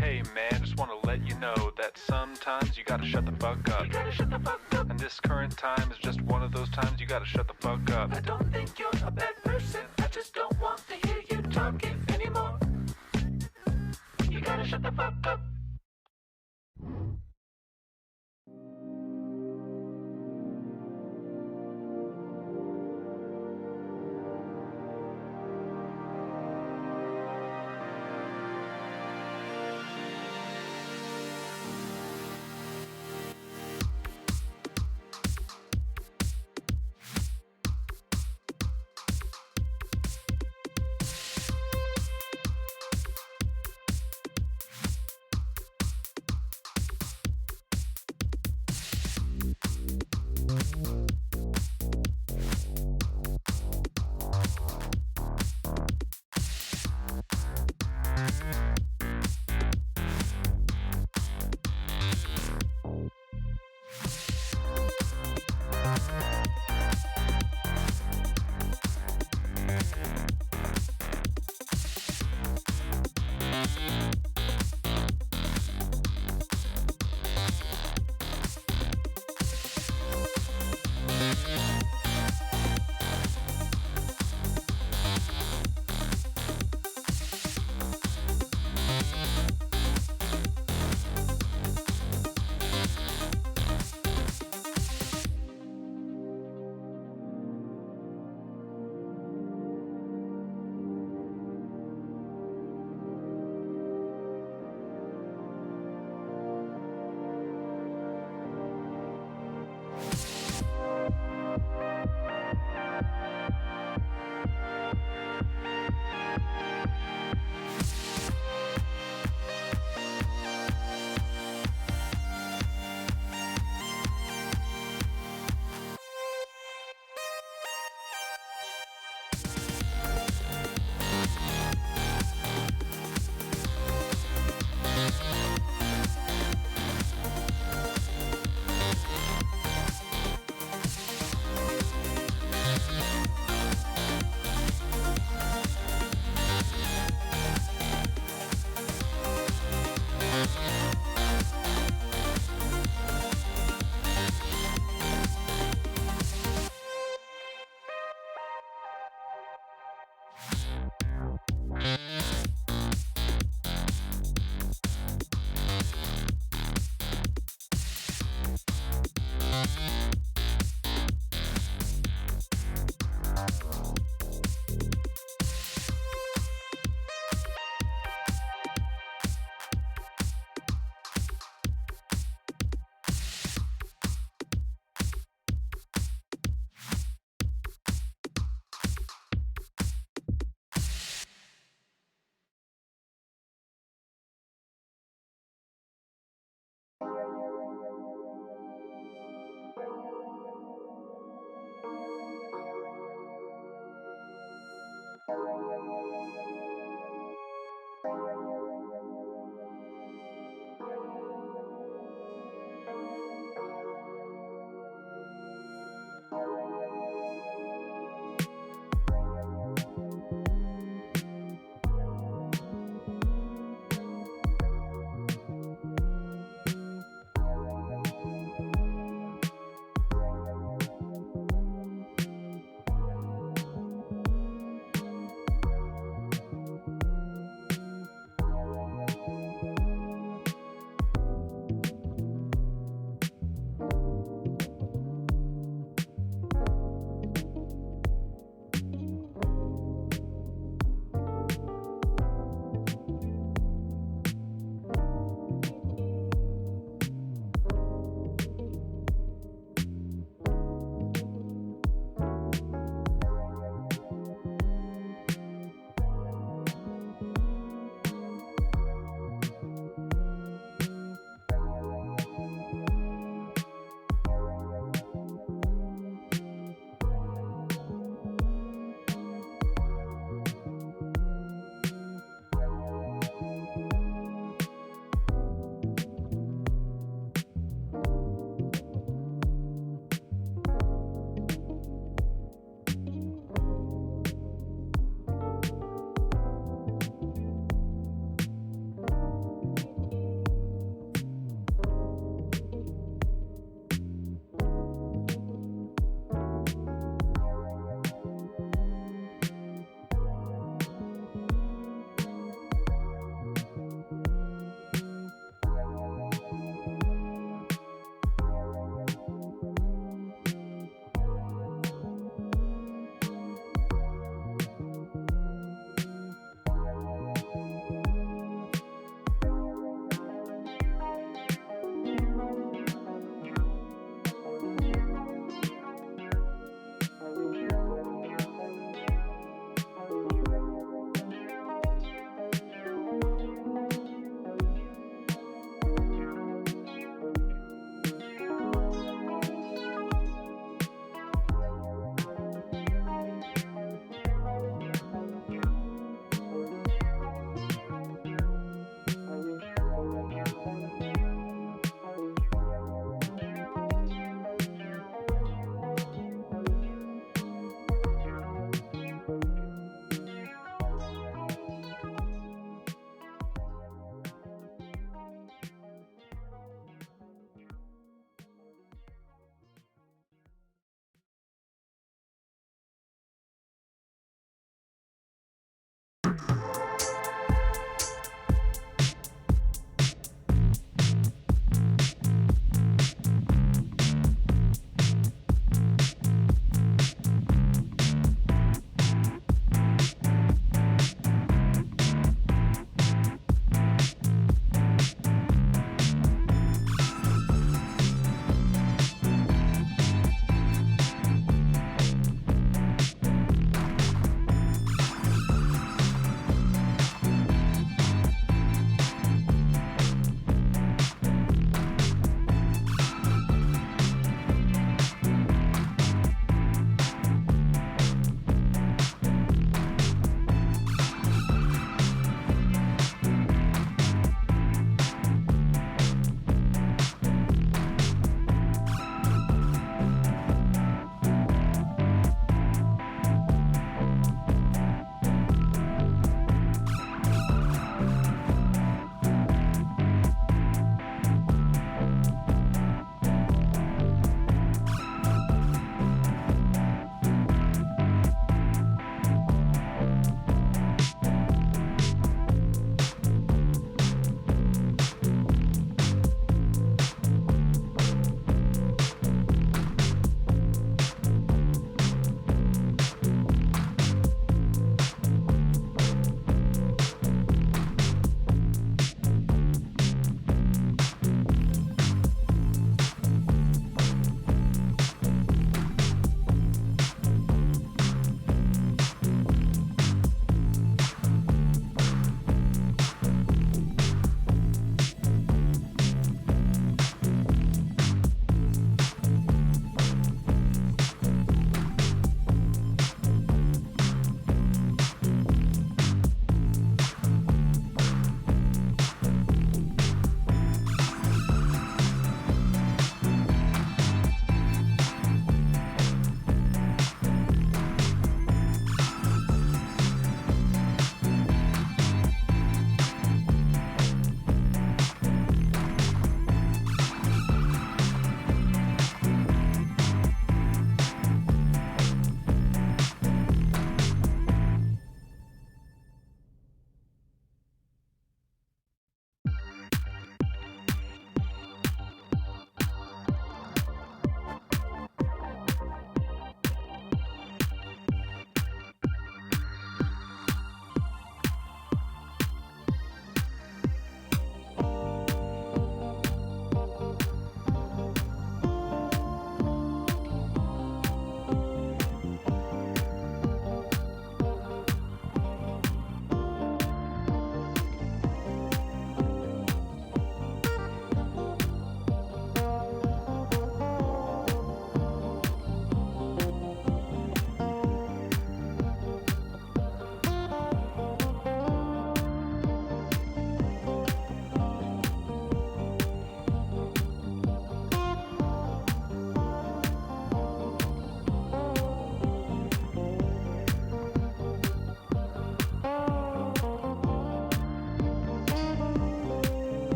Hey man, just wanna let you know that sometimes you gotta shut the fuck up. You gotta shut the fuck up. And this current time is just one of those times you gotta shut the fuck up. I don't think you're a bad person. I just don't want to hear you talking anymore. You gotta shut the fuck up.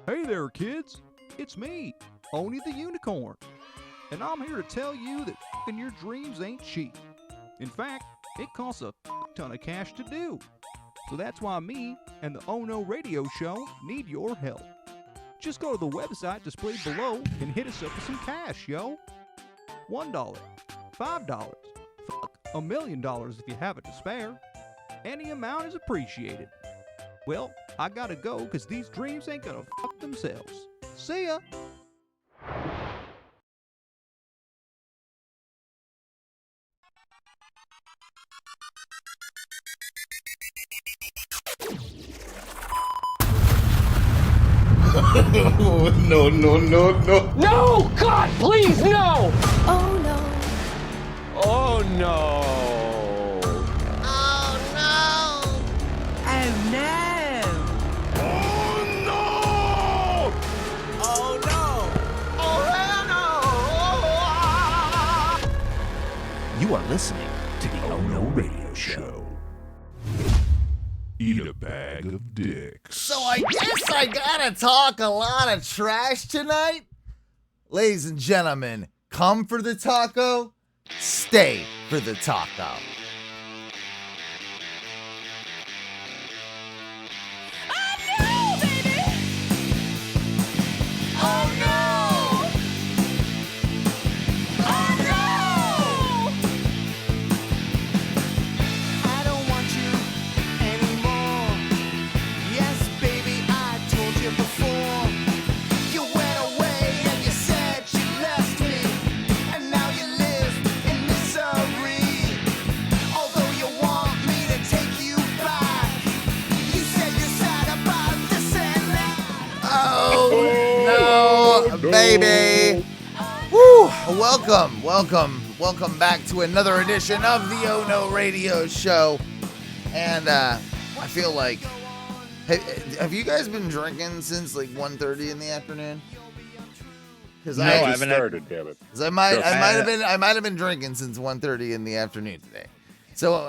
Hey there, kids. It's me, Oni the Unicorn. And I'm here to tell you that f***ing your dreams ain't cheap. In fact, it costs a ton of cash to do. So that's why me and the Oh No Radio Show need your help. Just go to the website displayed below and hit us up with some cash, yo. $1, $5, $1 million if you have it to spare. Any amount is appreciated. Well, I gotta go because these dreams ain't gonna fuck themselves. See ya! No. No! God, please, no! Oh no. Oh no! Oh no. Oh no. Oh no! Oh no. You are listening to the Oh No Radio Show. Eat a bag of dicks. So I guess I gotta talk a lot of trash tonight. Ladies and gentlemen, come for the taco, stay for the taco. Baby. Woo! Welcome back to another edition of the Oh No Radio Show. And I feel like, have you guys been drinking since like 1:30 in the afternoon? Because I haven't started, damn it. Because I might have been drinking since 1:30 in the afternoon today. So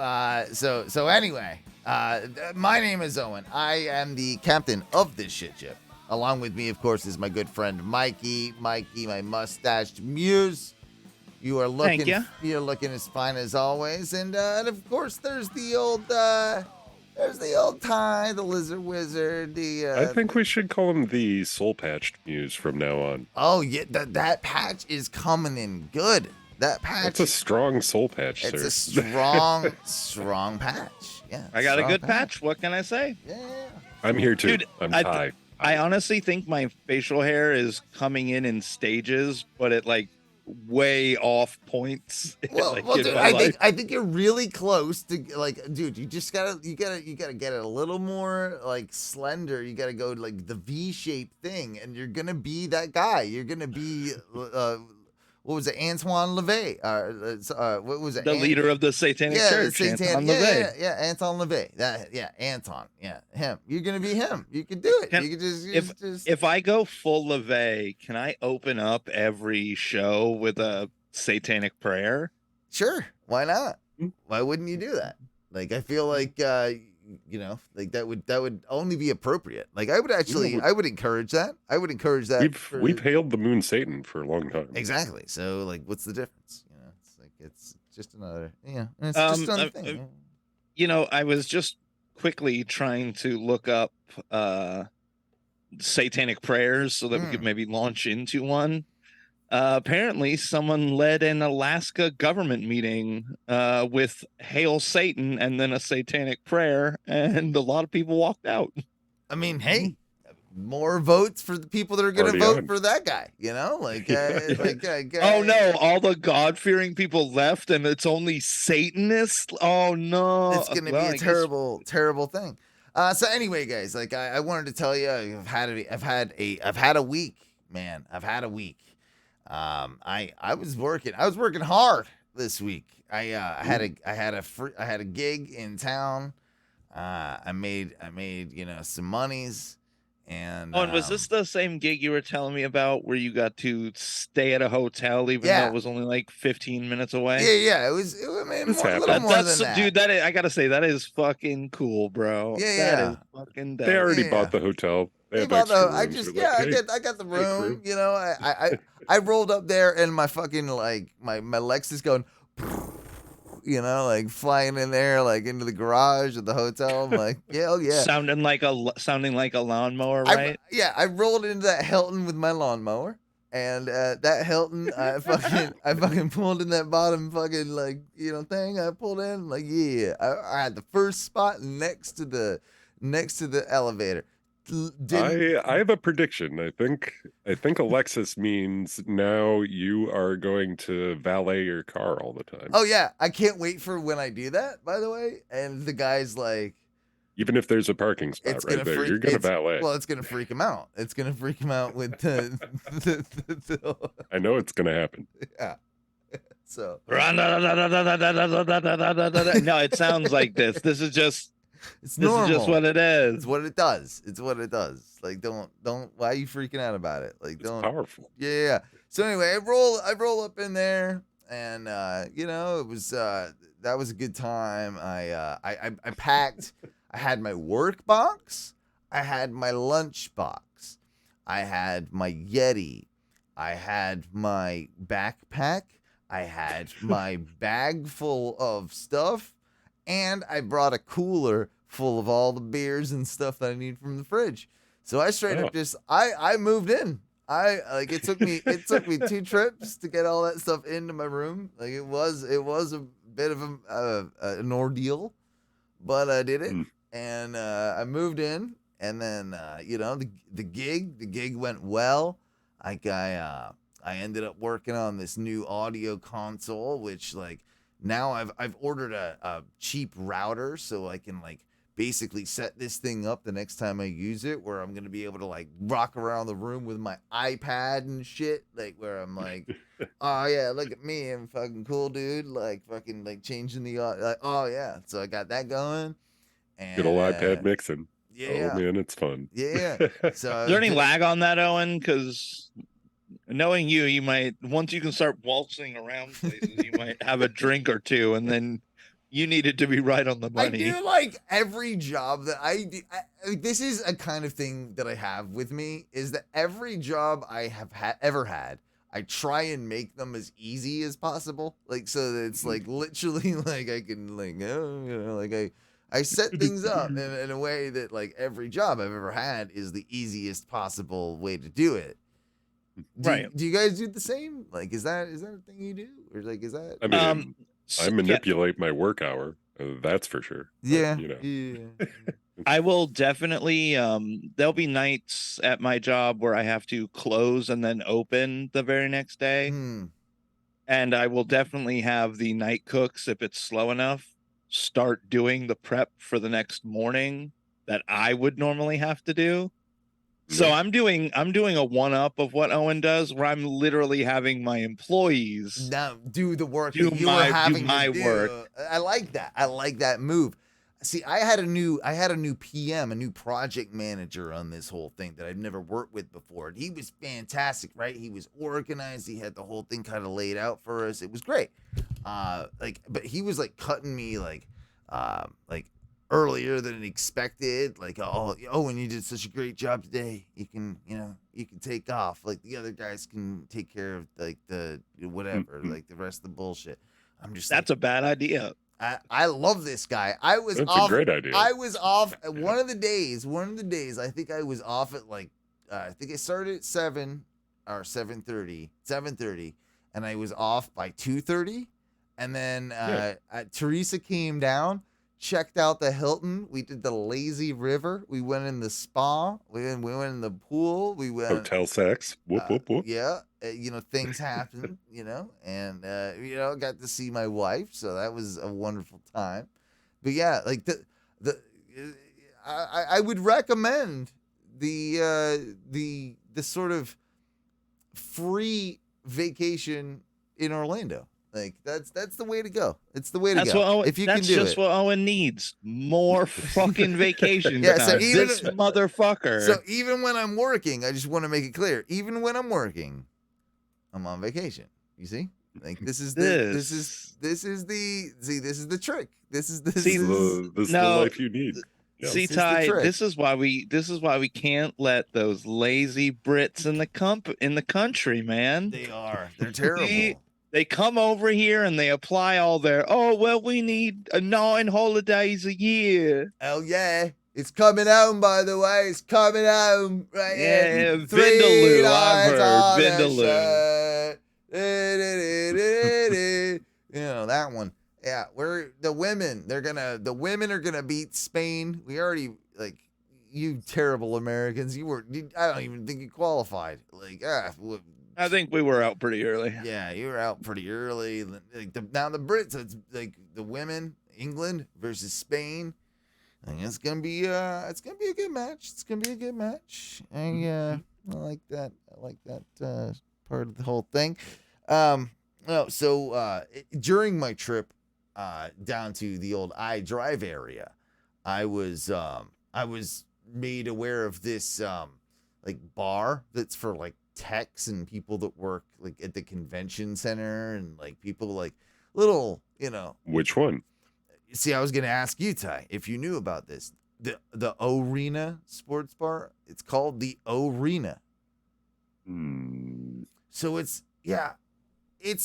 anyway, my name is Owen. I am the captain of this shit ship. Along with me, of course, is my good friend Mikey. Mikey, my mustached muse. You're looking as fine as always. And of course, there's the old Ty, the lizard wizard. I think we should call him the soul patched muse from now on. Oh yeah, that patch is coming in good. That patch. It's a strong soul patch, it's sir. a strong patch. Yeah. I got a good patch. What can I say? Yeah. I'm here too. Dude, I'm Ty. I honestly think my facial hair is coming in stages, but at like way off points. Well, dude, I think you're really close to like, dude. You just gotta get it a little more like slender. You gotta go like the V-shaped thing, and you're gonna be that guy. You're gonna be what was it, Antoine LaVey? What was it? The leader of the Satanic Church, Anton LaVey. Yeah, Anton LaVey. Anton. Yeah, him. You're gonna be him. You can do it. You can if I go full LaVey, can I open up every show with a satanic prayer? Sure. Why not? Why wouldn't you do that? Like, I feel like like that would only be appropriate. Like, I would encourage that. I would encourage that. We've hailed the moon Satan for a long time. Exactly. So, like, what's the difference? It's like it's just another. Yeah, it's just another thing. I was just quickly trying to look up satanic prayers so that we could maybe launch into one. Apparently, someone led an Alaska government meeting with Hail Satan and then a satanic prayer, and a lot of people walked out. I mean, hey, more votes for the people that are going to vote for that guy, Oh, no, all the God-fearing people left, and it's only Satanists? Oh, no. It's going to be a terrible, terrible thing. So anyway, guys, like I wanted to tell you, I've had a week, man. I've had a week. I was working hard this week. I had a gig in town. I made some monies, and and was this the same gig you were telling me about where you got to stay at a hotel even though it was only like 15 minutes away? Yeah. It was a little more than that. Dude, I gotta say, that is fucking cool, bro. Yeah. That is fucking dope. They already bought the hotel. They have Although extra I rooms. just They're like, I got the hey, crew. room. You know, I rolled up there and my fucking like my Lexus going, you know, like flying in there like into the garage of the hotel. I'm like, yeah, oh yeah. Sounding like a lawnmower, right? I rolled into that Hilton with my lawnmower. And that Hilton, I fucking pulled in that bottom fucking like thing. I pulled in like I had the first spot next to the elevator. I have a prediction. I think Alexis means now you are going to valet your car all the time. Oh yeah, I can't wait for when I do that. By the way, and the guy's like, even if there's a parking spot right there, you're gonna valet. Well, it's gonna freak him out. It's gonna freak him out with the I know it's gonna happen. Yeah. So No, it sounds like this. This is just normal. This is just what it is. It's what it does. It's what it does. Like don't why are you freaking out about it? Like don't. It's powerful. Yeah. So anyway, I roll up in there, and it was that was a good time. I packed. I had my work box. I had my lunch box. I had my Yeti. I had my backpack. I had my bag full of stuff. And I brought a cooler full of all the beers and stuff that I need from the fridge. So I straight up just I moved in. It took me 2 trips to get all that stuff into my room. Like it was a bit of an ordeal, but I did it. And I moved in, and then the gig went well. I ended up working on this new audio console, which like now I've ordered a cheap router so I can like basically set this thing up the next time I use it, where I'm gonna be able to like rock around the room with my iPad and shit, like where I'm like, oh yeah, look at me, I'm fucking cool, dude, like fucking like changing the like, oh yeah, so I got that going. And, good old iPad mixing. Yeah. Oh man, it's fun. Yeah. So Is there any lag on that, Owen? Because knowing you might, once you can start waltzing around places, you might have a drink or two, and then you need it to be right on the money. I do like every job that I do. This is a kind of thing that I have with me, is that every job I have ever had, I try and make them as easy as possible. Like, so that it's like literally like I can like, like I set things up in a way that like every job I've ever had is the easiest possible way to do it. Do you guys do the same? Like, is that a thing you do, or like is that? I mean, I manipulate my work hour. That's for sure. Yeah. But, Yeah. I will definitely. There'll be nights at my job where I have to close and then open the very next day, and I will definitely have the night cooks, if it's slow enough, start doing the prep for the next morning that I would normally have to do. So I'm doing a one-up of what Owen does, where I'm literally having my employees now do the work do that you were having my to do. work. I like that. I like that move. See, I had a new PM, a new project manager on this whole thing that I've never worked with before. And he was fantastic, right? He was organized. He had the whole thing kind of laid out for us. It was great. But he was like cutting me like earlier than expected. Like, and you did such a great job today. You can take off. Like the other guys can take care of like the whatever, like the rest of the bullshit. I'm just that's a bad idea. I love this guy. That's a great idea. I was off one of the days. I think I was off at like I think it started at 7 or 7:30, and I was off by 2:30, and then Teresa came down, checked out the Hilton. We did the lazy river. We went in the spa. We went in the pool. We went hotel sex. Whoop whoop whoop. Yeah, things happen. And got to see my wife, so that was a wonderful time. But yeah, like I would recommend the sort of free vacation in Orlando. Like that's the way to go. It's the way to go. If you can do it. That's just what Owen needs. More fucking vacation time. So even this motherfucker. So even when I'm working, I just want to make it clear. Even when I'm working, I'm on vacation. You see? Like this is the trick. This is the life you need. Yeah. See, This is the Ty, trick. this is why we can't let those lazy Brits in the country, man. They are. They're terrible. They come over here and they apply all their, oh, well, we need 9 holidays a year. Hell yeah. It's coming home, by the way. It's coming home. Right Yeah, here. Vindaloo, I've $3 heard, on a Vindaloo. shirt. You know, that one. Yeah, the women are gonna beat Spain. We already, like, you terrible Americans. I don't even think you qualified. Like, I think we were out pretty early. yeah, you were out pretty early. Like now the Brits, it's like the women, England versus Spain. I think it's gonna be a good match. It's gonna be a good match. I like that. I like that part of the whole thing. During my trip down to the old iDrive area, I was made aware of this like bar that's for like techs and people that work like at the convention center and like people like little, Which one? See, I was gonna ask you, Ty, if you knew about this. The Orena sports bar. It's called the Orena. So it's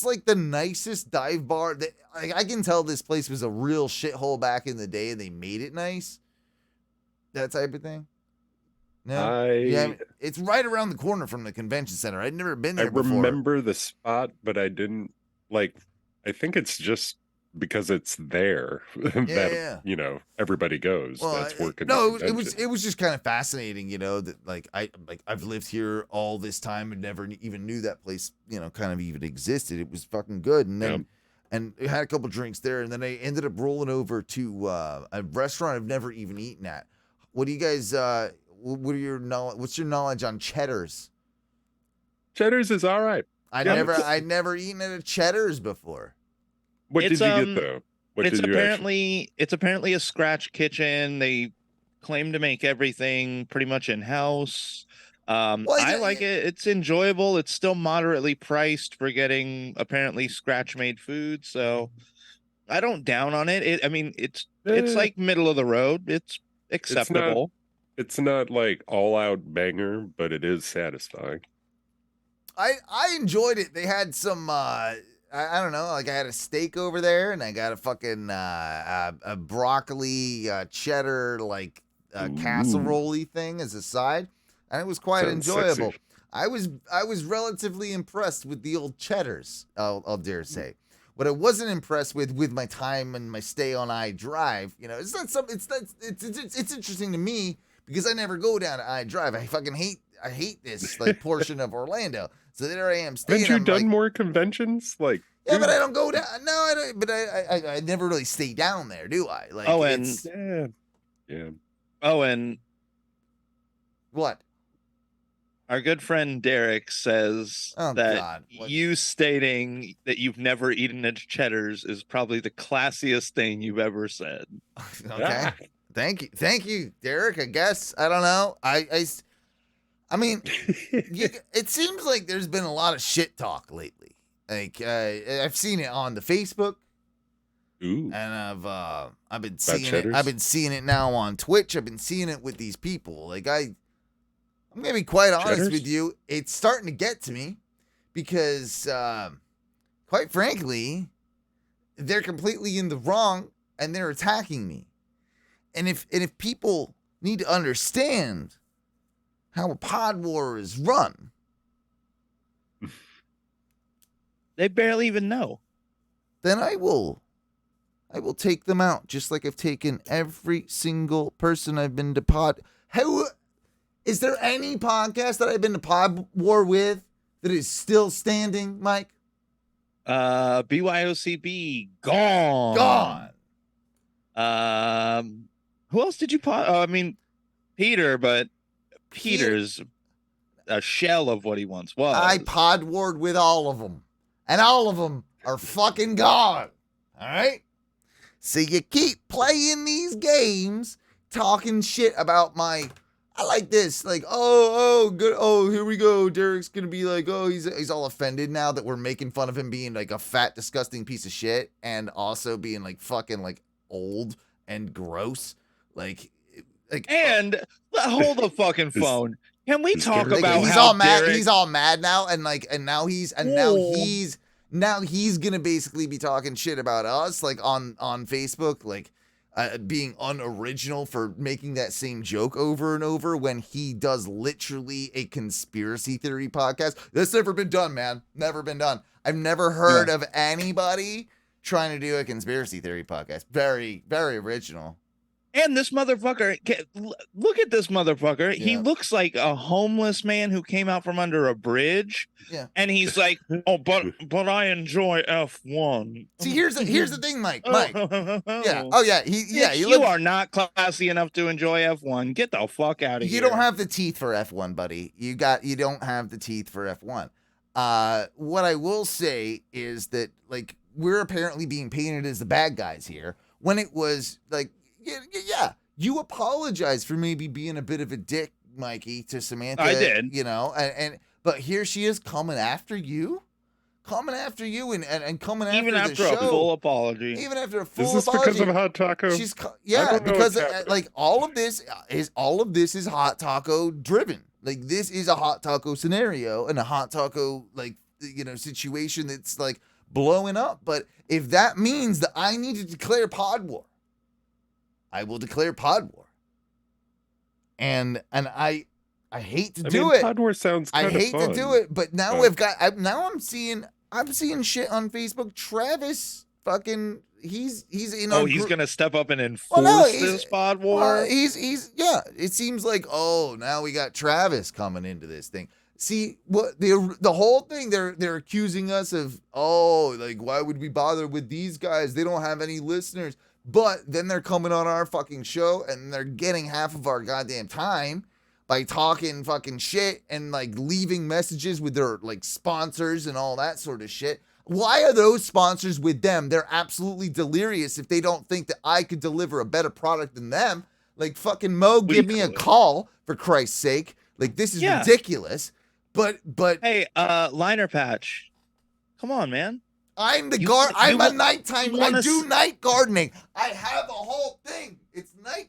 like the nicest dive bar that, like, I can tell this place was a real shithole back in the day and they made it nice. That type of thing. No, it's right around the corner from the convention center. I'd never been there before. I remember the spot, but I didn't like. I think it's just because it's there that everybody goes. Well, that's working. No, it was just kind of fascinating, that I've lived here all this time and never even knew that place, kind of even existed. It was fucking good, and then and I had a couple drinks there, and then I ended up rolling over to a restaurant I've never even eaten at. What do you guys? What's your knowledge on Cheddars? Cheddars is all right. I'd never eaten at a Cheddars before. What did you get though? It's apparently a scratch kitchen. They claim to make everything pretty much in house. I like it. It's enjoyable. It's still moderately priced for getting apparently scratch made food. So I don't down on it. It's like middle of the road. It's acceptable. It's not like all out banger, but it is satisfying. I enjoyed it. They had some I don't know, like I had a steak over there and I got a fucking a broccoli cheddar like casserole-y thing as a side, and it was quite enjoyable. Sexy. I was relatively impressed with the old Cheddars, I'll dare say. What I wasn't impressed with my time and my stay on iDrive, it's not something. It's interesting to me because I never go down to iDrive. I hate this like portion of Orlando. So there I am staying. Haven't you done more conventions? Like, yeah, but I don't go down. No, I don't. But I never really stay down there, do I? Like, and what? Our good friend Derek says you stating that you've never eaten at Cheddars is probably the classiest thing you've ever said. Okay. Yeah. Thank you, Derek. I guess I don't know. I mean, it seems like there's been a lot of shit talk lately. Like I've seen it on the Facebook, and I've been seeing it. I've been seeing it now on Twitch. I've been seeing it with these people. Like I'm gonna be quite honest with you. It's starting to get to me because, quite frankly, they're completely in the wrong and they're attacking me. And if people need to understand how a pod war is run, they barely even know. Then I will take them out, just like I've taken every single person I've been to pod. How is there any podcast that I've been to pod war with that is still standing, Mike? BYOCB gone. Who else did you pod? Peter, but Peter's a shell of what he once was. I pod warred with all of them, and all of them are fucking gone. All right. So you keep playing these games, talking shit about my. I like this, like, good. Oh, here we go. Derek's gonna be like, he's all offended now that we're making fun of him being like a fat, disgusting piece of shit, and also being like fucking like old and gross. Like, Like, And hold the fucking phone. Can we talk Derek- about he's how all mad. Derek- He's all mad now, and now he's gonna basically be talking shit about us, like on Facebook, like being unoriginal for making that same joke over and over when he does literally a conspiracy theory podcast. That's never been done, man. Never been done. I've never heard of anybody trying to do a conspiracy theory podcast. Very, very original. And this motherfucker, look at this motherfucker. Yeah. He looks like a homeless man who came out from under a bridge. Yeah. And he's like, oh, but I enjoy F1. See, here's the thing, Mike. Yeah. Oh yeah. You are not classy enough to enjoy F1. Get the fuck out of here. You don't have the teeth for F1, buddy. You don't have the teeth for F1. What I will say is that, like, we're apparently being painted as the bad guys here when it was like, yeah, you apologize for maybe being a bit of a dick, Mikey, to Samantha. I did. You know, but here she is coming after you and coming after even the after show. a full apology. Even after a full Is this apology. because of Hot Taco? She's I don't know because what's happening. like all of this is Hot Taco driven. Like, this is a Hot Taco scenario and a Hot Taco, like, you know, situation that's like blowing up. But if that means that I need to declare pod war, I will declare pod war. And I hate to do it. Pod War sounds I kind of hate fun. to do it, but now But- I'm seeing shit on Facebook. Travis fucking he's in Oh, our he's group. gonna step up and enforce Well, no, he's- this pod war. He's yeah. It seems like, oh, now we got Travis coming into this thing. See, what the whole thing they're accusing us of, oh, like, why would we bother with these guys? They don't have any listeners. But then they're coming on our fucking show and they're getting half of our goddamn time by talking fucking shit and, like, leaving messages with their, like, sponsors and all that sort of shit. Why are those sponsors with them? They're absolutely delirious if they don't think that I could deliver a better product than them. Like, fucking Mo, give me a call, for Christ's sake. Like, this is ridiculous. But hey, liner patch. Come on, man. I'm the You- I'm you a wa- nighttime. you wanna I do night gardening. I have a whole thing. It's night.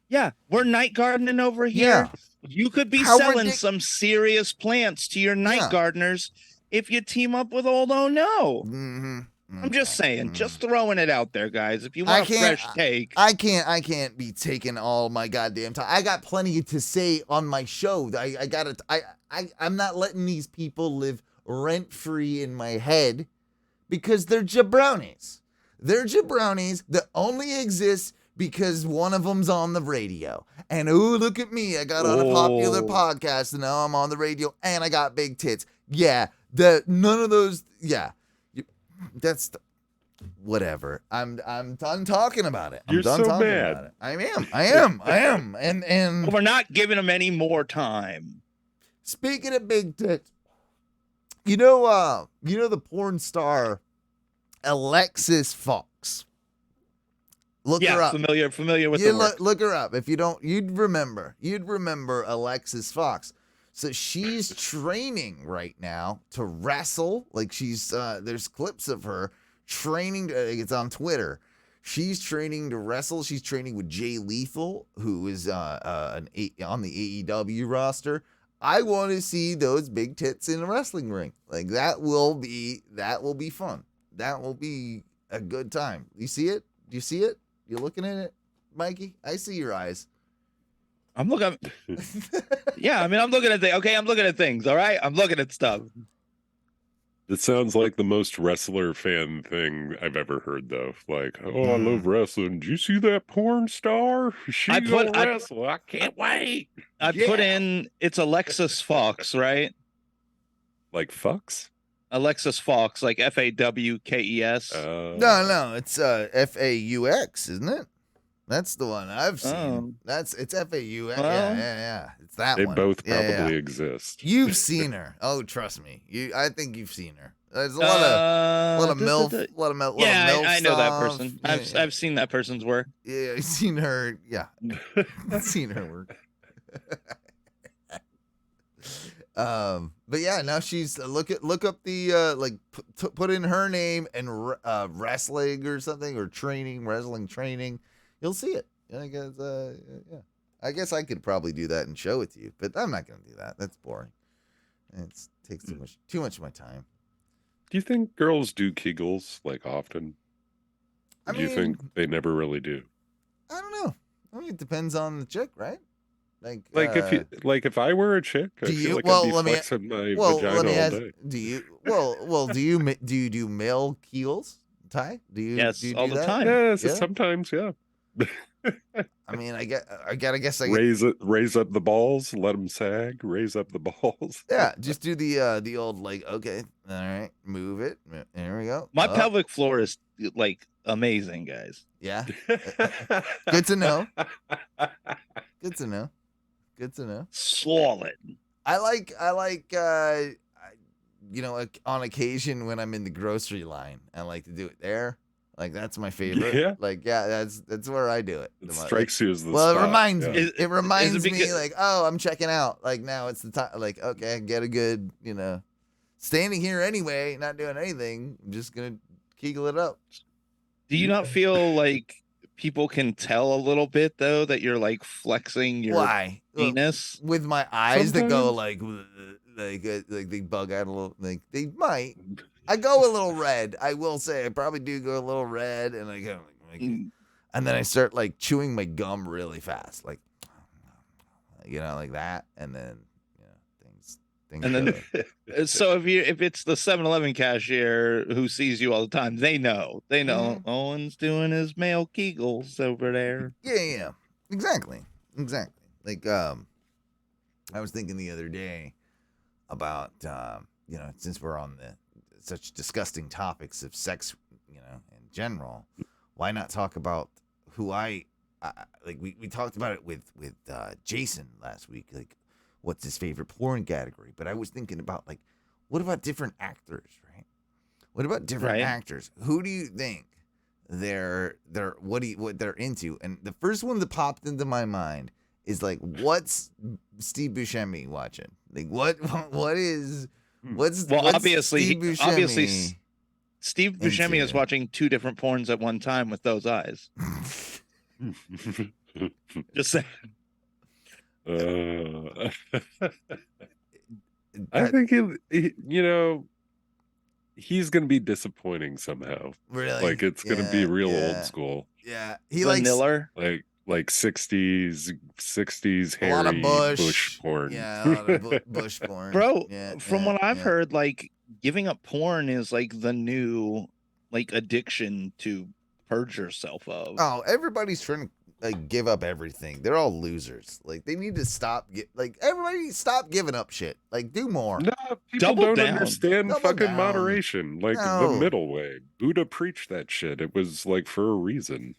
Yeah, we're night gardening over here. Yeah. You could be How selling some serious plants to your night gardeners if you team up with old Oh No. Mm-hmm. I'm just saying, just throwing it out there, guys. If you want a fresh take. I can't be taking all my goddamn time. I got plenty to say on my show. I'm not letting these people live rent free in my head because they're jabronis. They're jabronis that only exist because one of them's on the radio. And ooh, look at me. I got on a popular podcast and now I'm on the radio and I got big tits. Yeah, none of those. Yeah. That's whatever. I'm done talking about it. You're done so talking mad. about it. I am. And We're not giving them any more time. Speaking of big tits, you know the porn star Alexis Fox. Look her up. Familiar with the work. Look her up. If you don't, you'd remember Alexis Fox. So she's training right now to wrestle. Like, she's there's clips of her training. It's on Twitter. She's training to wrestle. She's training with Jay Lethal, who is on the AEW roster. I want to see those big tits in a wrestling ring. Like, that will be fun. That will be a good time. You see it? Do you see it? You looking at it, Mikey? I see your eyes. I'm looking. Yeah, I mean, I'm looking at things. Okay, I'm looking at things. All right, I'm looking at stuff. It sounds like the most wrestler fan thing I've ever heard, though. Like, oh, I love wrestling. Did you see that porn star? She's gonna wrestle. I can't wait. I put in, it's Alexis Fox, right? Like fucks? Alexis Fox, like FAWKES. No, it's FAUX, isn't it? That's the one I've seen. It's FAUX. Yeah. It's that They one. both Yeah, probably yeah. exist. You've seen her. Oh, trust me. I think you've seen her. There's a lot of MILF. Yeah, MILF I know that stuff. person. Yeah, I've seen that person's work. yeah, I've seen her. Yeah, I've seen her work. But yeah, now she's look up the put in her name and wrestling or something or wrestling training. You'll see it. I guess, yeah. I guess I could probably do that and show it to you, but I'm not gonna do that. That's boring. It takes too much of my time. Do you think girls do Kegels like often? I Do you think they never really do? I don't know. I mean, it depends on the chick, right? Like if I were a chick, I feel like I'd be flexing my vagina all day. Do you do male Kegels, Ty? Do you? Yes, do you all do the that? time. Yeah, sometimes, yeah. I mean, I guess raise up the balls, let them sag, raise up the balls. Yeah, just do the old like, okay, all right, move it. There we go. My pelvic floor is like amazing, guys. Yeah. Good to know. Good to know. Good to know. Solid. I like on occasion when I'm in the grocery line, I like to do it there. Like that's my favorite. Yeah. Like that's where I do it. It strikes you as the Well, spot. it reminds yeah. me. It reminds me like, oh, I'm checking out. Like now it's the time. Like okay, get a good, standing here anyway, not doing anything. I'm just gonna kegel it up. Do you not feel like people can tell a little bit though that you're like flexing your penis with my eyes that go like they bug out a little? Like they might. I go a little red. I will say I probably do go a little red, and I go and then I start like chewing my gum really fast, like like that, and then things. And then, so if it's the 7-Eleven cashier who sees you all the time, they know Owens doing his male Kegels over there. Yeah, exactly. Like I was thinking the other day about since we're on such disgusting topics of sex, in general, why not talk about who I like? We talked about it with Jason last week, like what's his favorite porn category. But I was thinking about like, what about different actors, right? What about different actors? Who do you think what they're into? And the first one that popped into my mind is like, what's Steve Buscemi watching? Like obviously Steve Buscemi is watching two different porns at one time with those eyes. Just saying. I think he's gonna be disappointing somehow. Really? Like it's gonna be real old school. Yeah, he vanilla, like 60s hairy a lot of bush porn. Yeah, a lot of bush porn. Bro, from what I've heard, like giving up porn is like the new like addiction to purge yourself of. Oh, everybody's trying to like give up everything. They're all losers. Like they need to stop. Everybody stop giving up shit. Like do more. No, people don't understand fucking moderation. Like the middle way. Buddha preached that shit. It was like for a reason.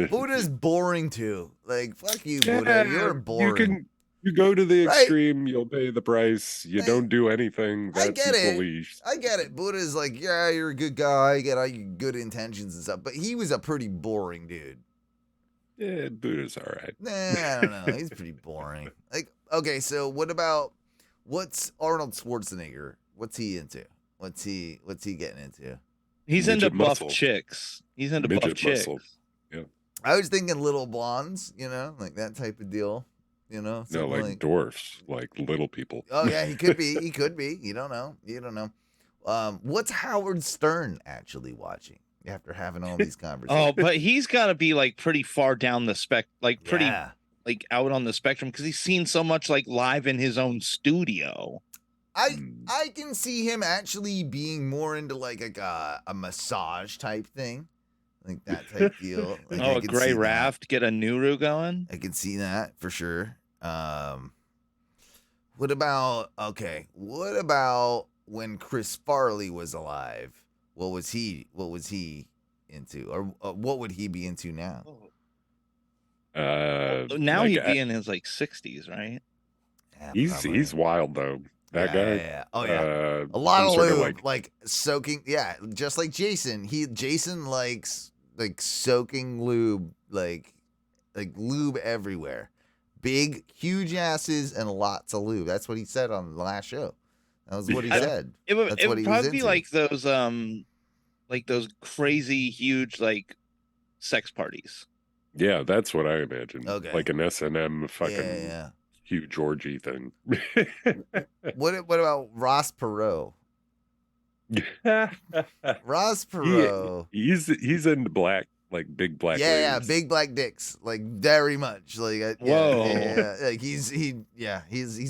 Buddha's boring too. Like fuck you, Buddha. You're boring. You go to the extreme, you'll pay the price. You don't do anything. That's equally. I get it. Buddha's like, yeah, you're a good guy. You got all your good intentions and stuff. But he was a pretty boring dude. Yeah, Buddha's all right. Nah, I don't know. He's pretty boring. Like, okay, so what's Arnold Schwarzenegger? What's he into? What's he getting into? He's into buff chicks. He's into buff chicks. Yeah. I was thinking little blondes, like that type of deal. No, like dwarfs, like little people. Oh yeah, he could be. He could be. You don't know. What's Howard Stern actually watching after having all these conversations? Oh, but he's got to be like pretty far down the like out on the spectrum because he's seen so much like live in his own studio. I can see him actually being more into like a massage type thing. Like that type deal. Like a gray raft, get a Nuru going. I can see that for sure. What about when Chris Farley was alive? What was he into, or what would he be into now? Now he'd be in his like 60s, right? Yeah, he's wild though. That guy. Yeah. Oh yeah. A lot of lube, like soaking. Yeah, just like Jason. Jason likes like soaking lube, like lube everywhere. Big, huge asses and lots of lube. That's what he said on the last show. That was what he said. It would probably be like those crazy huge like sex parties. Yeah, that's what I imagine. Okay. Like an S&M fucking Yeah. Hugh Georgie thing. What about Ross Perot? Ross Perot. He's into black, like big black Yeah, ladies. big black dicks, like very much. Like Whoa. yeah, like he's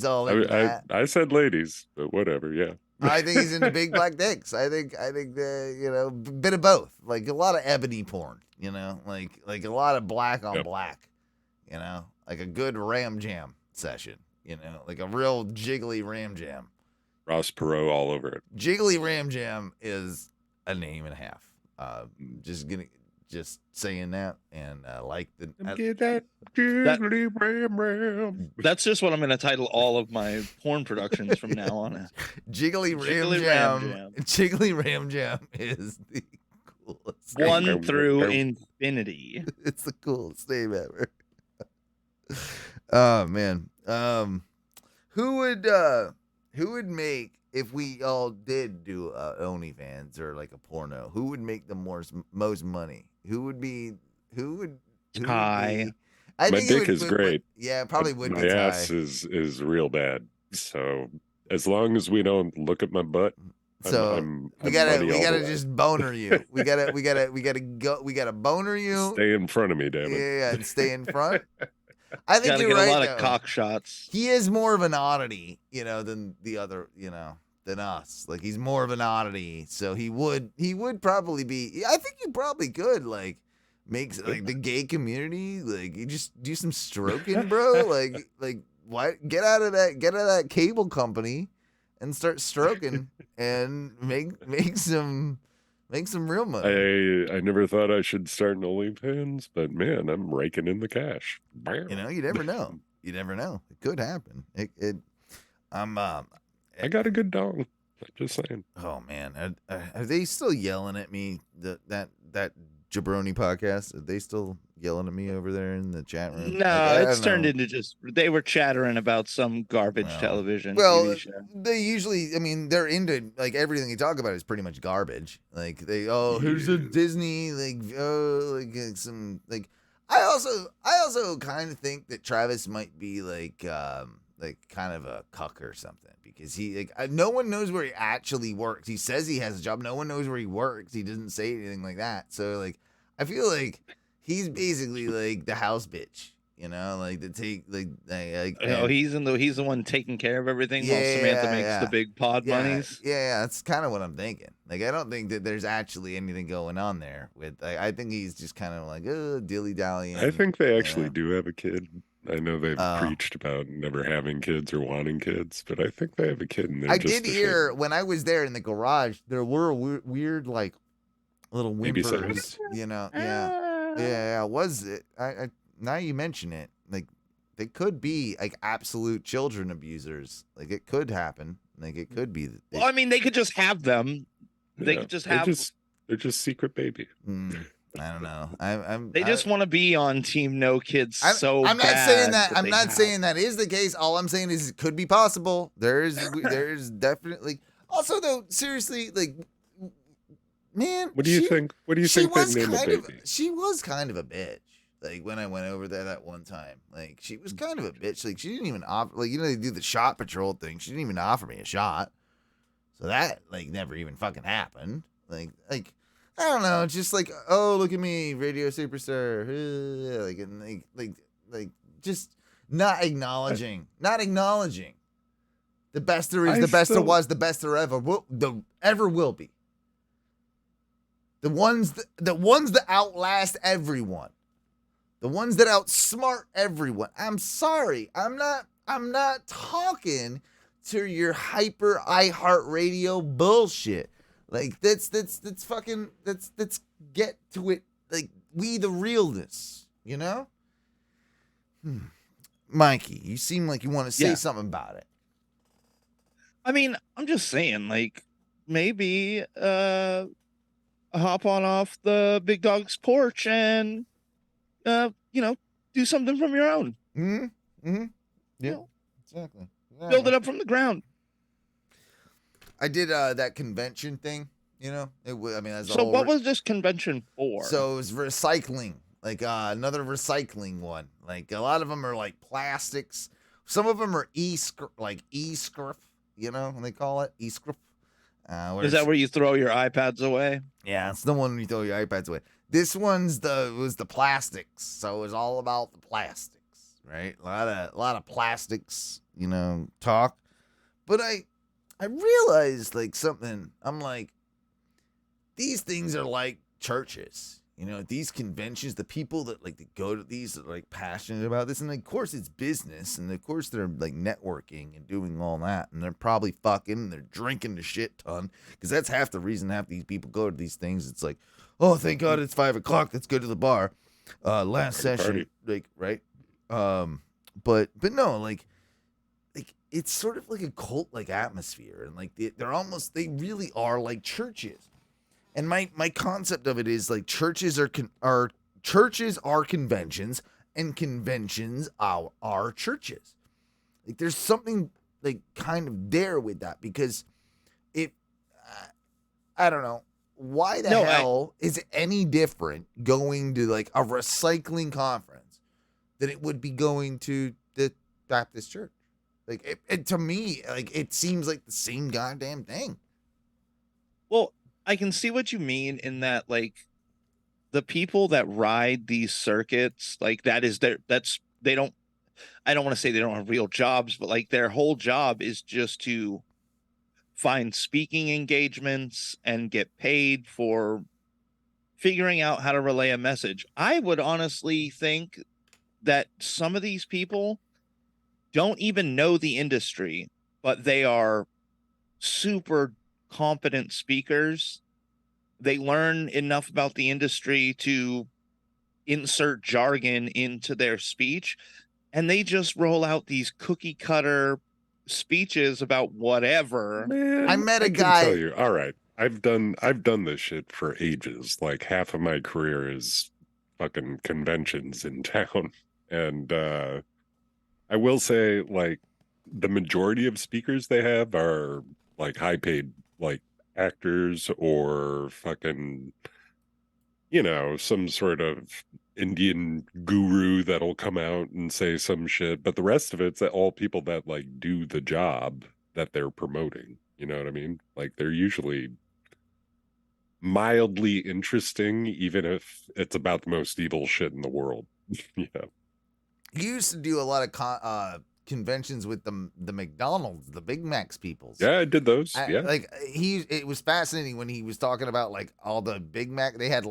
all into that. I said ladies, but whatever. Yeah. I think he's into big black dicks. I think bit of both. Like a lot of ebony porn, like a lot of black on black, like a good ram jam session, like a real jiggly ram jam. Ross Perot all over it. Jiggly ram jam is a name and a half. Just saying that, and Get that jiggly ram. That's just what I'm going to title all of my porn productions from now on. Jiggly Ram Jam. Jiggly Ram Jam is the coolest. 1 through infinity. It's the coolest name ever. Oh man. Who would make, if we all did do OnlyFans or like a porno, who would make the most money? Who would Ty. I My think dick is great. Yeah, probably would My be Ty. ass is real bad. So as long as we don't look at my butt, So I'm we money all gotta the way. just boner you. We gotta boner you. Stay in front of me, damn it. Yeah, and stay in front. I think Gotta you're get right. a lot though. of cock shots. He is more of an oddity, than the other, than us. Like he's more of an oddity, so he would probably be. I think you probably could like make like the gay community like you just do some stroking, bro. like what? Get out of that cable company and start stroking and make some real money. I never thought I should start an OnlyFans, but man, I'm raking in the cash. You never know. You never know. It could happen. I got a good dong. Just saying. Oh man, are they still yelling at me? That Jabroni podcast? Are they still yelling at me over there in the chat room? No, it's turned into just they were chattering about some garbage television. Well, TV show. they usually, they're into like everything you talk about is pretty much garbage. Like here's a Disney, some like. I also kind of think that Travis might be like kind of a cuck or something because he no one knows where he actually works. He says he has a job. No one knows where he works. He doesn't say anything like that. So like I feel like he's basically like the house bitch, like the take he's the one taking care of everything while Samantha makes the big pod monies. Yeah, that's kind of what I'm thinking. Like I don't think that there's actually anything going on there with I think he's just kind of like dilly dallying. I think they actually do have a kid. I know they've preached about never having kids or wanting kids, but I think they have a kid. And I did hear when I was there in the garage, there were weird like little whimpers, Yeah. Was it? I now you mention it, like they could be like absolute children abusers. Like it could happen. Like it could be. Well, I mean, they could just have them. They could just have. They're just secret baby. I don't know. They just want to be on Team No Kids I'm not bad saying that. I'm not have. saying that is the case. All I'm saying is it could be possible. There's definitely. Also, though, seriously, like, man, What do you think? What do you think they name a baby? She was kind of a bitch. Like when I went over there that one time, like she was kind of a bitch. Like she didn't even offer. Like they do the shot patrol thing. She didn't even offer me a shot. So that like never even fucking happened. Like. I don't know, just like, oh, look at me, radio superstar, like, just not acknowledging, the best there is, the best there was, the best there ever will be. The ones that outlast everyone, the ones that outsmart everyone. I'm sorry, I'm not talking to your hyper iHeartRadio bullshit. Like let's get to it. Like we the realness, Mikey, you seem like you want to say something about it. I mean, I'm just saying, like maybe hop on off the big dog's porch and do something from your own. Yeah, exactly. Yeah. Build it up from the ground. I did that convention thing, as So what was this convention for? So it was recycling Like another recycling one. Like a lot of them are like plastics. Some of them are e-scrip, you know, what they call it e-scrip. Is that where you throw your iPads away? Yeah, it's the one where you throw your iPads away. This was the plastics, so it was all about the plastics, right? A lot of plastics, you know, talk. But I realized like something. I'm like, these things are like churches. You know, these conventions, the people that like to go to these are like passionate about this. And of course it's business. And of course they're like networking and doing all that. And they're probably fucking and they're drinking the shit ton. Because that's half the reason half these people go to these things. It's like, oh, thank God it's 5 o'clock. Let's go to the bar. Last session. Like, right? But no, like it's sort of like a cult like atmosphere. And like they really are like churches. And my concept of it is like churches are conventions and conventions are churches. Like there's something like kind of there with that because I don't know why the hell is it any different going to like a recycling conference than it would be going to the Baptist church. Like it to me, like it seems like the same goddamn thing. Well, I can see what you mean in that, like, the people that ride these circuits, like I don't want to say they don't have real jobs, but like their whole job is just to find speaking engagements and get paid for figuring out how to relay a message. I would honestly think that some of these people don't even know the industry, but they are super competent speakers. They learn enough about the industry to insert jargon into their speech, and they just roll out these cookie cutter speeches about whatever. Man, I met a can guy. Tell you, all right, I've done this shit for ages. Like half of my career is fucking conventions in town, and I will say, like, the majority of speakers they have are like high paid, like actors or fucking, you know, some sort of Indian guru that'll come out and say some shit. But the rest of it's all people that like do the job that they're promoting. You know what I mean? Like they're usually mildly interesting, even if it's about the most evil shit in the world. Yeah. You used to do a lot of conventions with the McDonald's, the Big Macs peoples. Yeah, I did those. Yeah. Like it was fascinating when he was talking about like all the Big Mac. They had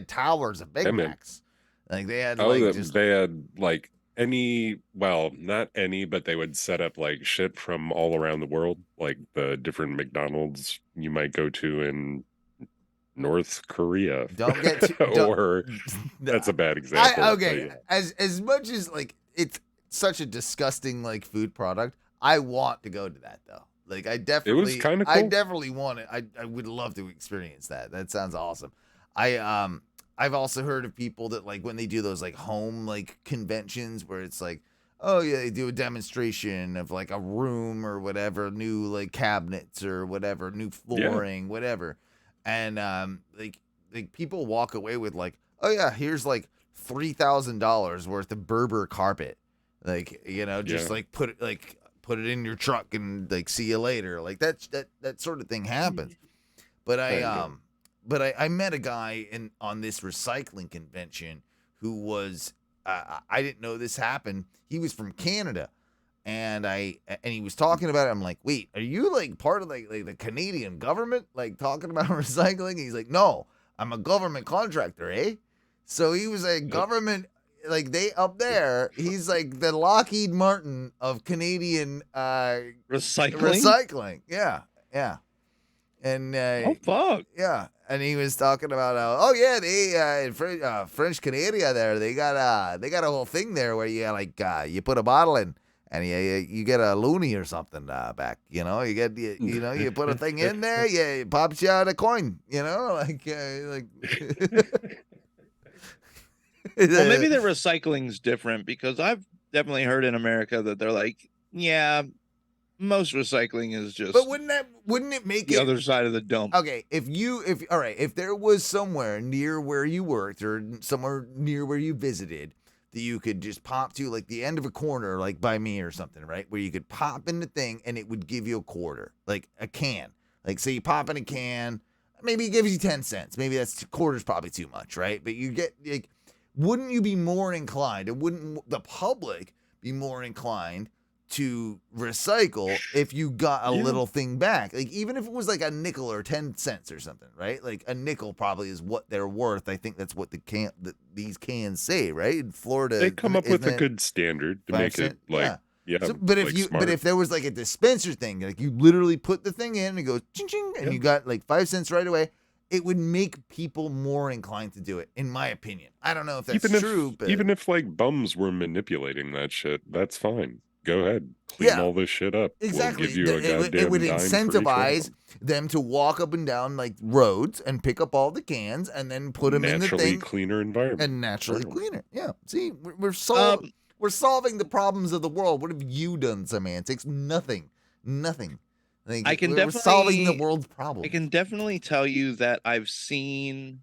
towers of Big Macs. Like they had they had like not any, but they would set up like shit from all around the world, like the different McDonald's you might go to in North Korea. Don't get too, that's a bad example. Okay, yeah. As much as like it's such a disgusting like food product, I want to go to that though. Like it was kind of cool. I definitely want it. I would love to experience that. That sounds awesome. I've also heard of people that like when they do those like home like conventions where it's like, oh yeah, they do a demonstration of like a room or whatever, new like cabinets or whatever, new flooring, whatever. And like people walk away with like, oh yeah, here's like $3,000 worth of Berber carpet. Like, you know, just like put it in your truck and like see you later. Like that sort of thing happens. But I met a guy on this recycling convention who was I didn't know this happened. He was from Canada. And he was talking about it. I'm like, wait, are you like part of like the Canadian government, like talking about recycling? He's like, no, I'm a government contractor, eh? So he was a government, like they up there. He's like the Lockheed Martin of Canadian recycling. Yeah. And oh fuck, yeah. And he was talking about they in French Canada there they got a whole thing there where you like you put a bottle in. And you get a loony or something back, you know. You get you put a thing in there, it pops you out a coin, you know, like. Well, maybe the recycling's different because I've definitely heard in America that they're like, yeah, most recycling is just But wouldn't it make the it other side of the dump. okay? If there was somewhere near where you worked or somewhere near where you visited that you could just pop to, like the end of a corner, like by me or something, right? Where you could pop in the thing and it would give you a quarter, like a can. Like, say you pop in a can, maybe it gives you 10 cents. Maybe that's quarter's probably too much, right? But you get, like, wouldn't you be more inclined, or wouldn't the public be more inclined to recycle if you got a little thing back? Like, even if it was like a nickel or 10 cents or something, right? Like, a nickel probably is what they're worth. I think that's what these cans say, right? In Florida, They come up with a isn't it good standard to 5 make it cent? like, yeah. So, but if like smart. if there was like a dispenser thing, like you literally put the thing in and it goes ching ching, and you got like 5 cents right away, it would make people more inclined to do it, in my opinion. I don't know if that's true, but even if like bums were manipulating that shit, that's fine. Go ahead, clean all this shit up. exactly, We'll give you a it would goddamn dime for each one of incentivize them. them to walk up and down like roads and pick up all the cans and then put them in the Naturally thing cleaner environment. and naturally Sure. cleaner. Yeah, see, we're solving the problems of the world. What have you done, semantics? Nothing. Like, I can we're solving the definitely- world's problems. I can definitely tell you that I've seen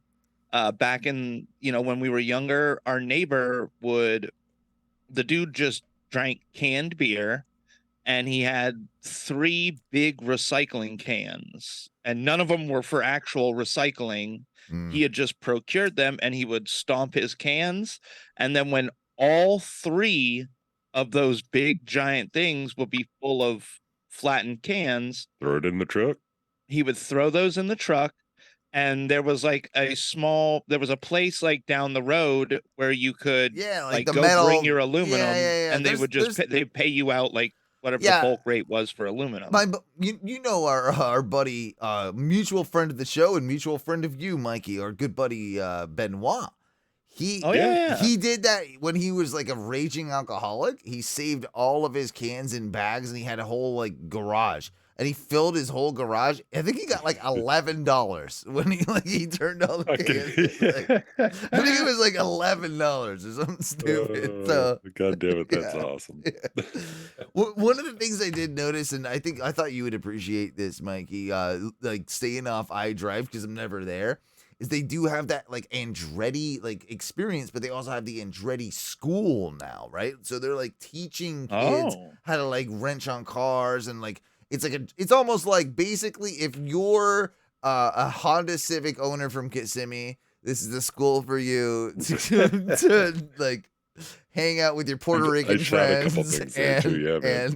back in, when we were younger, our neighbor the dude just drank canned beer, and he had 3 big recycling cans, and none of them were for actual recycling. He had just procured them, and he would stomp his cans, and then when all 3 of those big giant things would be full of flattened cans, Throw it in the truck. he would throw those in the truck. And there was like there was a place like down the road where you could like the go metal, bring your aluminum, There's- and they would just they pay you out like whatever the bulk rate was for aluminum. You know our buddy, mutual friend of the show and mutual friend of you, Mikey, our good buddy Benoit. He did that when he was like a raging alcoholic. He saved all of his cans in bags, and he had a whole like garage, and he filled his whole garage. I think he got like $11 when he turned all the cans. I think it was like $11 or something stupid. So God damn it, that's awesome. One of the things I did notice, and I thought you would appreciate this, Mikey, like staying off iDrive because I'm never there, is they do have that like Andretti like experience, but they also have the Andretti school now, right? So they're like teaching kids how to like wrench on cars, and like it's almost like basically if you're a Honda Civic owner from Kissimmee, this is the school for you to like hang out with your Puerto Rican friends and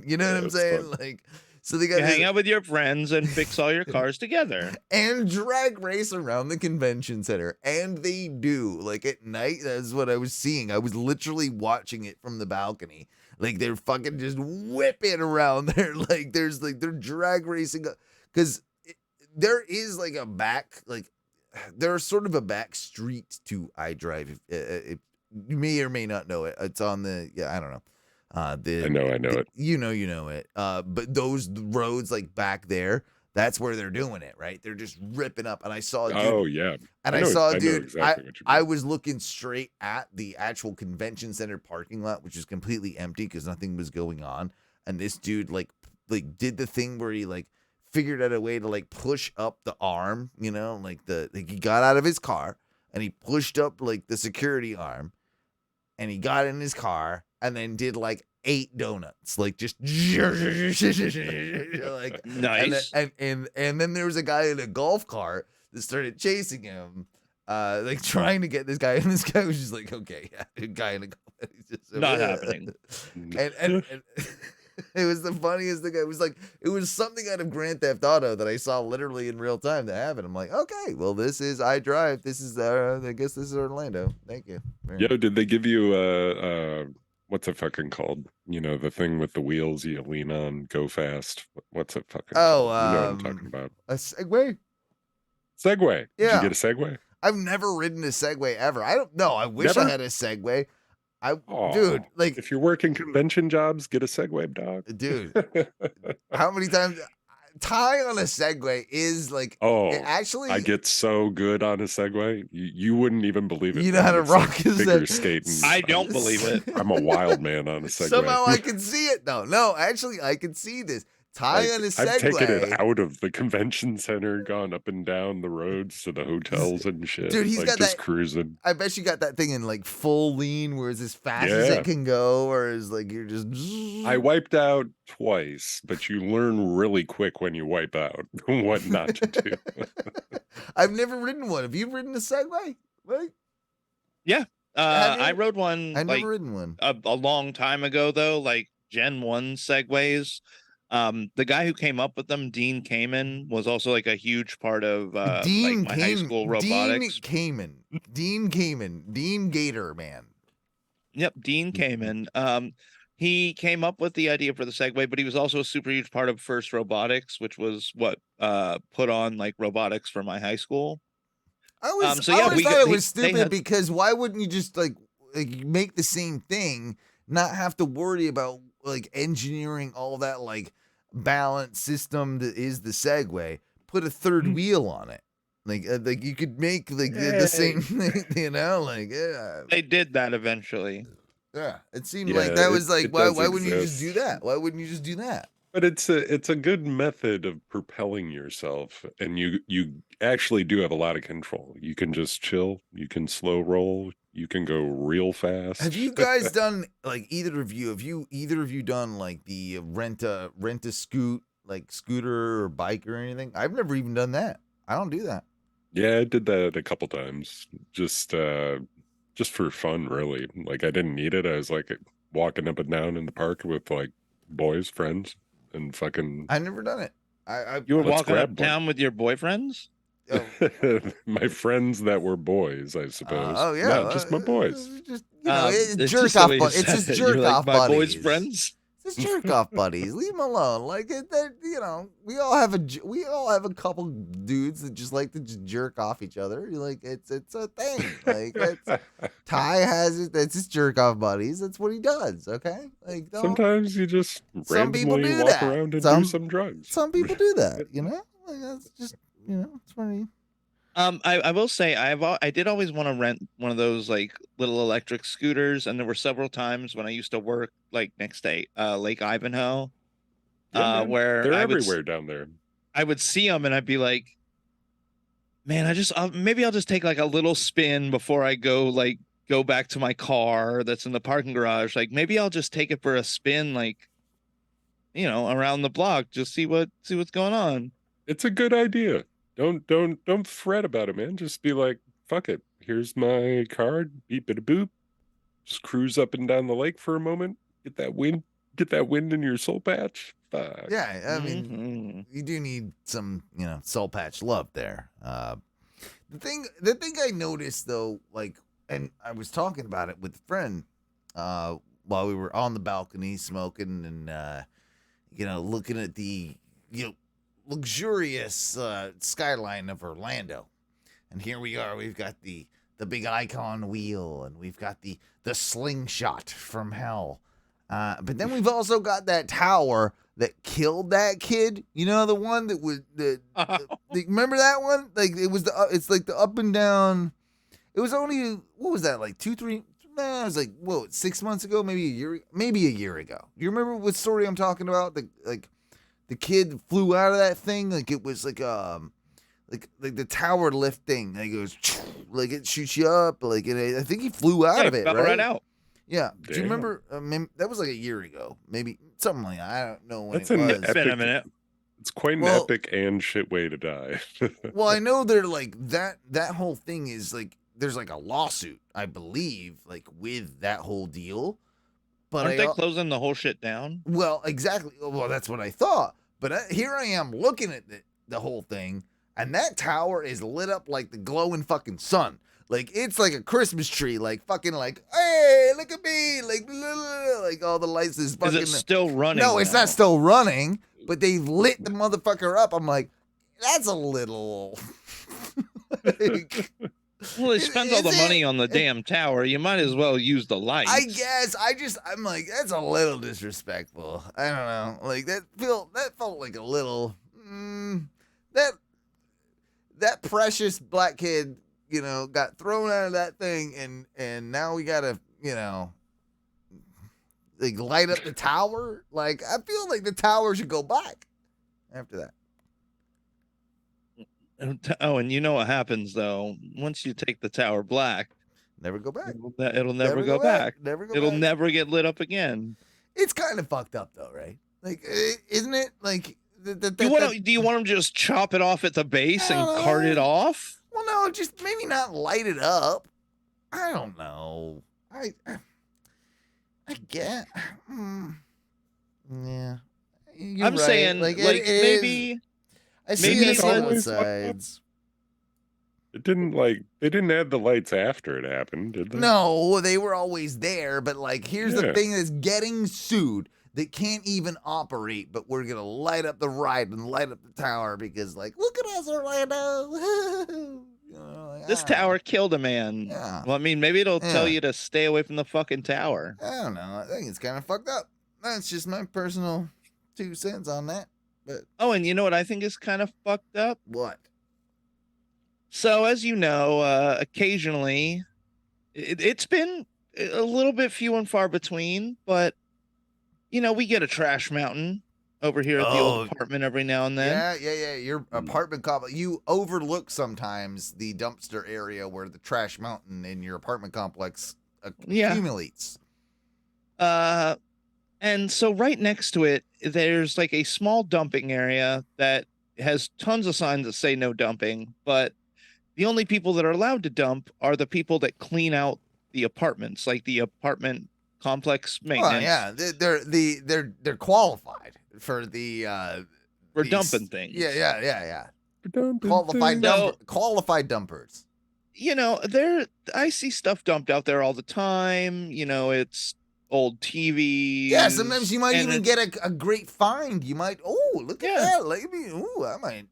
you know what I'm saying? Fun. Like, so they got hang out with your friends and fix all your cars together and drag race around the convention center. And they do, like at night. That's what I was seeing. I was literally watching it from the balcony. Like they're fucking just whipping around there. Like they're drag racing because there is like a back, like there's sort of a back street to iDrive. If you may or may not know it. It's on the, I don't know. I know it. You know it. But those roads like back there, that's where they're doing it, right? They're just ripping up. And I saw a dude. Oh yeah. And I saw a dude. Exactly what you mean. I was looking straight at the actual convention center parking lot, which is completely empty because nothing was going on. And this dude like did the thing where he like figured out a way to like push up the arm, you know, like he got out of his car and he pushed up like the security arm, and he got in his car and then did like 8 donuts, like just like nice. And then there was a guy in a golf cart that started chasing him, like trying to get this guy, and this guy was just like, okay, yeah, a guy in a golf cart. Just, not happening. And it was the funniest thing. It was something out of Grand Theft Auto that I saw literally in real time that happened. I'm like, okay, well, this is iDrive. This is I guess this is Orlando. Thank you. Yo, did they give you what's it fucking called? You know, the thing with the wheels you lean on, go fast. What's it fucking called? You know what I'm talking about. A Segway? Segway. Yeah. Did you get a Segway? I've never ridden a Segway ever. I don't know. I wish Never? I had a Segway. Aw, Dude, like, if you're working convention jobs, get a Segway, dog. dude, how many times tying on a Segway is like, it actually, I get so good on a Segway. You wouldn't even believe it. You know how to It's rock like a figure Segway. skating. I don't believe it. I'm a wild man on a Segway. Somehow I can see it though. No, actually, I can see this. Ty Like, on a I've taken Segway. it out of the convention center, gone up and down the roads to the hotels and shit. Dude, he's like got just that- cruising. I bet you got that thing in like full lean where it's as fast as Yeah. it can go, or is like you're just. I wiped out twice, but you learn really quick when you wipe out what not to do. I've never ridden one. Have you ridden a Segway? Right? Yeah. Have you? I rode one I've like never ridden one. a long time ago though, like Gen 1 Segways. The guy who came up with them, Dean Kamen, was also like a huge part of like my high school robotics. Dean Kamen, Dean Gator man. Yep, Dean Kamen. He came up with the idea for the Segway, but he was also a super huge part of First Robotics, which was what put on like robotics for my high school. I always so yeah, thought we- it was they stupid had- because why wouldn't you just like make the same thing, not have to worry about like engineering all that like balance system that is the Segway? Put a third wheel on it, like you could make like the same thing, you know? Like yeah, They did that eventually. yeah. It seemed Yeah, like that was like it why does wouldn't you just exist. do that? Why wouldn't you just do that? But it's a good method of propelling yourself, and you actually do have a lot of control. You can just chill, you can slow roll, you can go real fast. Have you guys done like either of you? Have you either of you done like the rent a scooter or bike or anything? I've never even done that. I don't do that. Yeah, I did that a couple times, just for fun, really. Like I didn't need it. I was like walking up and down in the park with like boys, friends, and fucking. I've never done it. You were Let's walking grab one. uptown with your boyfriends? My friends that were boys, I suppose. Oh yeah, Not just my boys. Just it's It's jerk just the off. way you It's said just it. jerk You're like, off my buddies. boys' friends. It's just jerk off buddies. Leave them alone. Like you know, we all have a couple dudes that just like to just jerk off each other. Like it's a thing. Like Ty has it. That's his jerk off buddies. That's what he does. Okay. Like Sometimes you just Some people randomly do walk that. around and Some- do some drugs. some people do that. You know. Like that's just it's funny. I will say I did always want to rent one of those like little electric scooters, and there were several times when I used to work like next to Lake Ivanhoe, Yeah, man. where They're I would everywhere down there. I would see them and I'd be like, man, maybe I'll just take like a little spin before I go back to my car that's in the parking garage. Like maybe I'll just take it for a spin, like around the block, just see what's going on. It's a good idea. Don't fret about it, man. Just be like, fuck it. Here's my card. Beep bada boop. Just cruise up and down the lake for a moment. Get that wind in your soul patch. Fuck. Yeah, I mean, you do need some, soul patch love there. The thing I noticed though, like, and I was talking about it with a friend, while we were on the balcony smoking and, looking at the, luxurious skyline of Orlando, and here we are. We've got the big icon wheel, and we've got the slingshot from hell. But then we've also got that tower that killed that kid. You know, the one that was remember that one? Like it's like the up and down. It was only what was that like 2-3? Nah, it was like 6 months ago, maybe a year ago. You remember what story I'm talking about? The kid flew out of that thing like it was like the tower lift thing. Like it goes like it shoots you up. Like I think he flew out of it. Fell right out. Yeah. Do you Damn. remember? That was like a year ago, maybe something like that. I don't know when That's it an was. It's been a minute. It's quite an Well- epic and shit way to die. Well, I know they're like that whole thing is like there's like a lawsuit, I believe, like with that whole deal. But Aren't they closing the whole shit down? Well, exactly. Well, that's what I thought. But here I am looking at the whole thing, and that tower is lit up like the glowing fucking sun. Like it's like a Christmas tree. Like fucking like, hey, look at me. Like, blah, blah, blah, like all the lights is fucking. Is it still running? No, it's now? not still running. But they've lit the motherfucker up. I'm like, that's a little. Like, Well, they spent all the money on the damn tower. You might as well use the lights. I guess I'm like that's a little disrespectful. I don't know. Like that felt like a little that precious black kid, got thrown out of that thing and now we gotta, like light up the tower. Like I feel like the tower should go back after that. Oh, and you know what happens though? Once you take the tower black, Never go back. it'll never go back. Never go It'll back. never get lit up again. It's kind of fucked up though, right? Like, isn't it? Like, Do you want them to just chop it off at the base and cart it off? Well, no, just maybe not light it up. I don't know. I get. Yeah. You're I'm right. saying, like maybe. I see maybe it on both it's- sides. It didn't like they didn't add the lights after it happened, did they? No, they were always there, but like here's the Yeah. thing that's getting sued. They can't even operate, but we're gonna light up the ride and light up the tower because like look at us, Orlando. You know, like, This I don't know. tower killed a man. Yeah. Well, I mean, maybe it'll tell Yeah. you to stay away from the fucking tower. I don't know. I think it's kind of fucked up. That's just my personal 2 cents on that. But Oh, and you know what I think is kind of fucked up? what? So, as you know, occasionally it's been a little bit few and far between, but you know, we get a trash mountain over here at the Oh, old apartment every now and then. Yeah. Your apartment complex. You overlook sometimes the dumpster area where the trash mountain in your apartment complex Yeah. accumulates. And so right next to it, there's like a small dumping area that has tons of signs that say no dumping, but the only people that are allowed to dump are the people that clean out the apartments, like the apartment complex maintenance. Well, yeah, they're qualified for the For these- dumping things. Yeah. Dumping Qualified things. qualified dumpers. You know, I see stuff dumped out there all the time. You know, it's old TVs. Yeah, sometimes you might and even it's- get a great find. You might, look at Yeah. that. Let me, I might.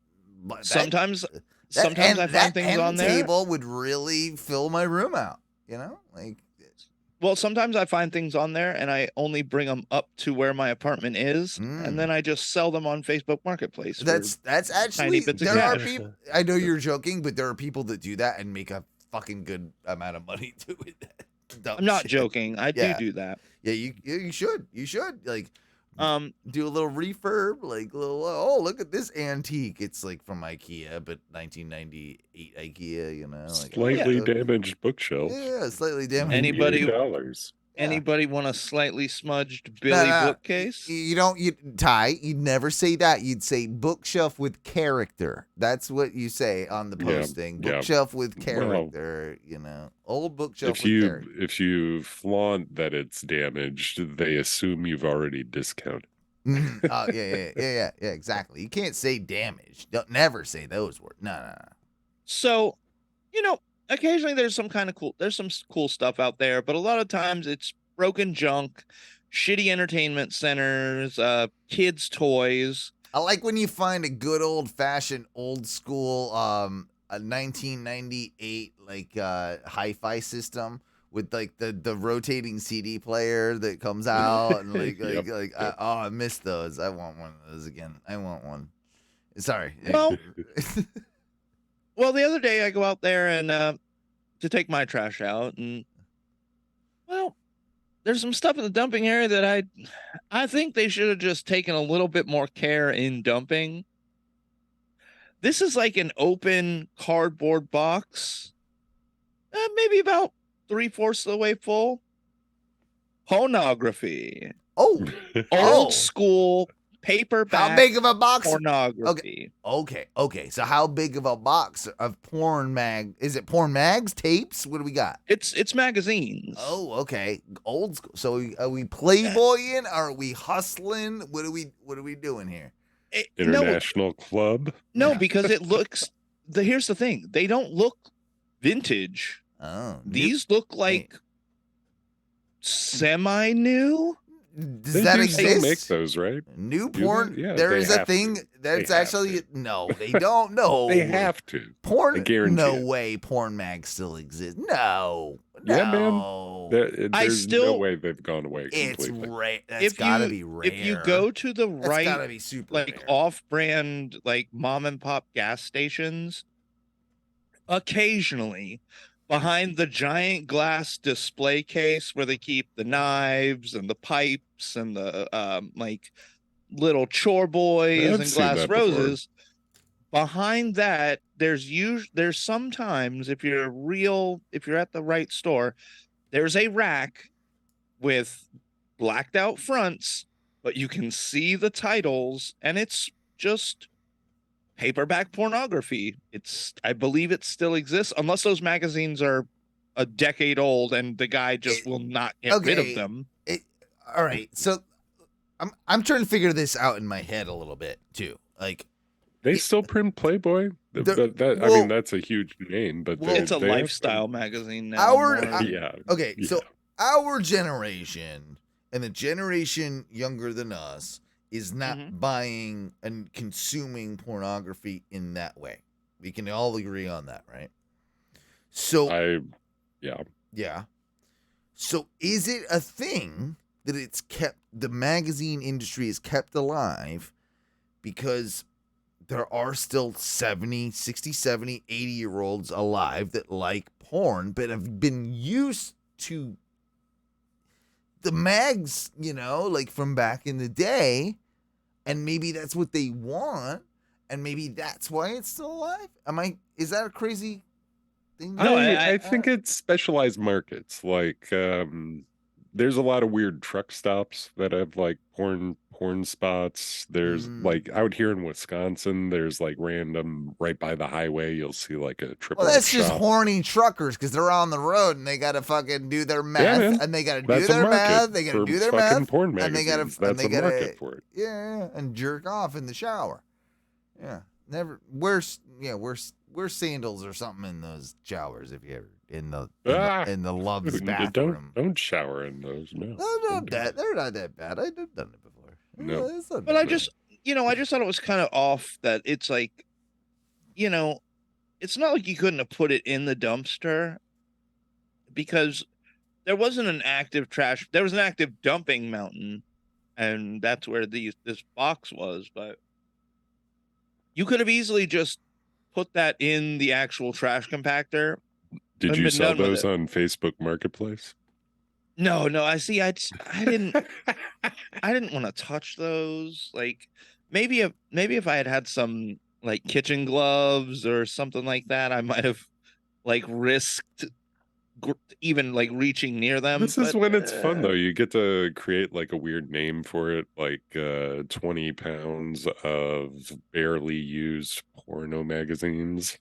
But sometimes that I find that things end on there. table would really fill my room out. You know, like Well, sometimes I find things on there and I only bring them up to where my apartment is, Mm. and then I just sell them on Facebook Marketplace. for that's actually bits of there are cash. people. I know you're joking, but there are people that do that and make a fucking good amount of money doing that. Dumb I'm not shit. joking. I Yeah. do that. Yeah, you should. You should like Do a little refurb, like oh look at this antique. It's like from IKEA, but 1998 IKEA. You know, like, Slightly oh, damaged bookshelf. Yeah, slightly damaged. Anybody- $88. Anybody want a slightly smudged Billy no. bookcase? You don't, you'd never say that. You'd say bookshelf with character. That's what you say on the Yeah, posting. yeah. Bookshelf with Well, character. You know, old bookshelf If with you character. if you flaunt that it's damaged, they assume you've already discounted. Mhm. Oh yeah, exactly. You can't say damaged. Don't never say those words. No. So, you know, occasionally there's some cool stuff out there, but a lot of times it's broken junk, shitty entertainment centers, kids' toys. I like when you find a good old fashioned, old school, a 1998 like hi-fi system with like the rotating CD player that comes out and Yep. I missed those. I want one of those again. I want one. Sorry. Well, Well, the other day I go out there and to take my trash out, and well, there's some stuff in the dumping area that I think they should have just taken a little bit more care in dumping. This is like an open cardboard box, maybe about 3/4 of the way full. Pornography, oh, old school paperback. how big of a box? pornography? Okay. So how big of a box of porn mag? Is it porn mags, tapes? What do we got? It's magazines. Oh, okay. Old school. So are we playboying? Are we hustling? What are we doing here? No, International Club. No, Yeah. because it looks. Here's the thing: they don't look vintage. Oh, These look like semi-new. does They that do still exist? make those, right? New Do porn? they? Yeah, there they is a have thing to. that's They have actually to. no, they don't. No, They have to. porn. I guarantee no it. way, porn mag still exists. No, Yeah, man. no. There's no way they've gone away It's completely. rare. That's gotta be rare. If you go to the That's right, gotta be super like rare. off-brand, like mom and pop gas stations, occasionally behind the giant glass display case where they keep the knives and the pipes and the like little chore boys I've and seen glass that before. roses. Behind that, there's sometimes if you're at the right store, there's a rack with blacked out fronts, but you can see the titles, and it's just paperback pornography. I believe it still exists, unless those magazines are a decade old and the guy just will not get rid of them. All right, so I'm trying to figure this out in my head a little bit too. Like, They still print Playboy. I mean, that's a huge name, but it's a they have lifestyle magazine now. So our generation and the generation younger than us is not buying and consuming pornography in that way. We can all agree on that, right? So yeah. So is it a thing that the magazine industry is kept alive because there are still 60, 70, 80-year-olds alive that like porn but have been used to the mags, like from back in the day, and maybe that's what they want, and maybe that's why it's still alive? Is that a crazy thing? No, I think it's specialized markets. Like, there's a lot of weird truck stops that have like porn spots. There's like out here in Wisconsin, there's like random right by the highway, you'll see like a triple. Well, that's just horny truckers because they're on the road and they gotta fucking do their meth, and they gotta do their meth. They gotta do their meth, porn and they gotta market for it. Yeah, and jerk off in the shower. Yeah, never wear sandals or something in those showers if you ever in the Love's bathroom. Don't shower in those. No, they're not that bad. I've done it before. No, but I just thought it was kind of off that it's like, it's not like you couldn't have put it in the dumpster because there wasn't an active trash. There was an active dumping mountain, and that's where this box was. But you could have easily just put that in the actual trash compactor. Did you sell those on Facebook Marketplace? No. I didn't want to touch those. Like maybe if I had some like kitchen gloves or something like that, I might have like risked even like reaching near them. This is when it's fun though. You get to create like a weird name for it, like 20 pounds of barely used porno magazines.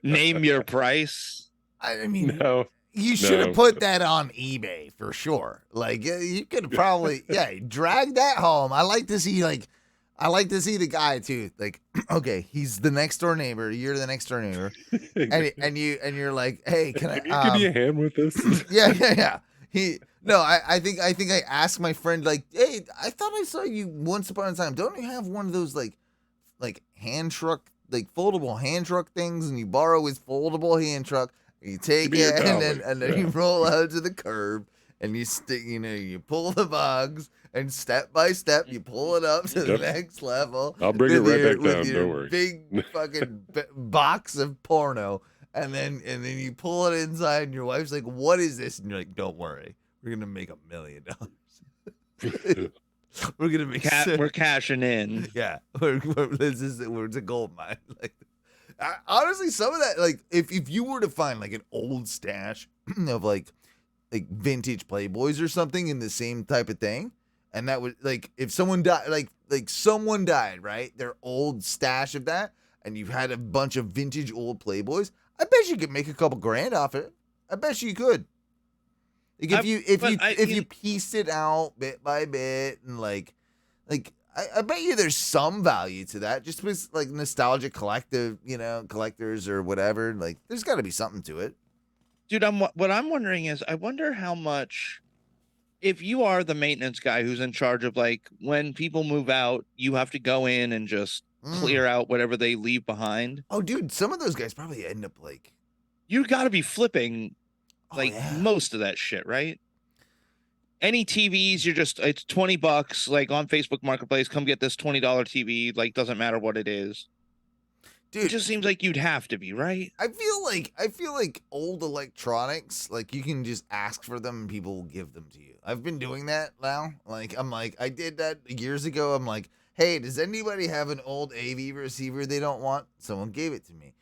Name your price. I mean, no. You should have put that on eBay for sure. Like you could probably drag that home. I like to see the guy too. Like, okay, he's the next door neighbor. You're the next door neighbor, and you're like, hey, can I give me a hand with this? Yeah. I think I asked my friend like, hey, I thought I saw you once upon a time. Don't you have one of those like hand truck, like foldable hand truck things, and you borrow his foldable hand truck. You take it and then you roll out to the curb and you you pull the bugs and step by step you pull it up to the next level. I'll bring it right back down. Don't worry. Big fucking box of porno and then you pull it inside and your wife's like, "What is this?" And you're like, "Don't worry, we're gonna make $1 million. We're gonna make we're cashing in. Yeah, we're it's a gold mine." Like. Honestly, some of that, like, if you were to find like an old stash of like vintage Playboys or something in the same type of thing, and that would like if someone died, like someone died, right? Their old stash of that, and you had a bunch of vintage old Playboys, I bet you could make a couple grand off it. I bet you could. Like if you pieced it out bit by bit and like. I bet you there's some value to that, just with like nostalgic collectors or whatever. Like, there's got to be something to it, dude. What I'm wondering is, I wonder how much, if you are the maintenance guy who's in charge of like when people move out, you have to go in and just clear out whatever they leave behind. Oh, dude, some of those guys probably end up like, you got to be flipping like most of that shit, right? Any TVs, it's $20, like on Facebook Marketplace. Come get this $20 TV. Like, doesn't matter what it is. Dude, It just seems like you'd have to be, right? I feel like old electronics, like you can just ask for them and people will give them to you. I've been doing that now. I did that years ago. I'm like, hey, does anybody have an old AV receiver they don't want? Someone gave it to me.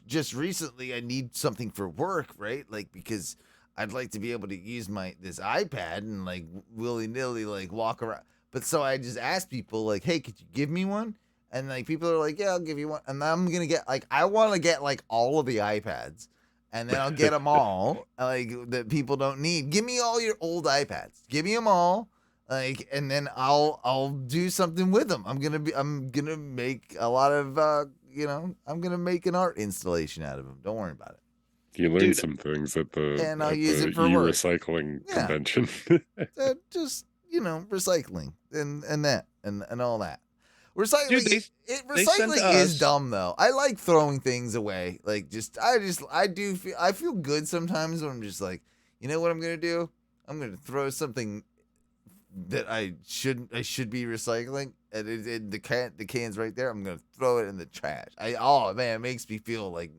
Just recently, I need something for work, right? Like because I'd like to be able to use this iPad and like willy nilly like walk around. But so I just asked people like, hey, could you give me one? And like people are like, yeah, I'll give you one. And I'm gonna get like I want to get like all of the iPads, and then I'll get them all like that people don't need. Give me all your old iPads. Give me them all, like, and then I'll do something with them. I'm gonna make a lot of I'm gonna make an art installation out of them. Don't worry about it. You learned some things at the And I'll use it for work. recycling convention. Just recycling and that and all that. Recycling, Dude, they sent recycling is us- dumb though. I like throwing things away. Like I feel good sometimes when I'm just like, you know what I'm gonna do? I'm gonna throw something that I should be recycling, and the can's right there. I'm gonna throw it in the trash. It makes me feel like,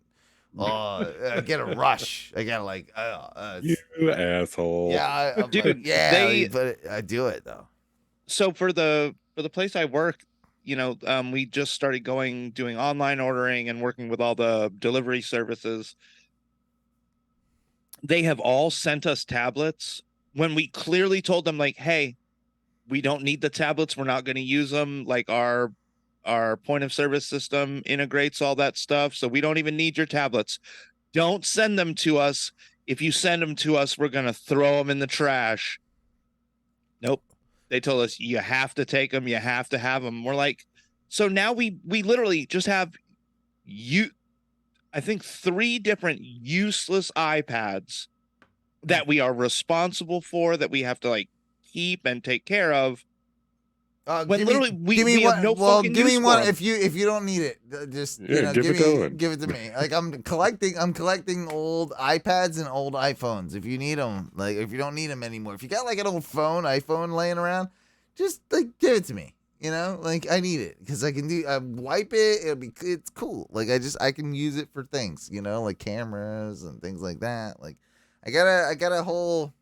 I get a rush. I gotta like, You asshole. yeah, Dude, but I do it though. So for the place I work, we just started doing online ordering and working with all the delivery services. They have all sent us tablets when we clearly told them like, hey, we don't need the tablets. We're not going to use them. Like our point of service system integrates all that stuff. So we don't even need your tablets. Don't send them to us. If you send them to us, we're going to throw them in the trash. Nope. They told us you have to take them. You have to have them. We're like, so now we literally just have I think 3 different useless iPads that we are responsible for, that we have to like keep and take care of. When literally we have no fucking give me use for one them. if you don't need it. Just give it to me. Like I'm collecting old iPads and old iPhones. If you need them, like if you don't need them anymore, if you got like an old iPhone laying around, just like give it to me. Like I need it because I can wipe it. It's cool. Like I can use it for things. Like cameras and things like that. Like I got a whole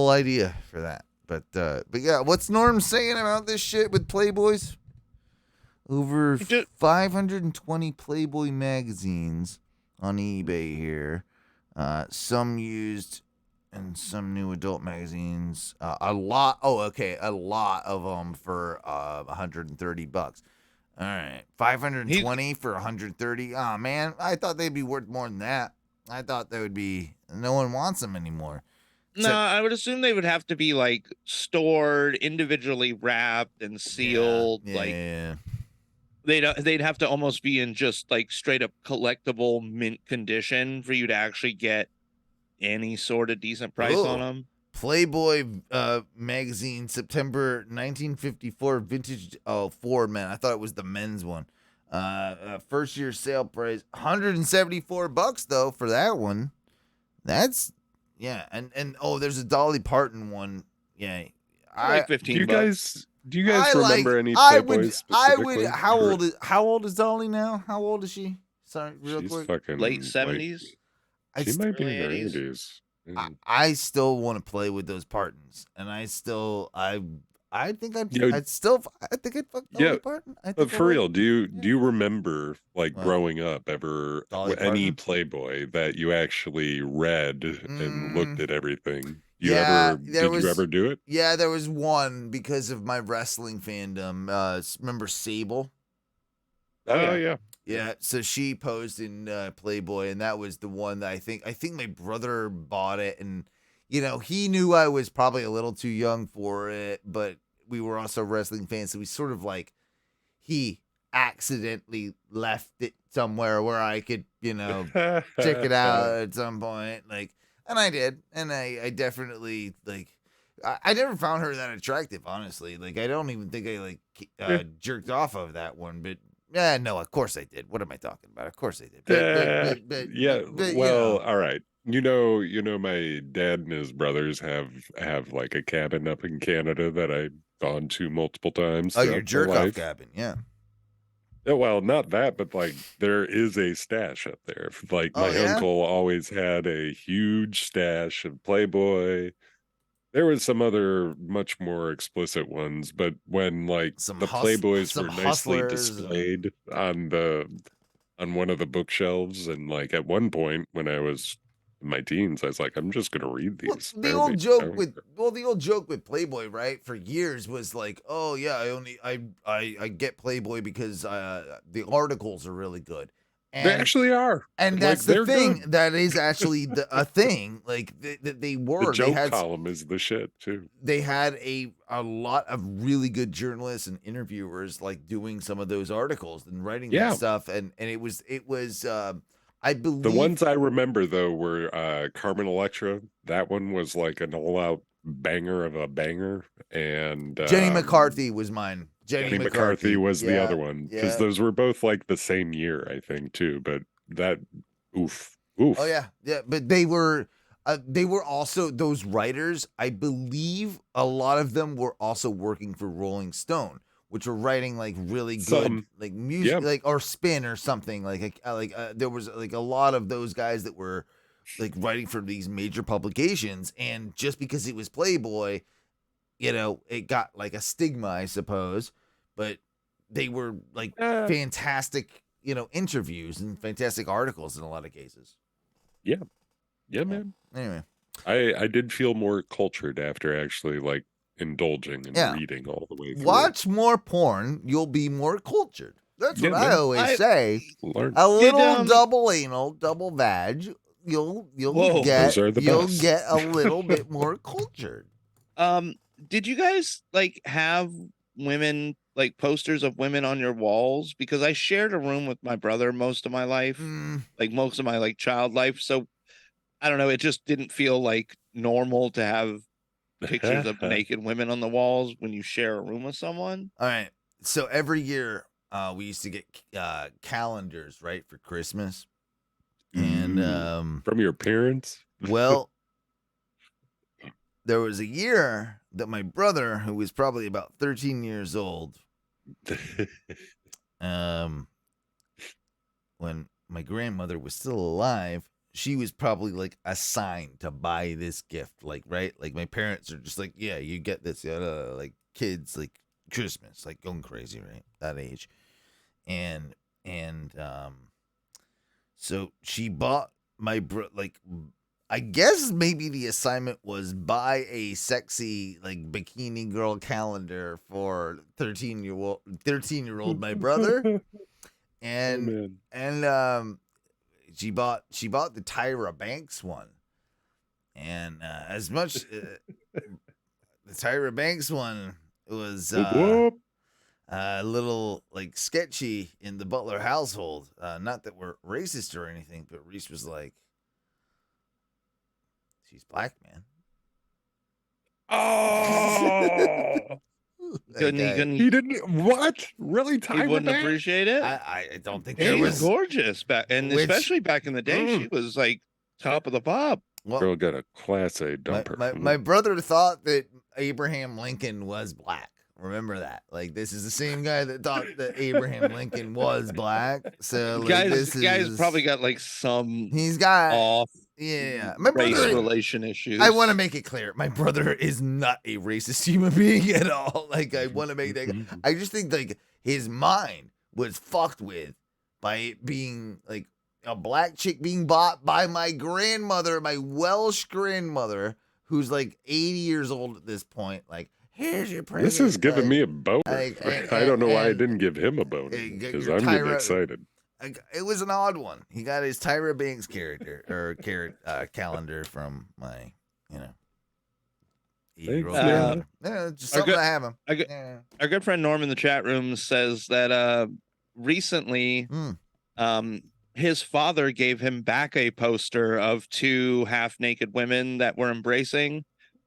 idea for that. But yeah, what's Norm saying about this shit with Playboys? Over 520 Playboy magazines on eBay here. Some used and some new adult magazines. A lot. Oh, okay. A lot of them for $130. All right. 520 for 130. Oh, man. I thought they'd be worth more than that. I thought they would be. No one wants them anymore. No, I would assume they would have to be like stored, individually wrapped and sealed. Yeah. They'd have to almost be in just like straight up collectible mint condition for you to actually get any sort of decent price on them. Playboy magazine, September 1954, vintage. Oh, Ford, man. I thought it was the men's one. First year sale price, $174 though for that one. That's. Yeah, and there's a Dolly Parton one. Yeah, Like $15. Do you guys remember any Playboys specifically? How old is Dolly now? How old is she? Sorry, real She's quick. fucking Late 70s. She might be in her early 80s. I still want to play with those Partons, and I think I'd fuck Dolly Parton. But for real, do you remember like growing up ever Dolly any Parton? Playboy that you actually read and looked at everything? Did you ever do it? Yeah, there was one because of my wrestling fandom. Remember Sable? Oh yeah. Yeah, so she posed in Playboy, and that was the one that I think my brother bought it, and he knew I was probably a little too young for it, but we were also wrestling fans, so we sort of like he accidentally left it somewhere where I could check it out at some point, like, and I did, and I definitely like. I never found her that attractive, honestly. Like, I don't even think I jerked off of that one, but. Yeah, no, of course I did. What am I talking about? Of course I did. Well, all right. My dad and his brothers have like a cabin up in Canada that I've gone to multiple times. Oh, your throughout my jerk off life. cabin, yeah. Yeah, well, not that, but like there is a stash up there. Like Oh, my yeah? uncle always had a huge stash of Playboy. There was some other much more explicit ones, but when like Some the Playboys some were nicely hustlers and- displayed on one of the bookshelves, and like at one point when I was in my teens, I was like, I'm just gonna read Well, these. the old joke with Playboy, right, for years was like, oh yeah, I get Playboy because the articles are really good. They actually are, and Like, that's the they're thing. good. That is actually a thing. Like they were. The They joke had column is the shit too. they had a lot of really good journalists and interviewers like doing some of those articles and writing Yeah. that stuff. And it was I believe The ones I remember though were Carmen Electra. That one was like an all-out banger of a banger, and Jenny McCarthy was mine. Jenny McCarthy was the Yeah, other one because yeah. those were both like the same year, I think, too. But that, oof. Oh yeah, yeah. But they were also those writers. I believe a lot of them were also working for Rolling Stone, which were writing like really good Some. like music, Yeah. like or Spin or something. There was like a lot of those guys that were like writing for these major publications, and just because it was Playboy, it got like a stigma, I suppose. But they were like fantastic, interviews and fantastic articles in a lot of cases. Yeah, man. Anyway, I did feel more cultured after actually like indulging and Yeah. reading all the way through. watch more porn, you'll be more cultured. That's what Yeah, I man. always say. Learn. A little um, double anal, double vag, you'll Whoa. get Those are the you'll best. get a little bit more cultured. Did you guys like have women like posters of women on your walls? Because I shared a room with my brother most of my life, Mm, like most of my like child life. So I don't know, it just didn't feel like normal to have pictures of naked women on the walls when you share a room with someone. all right. So every year, we used to get calendars, right, for Christmas, and From your parents. well, there was a year that my brother, who was probably about 13 years old, when my grandmother was still alive, she was probably like assigned to buy this gift, like, right? Like my parents are just like, yeah, you get this, like kids, like Christmas, like going crazy, right? That age. And so she bought my I guess maybe the assignment was buy a sexy like bikini girl calendar for 13-year-old my brother. And she bought the Tyra Banks one. And as much the Tyra Banks one was Whoop. a little like sketchy in the Butler household. Not that we're racist or anything, but Reese was like, she's black, man. Oh, he didn't. What? Really? He Tyra wouldn't Banks? appreciate it. I don't think She there was was. gorgeous back, and Which- especially back in the day, she was like top of the pop. Well, Girl got a class A my, dumper. my brother thought that Abraham Lincoln was black. Remember that. Like, this is the same guy that thought that Abraham Lincoln was black. So, like, Guys this probably got like some he's got. off Yeah. My race brother. relation issues. I want to make it clear. My brother is not a racist human being at all. Like, I want to make that. I just think, like, his mind was fucked with by it being, like, a black chick being bought by my grandmother, my Welsh grandmother, who's, like, 80 years old at this point. Like, here's your present. This is giving me a boner. Like, I don't know why I and- didn't give him a boner Hey, get because your I'm getting Tyra- excited. It was an odd one. He got his Tyra Banks calendar from my, 8-year-old Thanks, man. grandmother. Yeah, just something to have him. Yeah. Our good friend Norm in the chat room says that recently his father gave him back a poster of two half-naked women that were embracing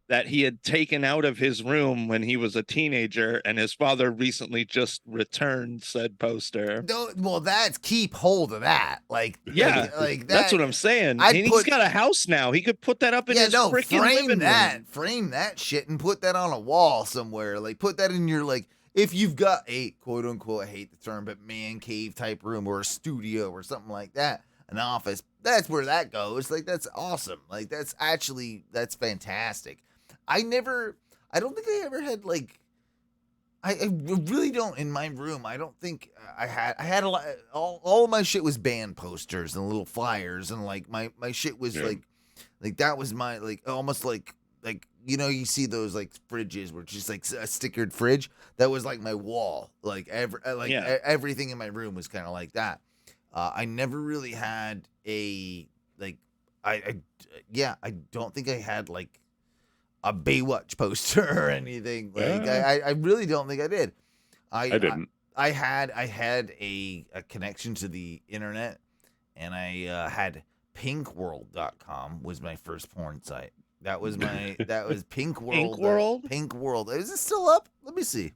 that he had taken out of his room when he was a teenager, and his father recently just returned said poster. Well, that's keep hold of that. Like, Yeah, like that. That's what I'm saying. I'd And he's got a house now. He could put that up in his freaking living room. frame that shit and put that on a wall somewhere. Like, put that in your if you've got a quote unquote, I hate the term, but man cave type room or a studio or something like that, an office, that's where that goes. Like, that's awesome. Like, that's fantastic. I don't think I ever had like, I really don't in my room. I don't think I had a lot. All of my shit was band posters and little flyers, and like my shit was like that was my like almost like you know, you see those like fridges where it's just like a stickered fridge. That was like my wall. Like everything in my room was kind of like that. I never really had a like I don't think I had like a Baywatch poster or anything. Like I really don't think I did. I didn't. I had a connection to the internet, and I had pinkworld.com was my first porn site. That was Pink World. Pink World? Pink World. Is it still up? Let me see.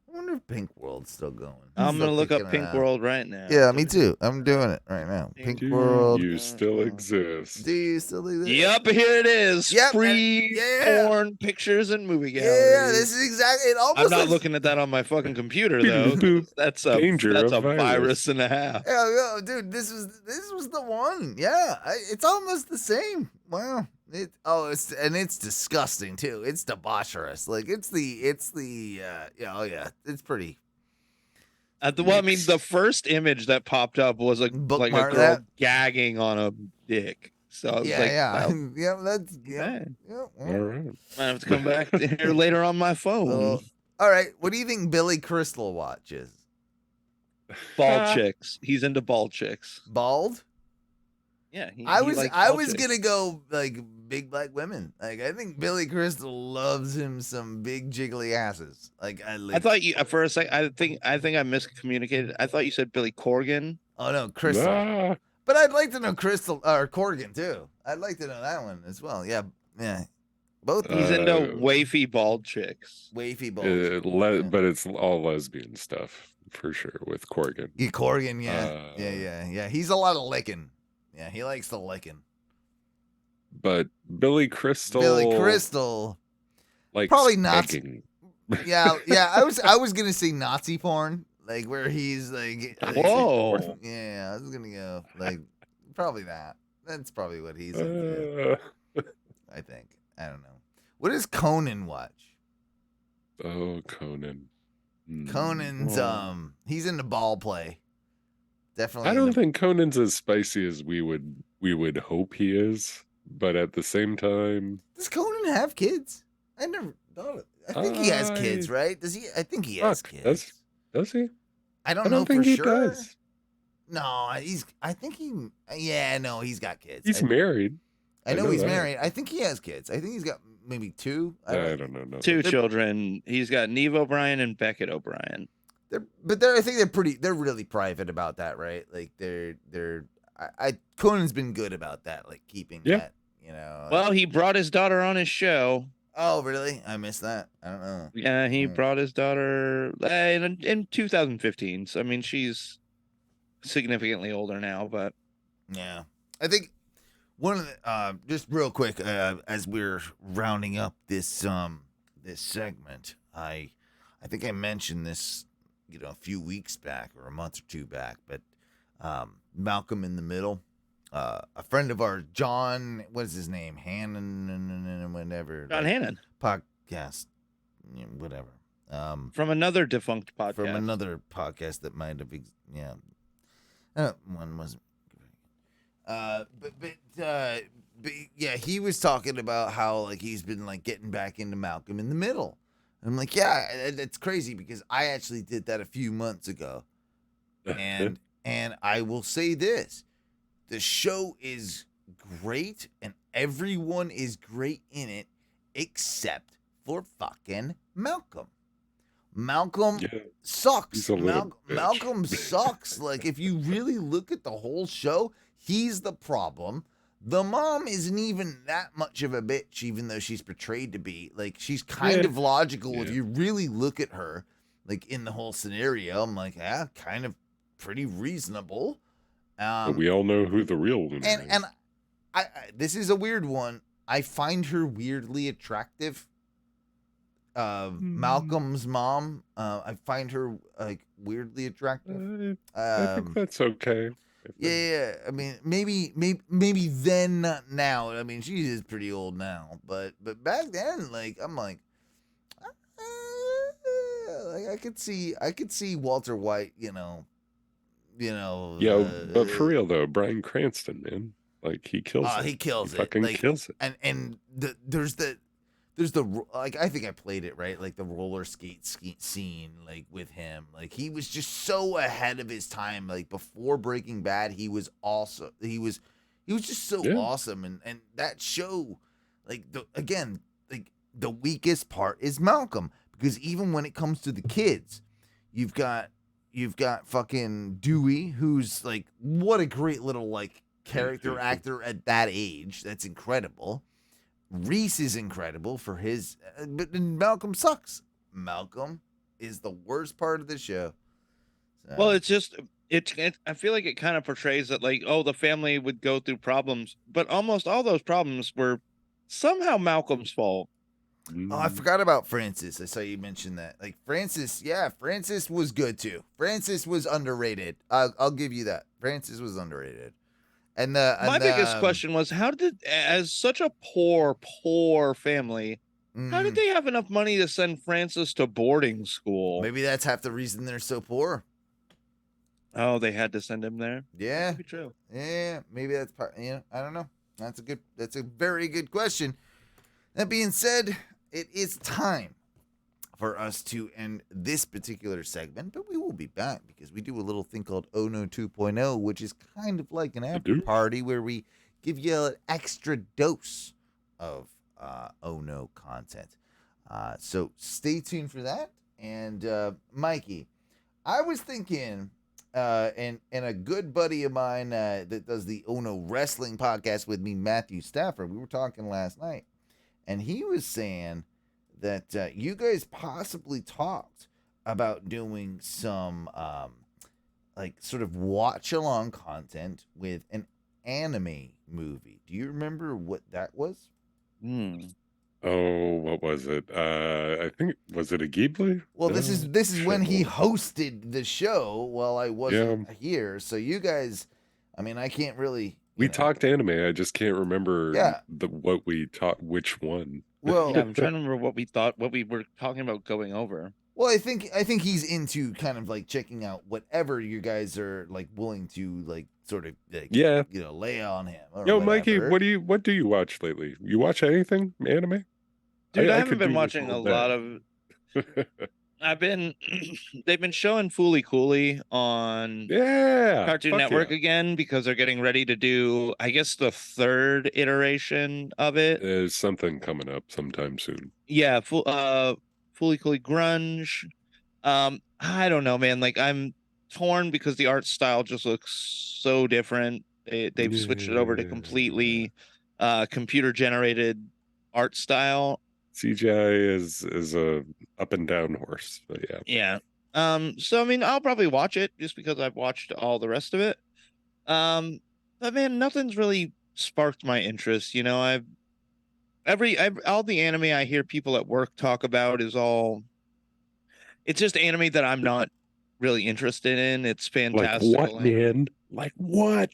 I wonder if Pink World's still going. I'm going to look up Pink World right now. Yeah, me too. I'm doing it right now. Pink World. You still exist. Do you still exist? Yep, here it is. Yep, Free porn pictures and movie galleries. Yeah, this is exactly. It almost I'm not looking at that on my fucking computer though. That's a virus and a half. Yeah, dude, this was the one. Yeah, it's almost the same. Wow. It's disgusting too. It's debaucherous. Like it's pretty. Well, I mean, the first image that popped up was like a girl gagging on a dick. So I was that's All right. I have to come back here later on my phone. All right, what do you think Billy Crystal watches? Bald chicks. He's into bald chicks. Bald? Yeah, I was gonna go like big black women. Like I think Billy Crystal loves him some big jiggly asses. Like I thought you for a second. I think I miscommunicated. I thought you said Billy Corgan. Oh no, Crystal. Ah. But I'd like to know Crystal or Corgan too. I'd like to know that one as well. Yeah. Both. He's into wafy bald chicks. Wafy bald. But it's all lesbian stuff for sure with Corgan. Yeah, Corgan. Yeah. He's a lot of licking. Yeah, he likes the licking. But Billy Crystal, like probably Nazi. Yeah. I was gonna say Nazi porn, like where he's like, whoa. Yeah, I was gonna go like probably that. That's probably what he's into. I think. I don't know. What does Conan watch? Oh, Conan. Conan's he's into ball play. Definitely. I don't think Conan's as spicy as we would hope he is, but at the same time, does Conan have kids? I never thought it. I think he has kids, right? Does he? I think he has kids. Does he? I don't know for sure. Does. No, I think he. Yeah, no, he's got kids. He's married. I know he's married. I think he has kids. I think he's got maybe two. I don't know. Two children. He's got Neve O'Brien and Beckett O'Brien. I think they're really private about that, right? Like Conan's been good about that, like keeping that, you know. Well, he brought his daughter on his show. Oh, really? I missed that. I don't know. Yeah, he brought his daughter in 2015. So I mean, she's significantly older now, but yeah, I think one of the just real quick as we're rounding up this this segment, I think I mentioned this, a few weeks back or a month or two back, but Malcolm in the Middle, a friend of ours, John, what is his name? Hannon, whatever. John Hannon. Podcast, whatever. From another defunct podcast. From another podcast that might have, one wasn't. But yeah, he was talking about how like he's been like getting back into Malcolm in the Middle. I'm like, yeah, that's crazy because I actually did that a few months ago. And I will say this. The show is great and everyone is great in it except for fucking Malcolm. Malcolm sucks. Malcolm sucks. Like if you really look at the whole show, he's the problem. The mom isn't even that much of a bitch, even though she's portrayed to be. Like, she's kind of logical if you really look at her, like, in the whole scenario. I'm like, kind of pretty reasonable. But we all know who the real woman is. And I this is a weird one. I find her weirdly attractive. Malcolm's mom. I find her like weirdly attractive. I think that's okay. Yeah, I mean, maybe then, not now. I mean, she is pretty old now, but back then, like, I'm like I could see Walter White, But for real though, Bryan Cranston, man, like he kills it. He kills He it. fucking Like, kills it. and there's the like, I think I played it right, like the roller skate scene, like with him, like he was just so ahead of his time. Like before Breaking Bad, he was just so awesome, and that show, like the weakest part is Malcolm, because even when it comes to the kids, you've got fucking Dewey, who's like, what a great little like character actor at that age. That's incredible. Reese is incredible for his, but Malcolm sucks. Malcolm is the worst part of the show. So. Well, it's just I feel like it kind of portrays that, like, oh, the family would go through problems, but almost all those problems were somehow Malcolm's fault. Oh, I forgot about Francis. I saw you mention that. Like Francis, yeah, Francis was good too. Francis was underrated. I'll give you that. Francis was underrated. And my biggest question was, how did, as such a poor family, how did they have enough money to send Francis to boarding school? Maybe that's half the reason they're so poor. Oh, they had to send him there? Yeah. Be true. Yeah, maybe that's part, I don't know. That's a very good question. That being said, it is time for us to end this particular segment, but we will be back because we do a little thing called Oh No 2.0, which is kind of like an after party where we give you an extra dose of Oh No content. So stay tuned for that. And Mikey, I was thinking, and a good buddy of mine that does the Oh No Wrestling podcast with me, Matthew Stafford, we were talking last night, and he was saying that you guys possibly talked about doing some like sort of watch along content with an anime movie. Do you remember what that was? Oh, what was it? I think, was it a Ghibli? Well, this is when he hosted the show while I wasn't here. So you guys, I mean, I can't really. We talked anime. I just can't remember what we taught, which one. Well, I'm trying to remember what we were talking about going over. Well, I think he's into kind of like checking out whatever you guys are like willing to like sort of like, lay on him. Yo, Mikey, what do you watch lately? You watch anything anime? Dude, I haven't been watching a lot of. They've been showing Fooly Cooley on Cartoon Network again, because they're getting ready to do, I guess, the third iteration of it. There's something coming up sometime soon. Yeah, Fooly Cooley Grunge. I don't know, man. Like, I'm torn because the art style just looks so different. They've switched it over to completely computer generated art style. CGI is a up and down horse, but yeah. So I mean, I'll probably watch it just because I've watched all the rest of it. But man, nothing's really sparked my interest. All the anime I hear people at work talk about it's just anime that I'm not really interested in. It's fantastic. Like what, man? Like what?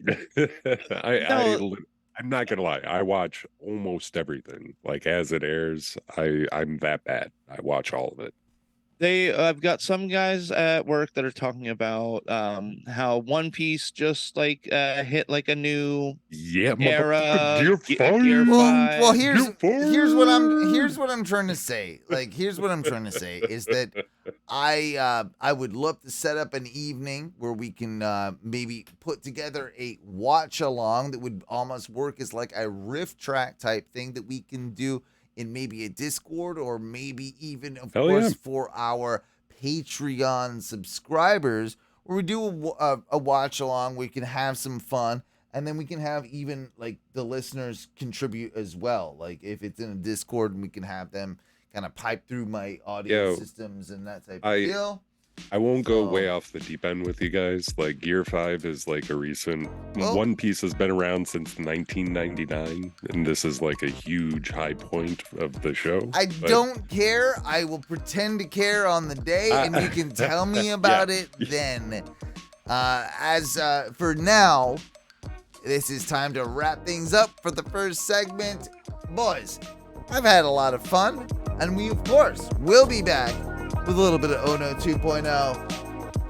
I'm not gonna lie. I watch almost everything. Like as it airs, I'm that bad. I watch all of it. I've got some guys at work that are talking about how One Piece just like hit like a new era. Well, here's what I'm trying to say. Like, here's what I'm trying to say is that I would love to set up an evening where we can maybe put together a watch along that would almost work as like a riff track type thing that we can do in maybe a Discord, or maybe even, of course, for our Patreon subscribers, where we do a watch along. We can have some fun, and then we can have even like the listeners contribute as well. Like if it's in a Discord, and we can have them kind of pipe through my audio systems and that type of deal. I won't go So- way off the deep end with you guys. Like Gear 5 is like a recent Well- One Piece has been around since 1999, and this is like a huge high point of the show. I But don't care. I will pretend to care on the day, and you can tell me about it then. For now, this is time to wrap things up for the first segment. Boys, I've had a lot of fun, and we, of course, will be back with a little bit of Ono 2.0.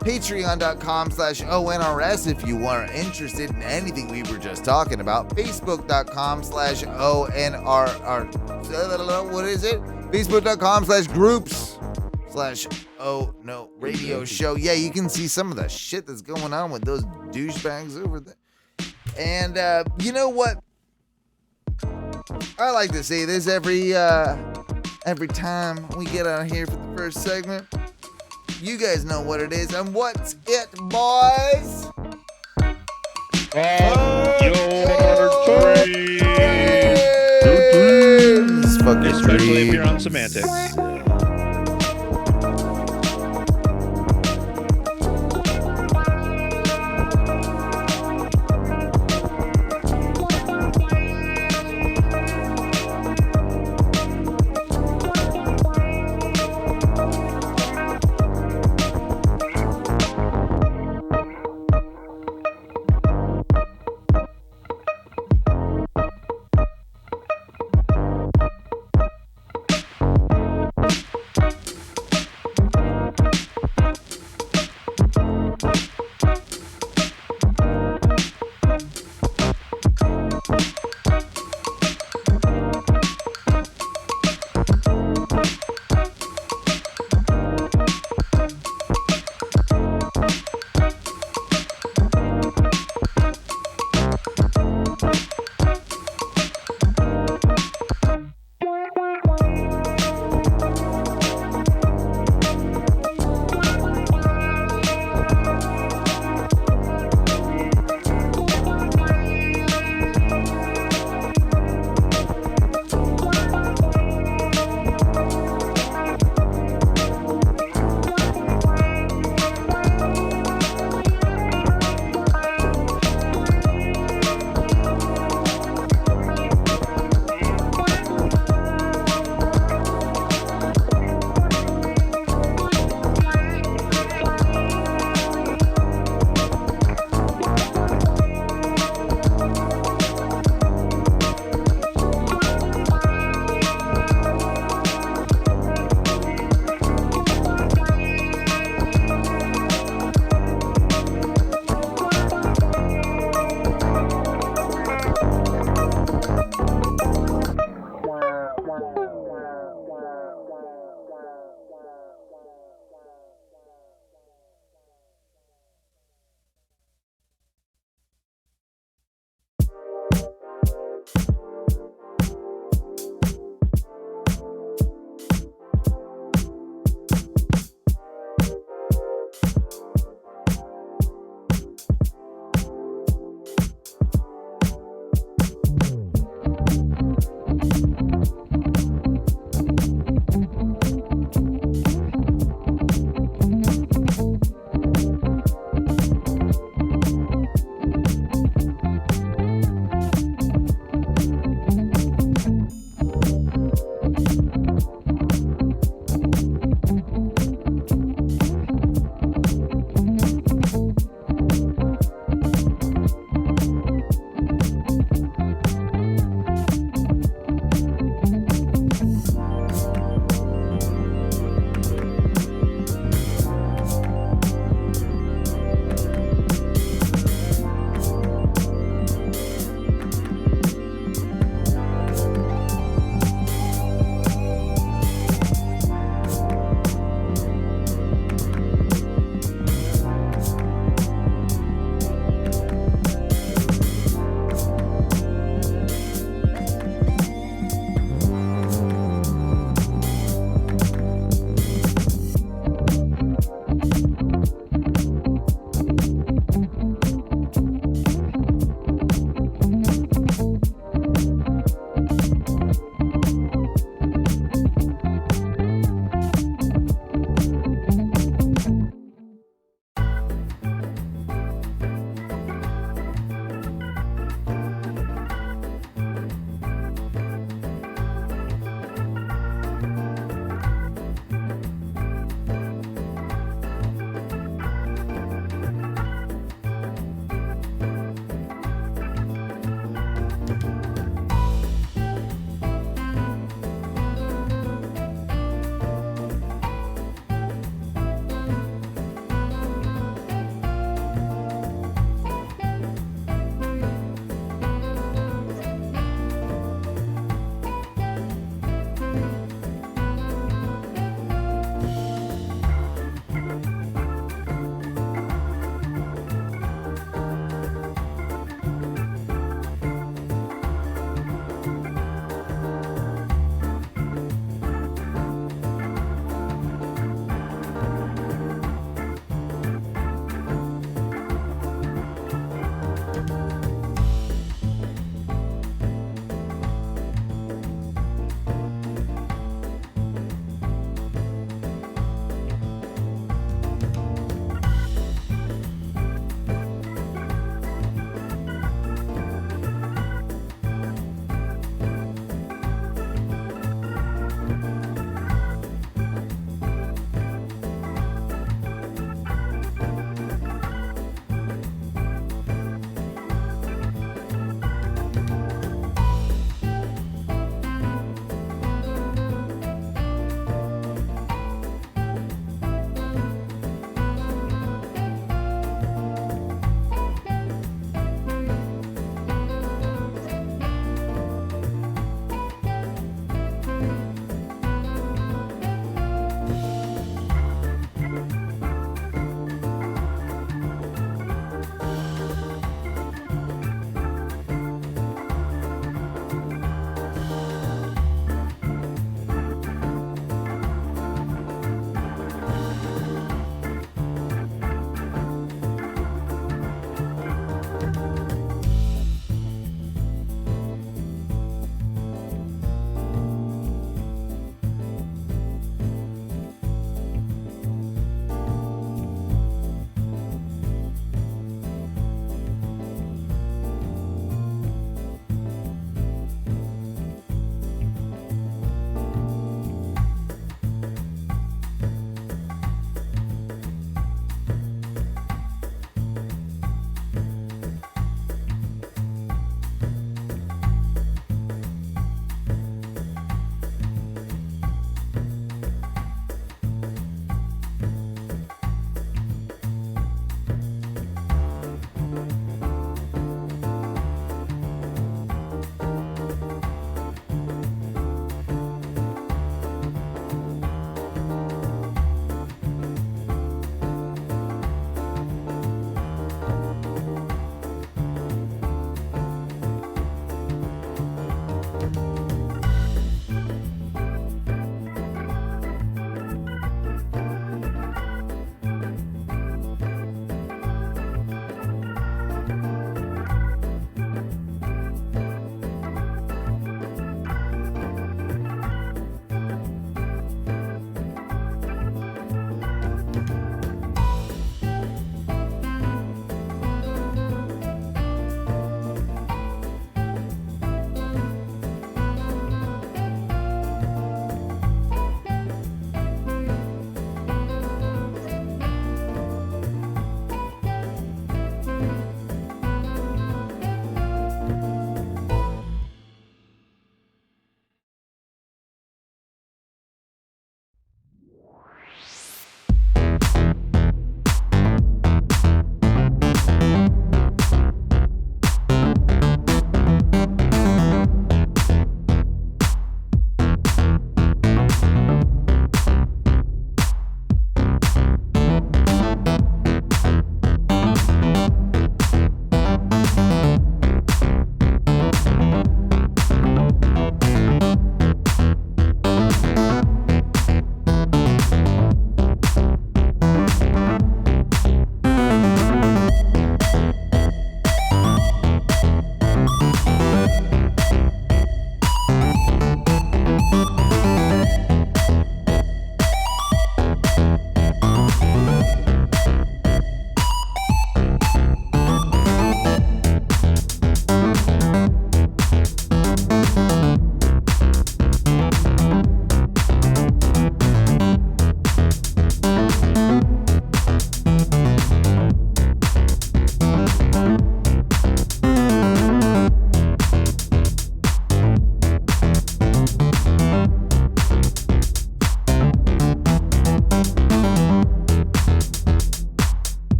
Patreon.com/ONRS if you are interested in anything we were just talking about. Facebook.com/ONR. What is it? Facebook.com/groups/Oh Radio Show. Yeah, you can see some of the shit that's going on with those douchebags over there. And you know what? I like to say this every time we get out here for the first segment. You guys know what it is, and what's it, boys? Dreams. Fucking Especially if you're on dreams. semantics.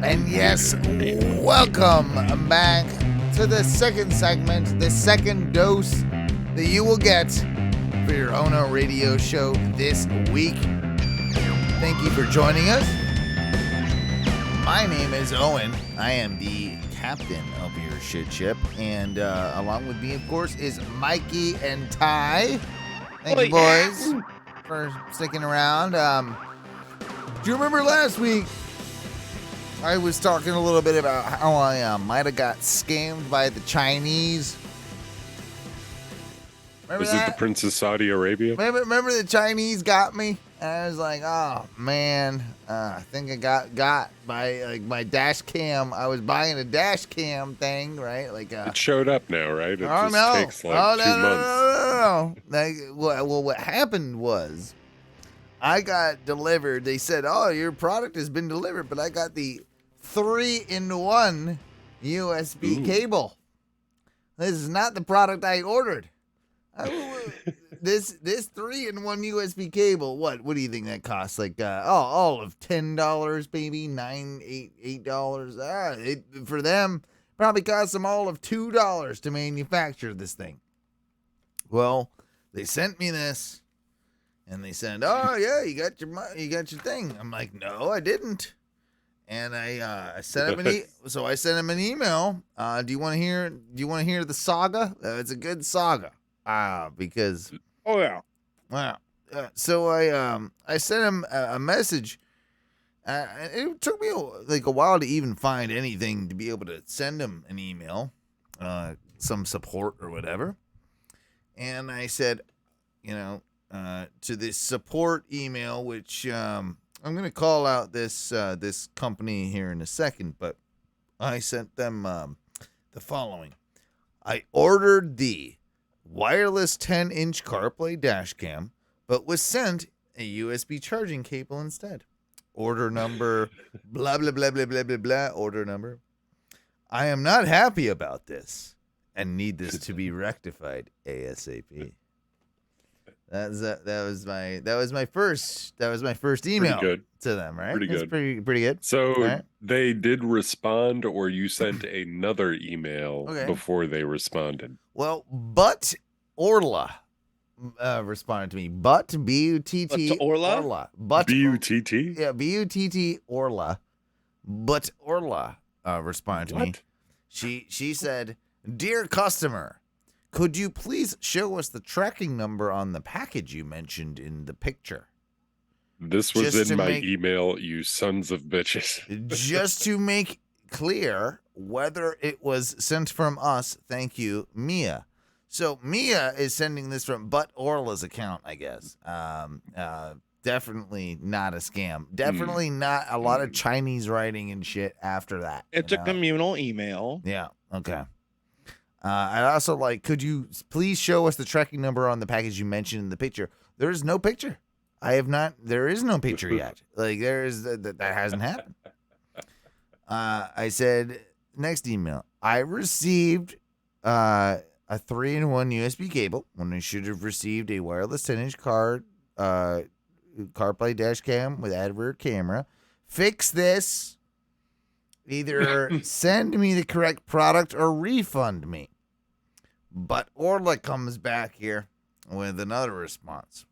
And yes, welcome back to the second segment, the second dose that you will get for your Ono radio show this week. Thank you for joining us. My name is Owen. I am the captain of your shit ship. And along with me, of course, is Mikey and Ty. Thank you, boys, for sticking around. Do you remember last week? I was talking a little bit about how I might have got scammed by the Chinese. Remember Was that? it the Princess of Saudi Arabia? Remember the Chinese got me? And I was like, oh, man, I think I got by like my dash cam. I was buying a dash cam thing, right? Like It showed up now, right? It just no. takes like 2 months. No. Like, well, what happened was I got delivered. They said, oh, your product has been delivered, but I got the 3-in-1 USB cable. This is not the product I ordered. This 3-in-1 USB cable. What do you think that costs? Like all of $10, maybe $8. For them, probably cost them all of $2 to manufacture this thing. Well, they sent me this, and they said, "Oh yeah, you got your thing." I'm like, "No, I didn't." And I sent him I sent him an email. Do you want to hear the saga? It's a good saga. Because wow. So I sent him a message. It took me a while to even find anything to be able to send him an email, some support or whatever. And I said, to this support email, which I'm going to call out this company here in a second, but I sent them the following. I ordered the wireless 10-inch CarPlay dash cam, but was sent a USB charging cable instead. Order number, blah, blah, blah, blah, blah, blah, blah, order number. I am not happy about this and need this to be rectified ASAP. That was my first email to them, right? Pretty good. Pretty good. So right? They did respond, or you sent another email before they responded? Well, but Orla responded to me. But B-U-T-T Orla? But B-U-T-T? Yeah, B-U-T-T Orla. But Orla responded to me. She said, "Dear customer, could you please show us the tracking number on the package you mentioned in the picture?" This was in my email, you sons of bitches. Just to make clear whether it was sent from us, thank you, Mia. So Mia is sending this from But Orla's account, I guess. Definitely not a scam. Definitely not a lot of Chinese writing and shit after that. It's a communal email. Yeah, okay. I'd also like, could you please show us the tracking number on the package you mentioned in the picture? There is no picture. There is no picture yet. Like, that hasn't happened. I said, next email. I received a 3-in-1 USB cable when I should have received a wireless 10-inch CarPlay dash cam with add rear camera. Fix this. Either send me the correct product or refund me. But Orla comes back here with another response.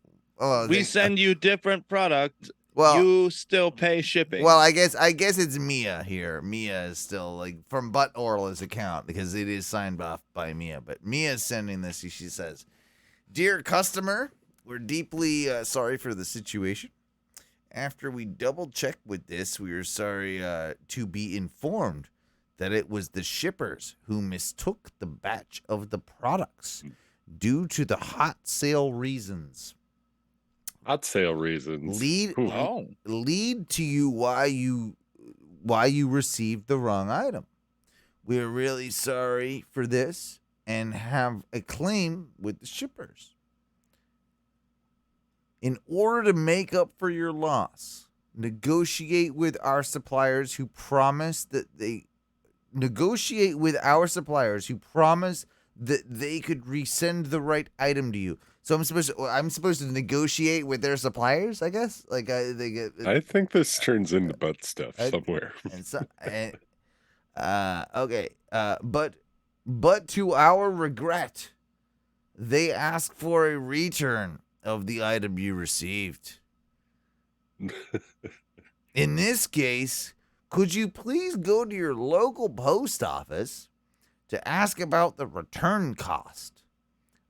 We send you different product. Well, you still pay shipping. Well, I guess it's Mia here. Mia is still like from But Orla's account because it is signed off by Mia. But Mia is sending this. She says, Dear customer, we're deeply sorry for the situation. After we double checked with this, we are sorry to be informed that it was the shippers who mistook the batch of the products due to the hot sale reasons. Hot sale reasons. Lead to you why you received the wrong item. We are really sorry for this and have a claim with the shippers. In order to make up for your loss, negotiate with our suppliers who promise that they could resend the right item to you. So I'm supposed to negotiate with their suppliers, I guess. Like they get. I think this turns into butt stuff somewhere. Okay. But to our regret, they ask for a return of the item you received. In this case, could you please go to your local post office to ask about the return cost?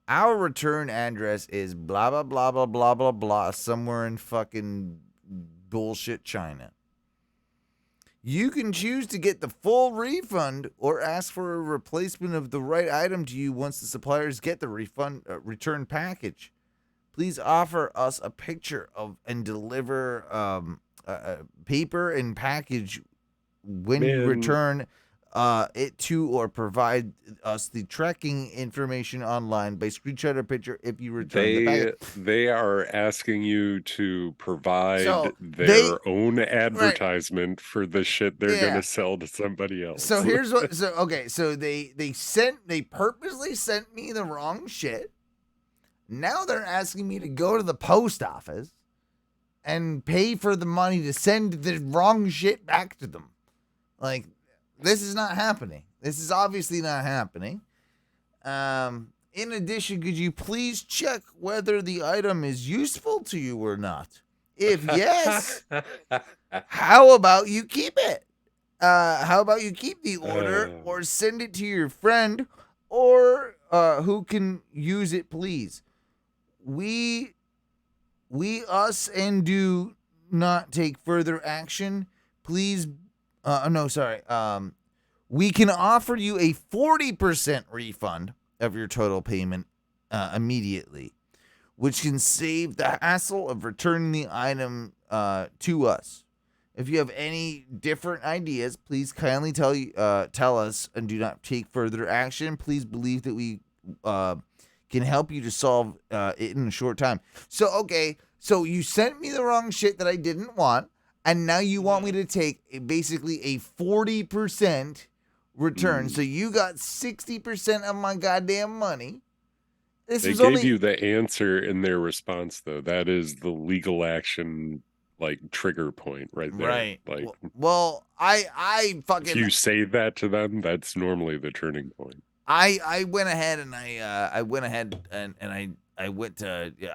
Our return address is blah, blah, blah, blah, blah, blah, blah, somewhere in fucking bullshit China. You can choose to get the full refund or ask for a replacement of the right item to you once the suppliers get the return package. Please offer us a picture of and deliver paper and package when you return it to, or provide us the tracking information online by screenshot or picture if you return the package. They are asking you to provide their own advertisement for the shit they're gonna sell to somebody else. So here's what. So they purposely sent me the wrong shit. Now they're asking me to go to the post office and pay for the money to send the wrong shit back to them. Like, this is not happening. This is obviously not happening. In addition, could you please check whether the item is useful to you or not? If yes, how about you keep it? How about you keep the order or send it to your friend or who can use it, please? We and do not take further action. Please, we can offer you a 40% refund of your total payment immediately, which can save the hassle of returning the item to us. If you have any different ideas, please kindly tell us and do not take further action. Please believe that we can help you to solve it in a short time. So you sent me the wrong shit that I didn't want, and now you want me to take basically a 40% return. So you got 60% of my goddamn money. They gave you the answer in their response, though. That is the legal action, like, trigger point right there. Right. Like, well, I fucking. If you say that to them, that's normally the turning point. I went ahead and I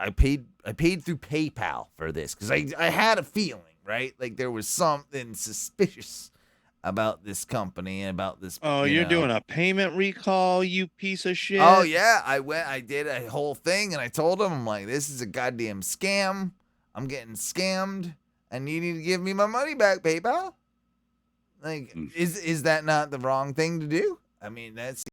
paid through PayPal for this because I had a feeling, right? Like there was something suspicious about this company and about this. Oh, you're doing a payment recall, you piece of shit. Oh yeah, I did a whole thing and I told them, I'm like, this is a goddamn scam. I'm getting scammed and you need to give me my money back, PayPal. Like, is that not the wrong thing to do? I mean, that's.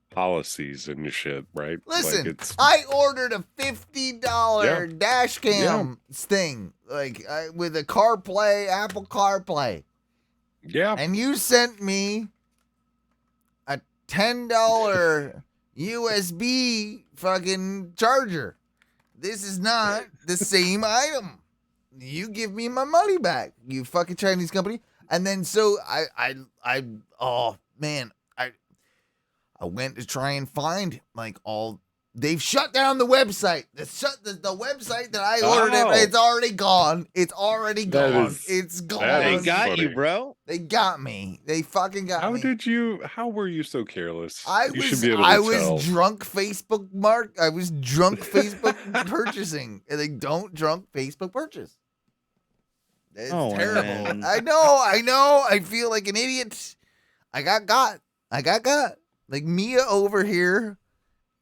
Policies and shit, right? Listen, like I ordered a $50 dash cam thing, like with a CarPlay, Apple CarPlay. Yeah. And you sent me a $10 USB fucking charger. This is not the same item. You give me my money back, you fucking Chinese company. And then so I went to try and find they've shut down the website. The website that I ordered it's already gone. It's already gone. It's gone. They got you, bro. They got me. They fucking got me. How were you so careless? I was drunk Facebook purchasing. And they don't drunk Facebook purchase. It's terrible. Man. I know. I feel like an idiot. I got. Like Mia over here.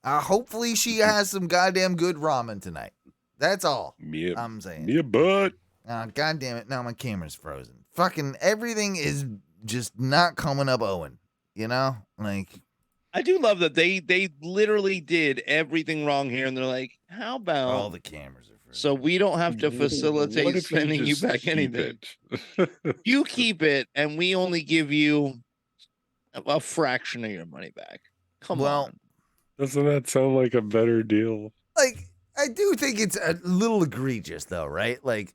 Hopefully she has some goddamn good ramen tonight. That's all I'm saying. Mia butt. God damn it. Now my camera's frozen. Fucking everything is just not coming up Owen. You know? Like, I do love that they literally did everything wrong here, and they're like, how about all the cameras are frozen. So we don't have to What facilitate if sending you just back keep anything. it? You keep it, and we only give you a fraction of your money back. Come on. Doesn't that sound like a better deal? Like, I do think it's a little egregious, though, right? Like,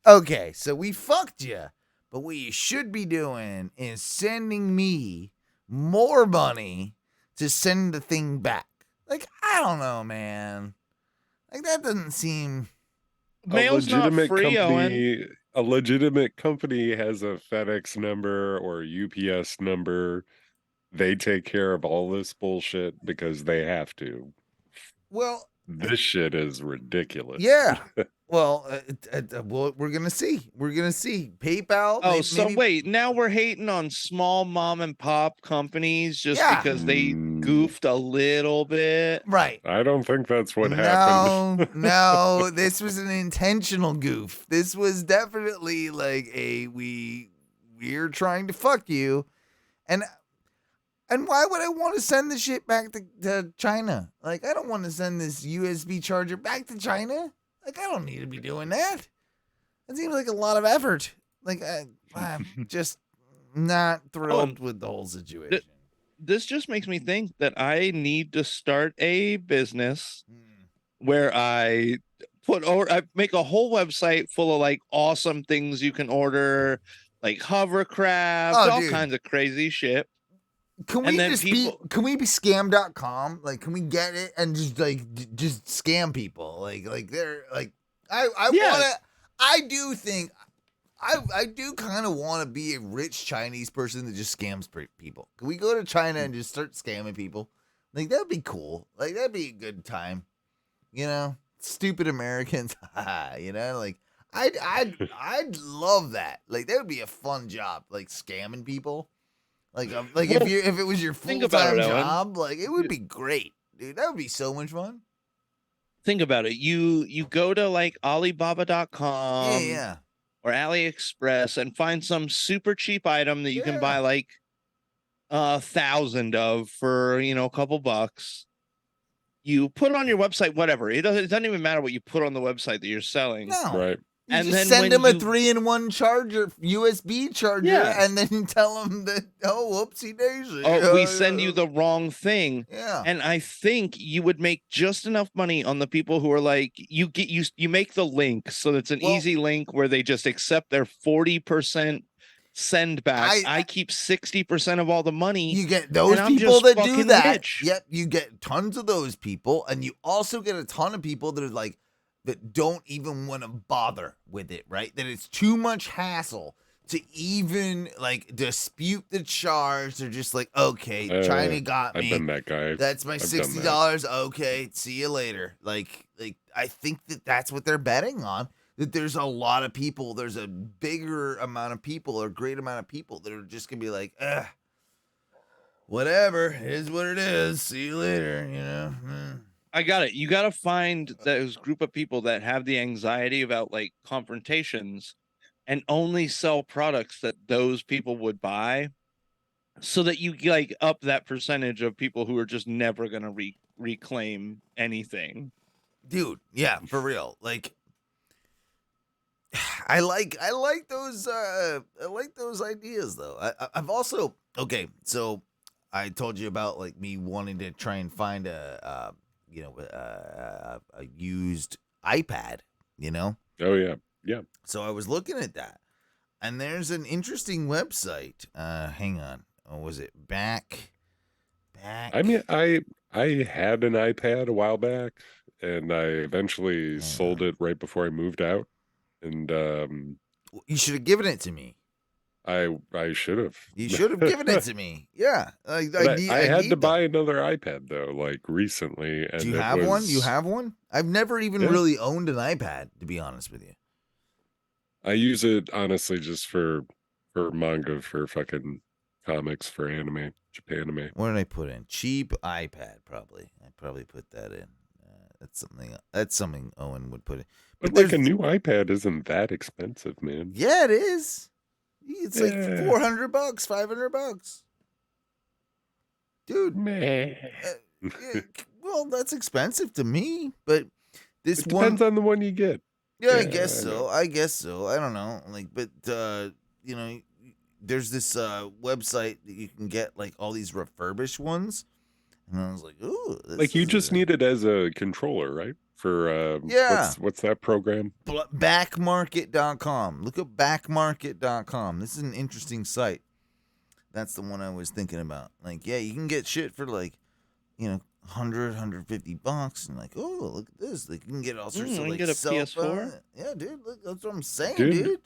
okay, so we fucked you, but what you should be doing is sending me more money to send the thing back. Like, I don't know, man. Like, that doesn't seem... Mail's not free, Owen. A legitimate company has a FedEx number or a UPS number. They take care of all this bullshit because they have to. Well, this shit is ridiculous. Yeah. Well, we're gonna see. We're gonna see. PayPal. Oh, so wait. Now we're hating on small mom and pop companies just because they goofed a little bit, right? I don't think that's what happened. No, this was an intentional goof. This was definitely like we're trying to fuck you, and why would I want to send the shit back to China? Like, I don't want to send this USB charger back to China. Like, I don't need to be doing that. It seems like a lot of effort. Like, I'm just not thrilled with the whole situation. This just makes me think that I need to start a business where I make a whole website full of like awesome things you can order, like hovercraft, all kinds of crazy shit. Can we be scam.com? Like, can we get it and just scam people? Like they're like, I do think I do kind of want to be a rich Chinese person that just scams people. Can we go to China and just start scamming people? Like, that'd be cool. Like, that'd be a good time. You know, stupid Americans. You know, like I'd love that. Like, that would be a fun job. Like, scamming people. Like if it was your full-time job, like, it would be great, dude. That would be so much fun. Think about it. You go to like Alibaba.com or AliExpress and find some super cheap item that you can buy like 1,000 of for, you know, a couple bucks. You put it on your website, whatever. It doesn't even matter what you put on the website that you're selling. No. Right. And just send them a 3-in-1 charger, USB charger, and then tell them that, whoopsie daisy. Oh, we send you the wrong thing. Yeah. And I think you would make just enough money on the people who are like, you make the link so that's an easy link where they just accept their 40% send back. I keep 60% of all the money. You get those people that do that. Rich. Yep. You get tons of those people. And you also get a ton of people that are like, that don't even want to bother with it, right? That it's too much hassle to even like dispute the charge. They're just like, okay, China got me. I've been that guy. That's my $60. Okay, see you later. Like I think that's what they're betting on. That there's a lot of people. There's a bigger amount of people, or a great amount of people that are just gonna be like, whatever. It is what it is. See you later. You know. I got it. You got to find those group of people that have the anxiety about like confrontations and only sell products that those people would buy so that you like up that percentage of people who are just never going to reclaim anything. Dude, yeah, for real. Like, I like those ideas though. I've also, okay, so I told you about like me wanting to try and find a used iPad, you know? Oh, yeah. Yeah. So I was looking at that, and there's an interesting website. Hang on. Oh, was it back? I mean, I had an iPad a while back, and I eventually sold it right before I moved out. And you should have given it to me. I should have. You should have given it to me. Yeah. I had to buy another iPad though, like recently. And do you have one? You have one? I've never even really owned an iPad, to be honest with you. I use it honestly just for manga, for fucking comics for anime, Japanime. What did I put in? Cheap iPad, probably. I probably put that in. That's something Owen would put in. But like a new iPad isn't that expensive, man. Yeah, it is. It's like $400, $500, dude. Man. Well, that's expensive to me, but this It depends on the one you get. Yeah, I guess so. I don't know. Like, but you know, there's this website that you can get like all these refurbished ones, and I was like, ooh, Like you just need it as a controller, right? For what's that program? Backmarket.com. Look up backmarket.com. This is an interesting site. That's the one I was thinking about. Like, yeah, you can get shit for like, you know, $100-$150, and like, oh, look at this. Like, you can get all sorts of like get a cell PS4. phone. Yeah, dude. Look, that's what I'm saying, Dude, dude.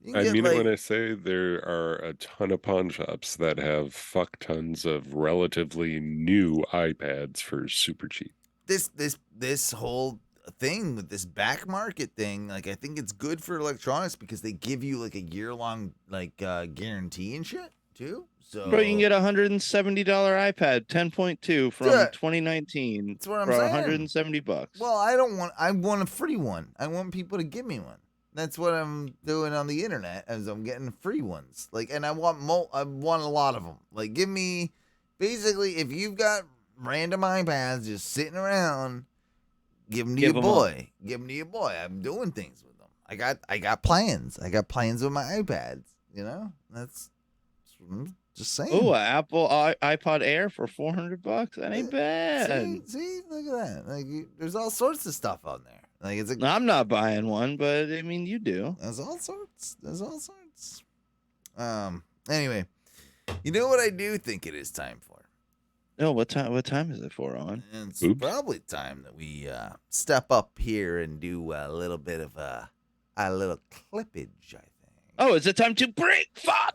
You can I get, mean like, it when I say there are a ton of pawn shops that have fuck tons of relatively new iPads for super cheap. this whole thing with this back market thing, like, I think it's good for electronics because they give you like a year-long like guarantee and shit too. So Bro, you can get a $170 iPad 10.2 from 2019 That's what I'm for saying. $170. Well, I want a free one. I want people to give me one. That's what I'm doing on the internet, as I'm getting free ones. Like, and I want a lot of them. Like, give me, basically, if you've got random iPads just sitting around, give them to your boy. Give them to your boy. I'm doing things with them. I got plans. I got plans with my iPads. You know, that's I'm just saying. Oh, Apple iPod Air for $400. That ain't bad. See, look at that. Like, there's all sorts of stuff on there. Like, it's like, I'm not buying one, but I mean, you do. There's all sorts. Anyway, you know what I do think it is time for? No, what time is it for, on? It's probably time that we step up here and do a little bit of a little clippage, I think. Oh, is it time to break? Fuck!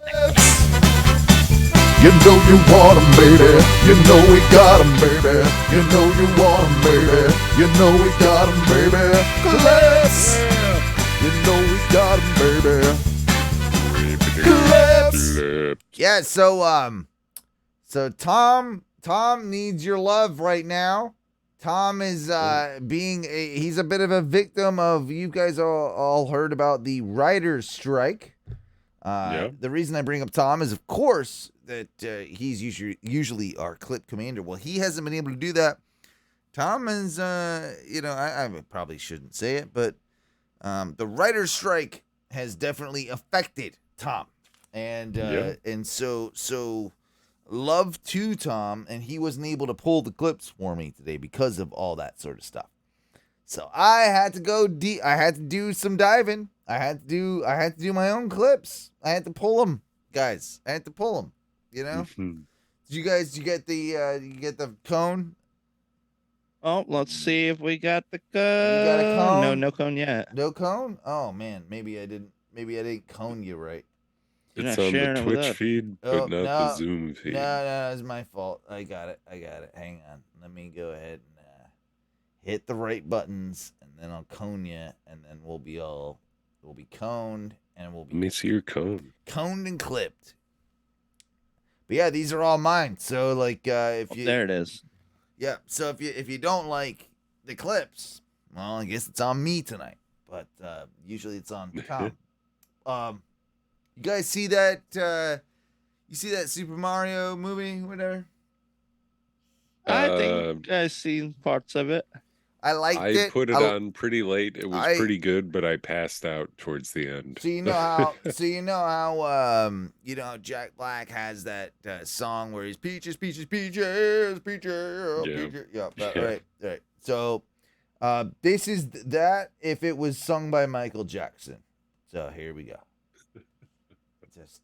You know you want 'em, baby. You know we got 'em, baby. You know you want 'em, baby. You know we got 'em, baby. Clips. You know we got 'em, baby. Clips. Yeah, so Tom needs your love right now. Tom is he's a bit of a victim of, you guys all heard about the writers' strike. The reason I bring up Tom is, of course, that he's usually our clip commander. Well, he hasn't been able to do that. Tom is, I probably shouldn't say it, but the writer's strike has definitely affected Tom. And so love to Tom, and he wasn't able to pull the clips for me today because of all that sort of stuff. So I had to go deep. I had to do some diving. I had to do my own clips. I had to pull them, guys. I had to pull them. You know. Mm-hmm. Did you get the cone? Oh, let's see if we got the cone. You got a cone? No cone yet. No cone? Oh man, maybe I didn't cone you right. It's on the Twitch feed, but not the Zoom feed. No, it's my fault. I got it. Hang on. Let me go ahead and hit the right buttons, and then I'll cone you, and then we'll be coned, and we'll be. Let me see your cone. Coned and clipped. But yeah, these are all mine. So like, if you there it is. Yeah. So if you don't like the clips, well, I guess it's on me tonight. But usually it's on Tom. You guys see that? You see that Super Mario movie, whatever? I think I've seen parts of it. I liked it. I put it on pretty late. It was pretty good, but I passed out towards the end. So you know how? Jack Black has that song where he's peaches, peaches, peaches, peaches, peaches. Yeah, right. So this is that if it was sung by Michael Jackson. So here we go. Just.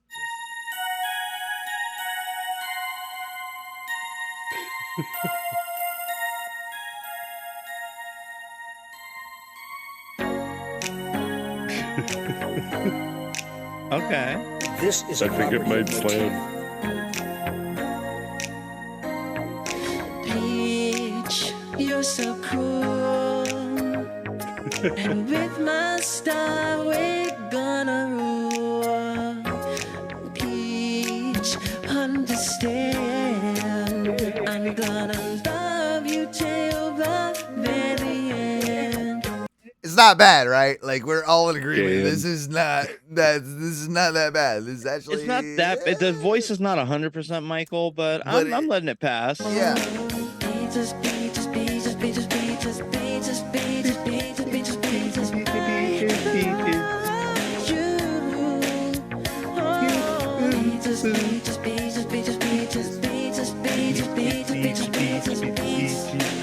Okay. This is I think it might slam. Peach, you're so cool. And with my star, we're gonna rule. Peach, much understand. I'm gonna love you till the very end. It's not bad, right? Like we're all in agreement. Yeah. This is not that bad. This is actually It's not that. The voice is not 100% Michael, but I'm letting it pass. Yeah. Beaches, beaches, beaches, beaches, beaches, beaches, beaches, beaches, beaches, beaches,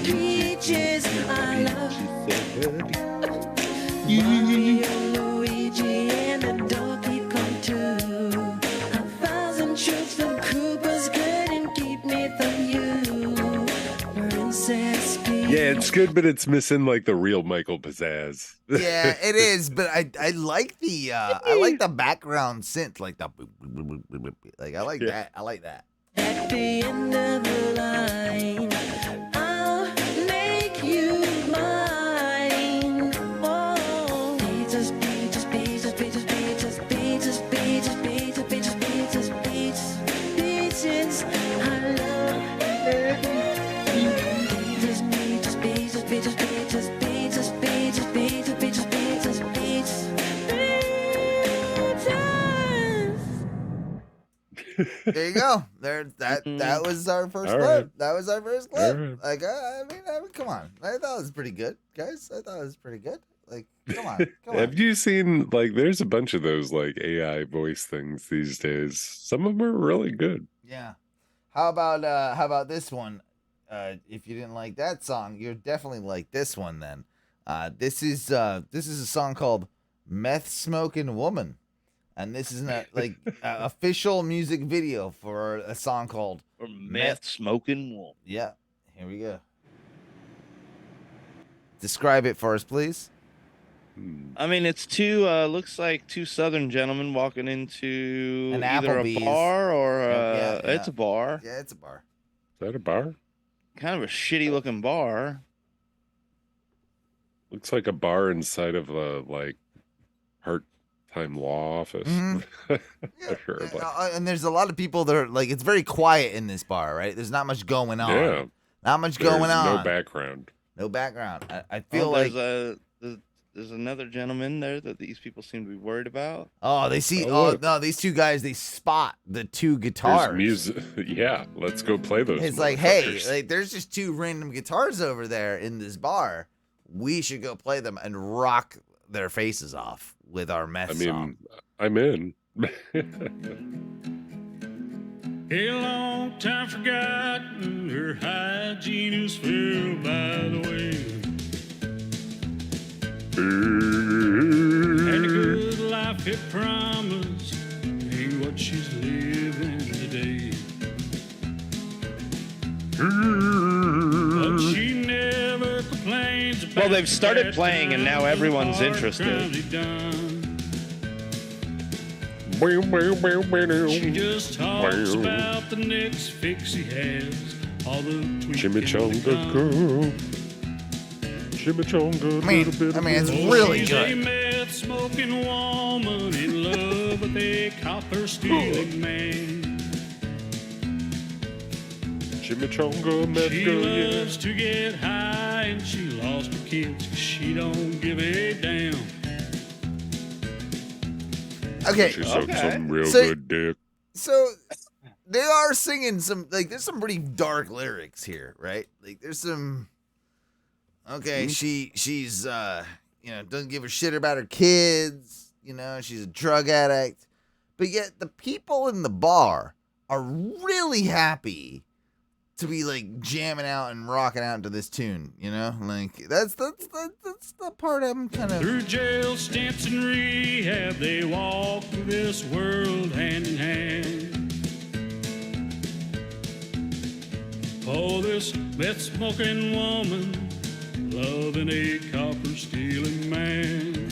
beaches, I love Mario, Luigi, and the Donkey Kong too. 1,000 troops from Koopas couldn't keep me from you. Princess Peach. Yeah, it's good, but it's missing like the real Michael pizzazz. Yeah, it is, but I like the background synth, like the like I like that. I like that. At the end of the line, I'll make you mine. Oh, beaches, beaches, beaches, beaches, beaches, beaches, beaches, beaches, beaches, beaches, beaches, beaches. I love beaches, beaches, beaches, beaches, beaches, beaches, beaches, beaches, beaches, beaches, beaches, beaches. There you go. That was our first All clip. right. That was our first clip. All right. Like I mean, come on. I thought it was pretty good, guys. I thought it was pretty good. Like, come on. Have you seen like there's a bunch of those like AI voice things these days? Some of them are really good. Yeah. How about this one? If you didn't like that song, you'll definitely like this one then. This is a song called Meth Smoking Woman. And this is an official music video for a song called Or meth smoking woman. Yeah. Here we go. Describe it for us, please. I mean, it's two looks like two Southern gentlemen walking into An either Applebee's. a bar or Yeah. it's a bar. Yeah, it's a bar. Is that a bar? Kind of a shitty looking bar. Looks like a bar inside of a like part-time law office. Mhm. Sure, but- And there's a lot of people that are like, it's very quiet in this bar, right? There's not much going on. Yeah. Not much There's going on. no background. No background. I feel like there's another gentleman there that these people seem to be worried about. they see. Oh, Oh look. no, these two guys, they spot the two There's guitars. music. Yeah, let's go play those. It's like, hey, motherfuckers. like there's just two random guitars over there in this bar. We should go play them and rock their faces off with our meth I mean, song. I'm in. A long time forgotten, her hygiene is filled by the wind. And a good life it promised ain't what she's living today. But she never complains about Well, they've started the playing and now times everyone's and interested. crimes he done. She just talks about the next fix he has. All the Chimichanga girl. Chimichanga. I mean, it's really She's a good. meth smoking woman in love with a copper stealing man. Chimichanga, meth She girl, yeah. loves to get high and she lost her kids 'cause she don't give a damn. Okay. She sucked some real So- good dick. So they are singing some there's some pretty dark lyrics here, right? Like there's some she's doesn't give a shit about her kids, she's a drug addict. But yet the people in the bar are really happy to be like jamming out and rocking out to this tune, Like that's the part I'm kind of Through jail stints and rehab, they walk through this world hand in hand. Oh, this meth smoking woman, loving a copper stealing man.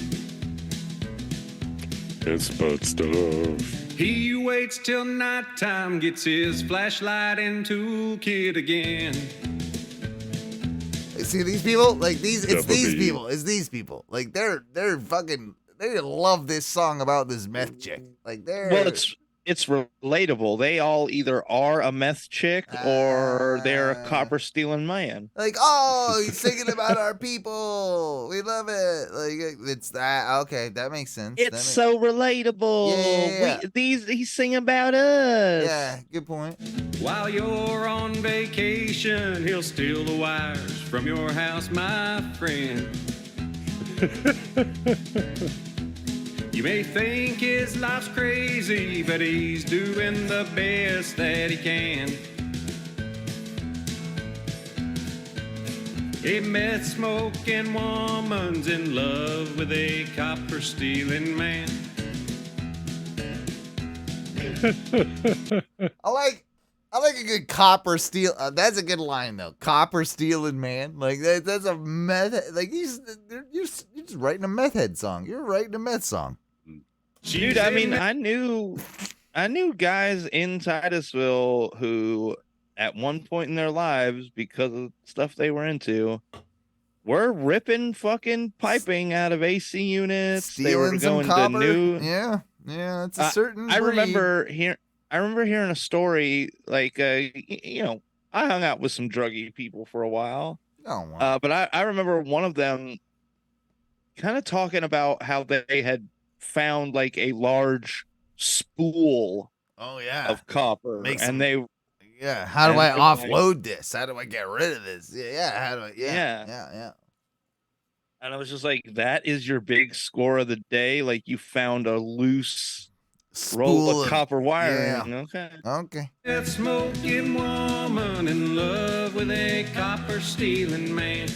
It's butt stuff. He waits till nighttime, gets his flashlight and toolkit again. See these people? Like these it's Double these D. people. It's these people. Like they're fucking they love this song about this meth chick. Like they're Well, it's relatable. They all either are a meth chick or they're a copper stealing man. Like, oh, he's singing about our people. We love it. Like, it's that. Okay, that makes sense. It's so relatable. Yeah. He's singing about us. Yeah, good point. While you're on vacation, he'll steal the wires from your house, my friend. You may think his life's crazy, but he's doing the best that he can. A meth smoking woman's in love with a copper stealing man. I like a good copper steal. That's a good line though. Copper stealing man. Like that's a meth. Like you're just writing a meth head song. You're writing a meth song. Dude, I mean, I knew guys in Titusville who, at one point in their lives, because of stuff they were into, were ripping fucking piping out of AC units. Stealing they were going to new. Yeah, it's a certain. I breed. remember hearing a story like, you know, I hung out with some druggy people for a while. Oh, wow. But I remember one of them kind of talking about how they had found like a large spool of copper. How do I offload this? How do I get rid of this? How do I yeah. And I was just like, that is your big score of the day. Like you found a loose roll of copper wiring. Okay. That smoking woman in love with a copper stealing man.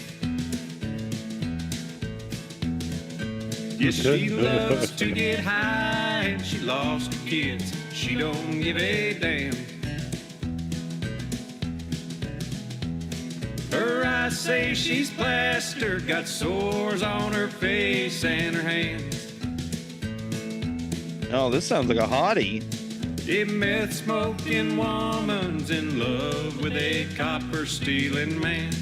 Yes, she loves to get high and she lost her kids. She don't give a damn. Her eyes say she's plastered, got sores on her face and her hands. Oh, this sounds like a hottie. A meth smoking woman's in love with a copper stealing man.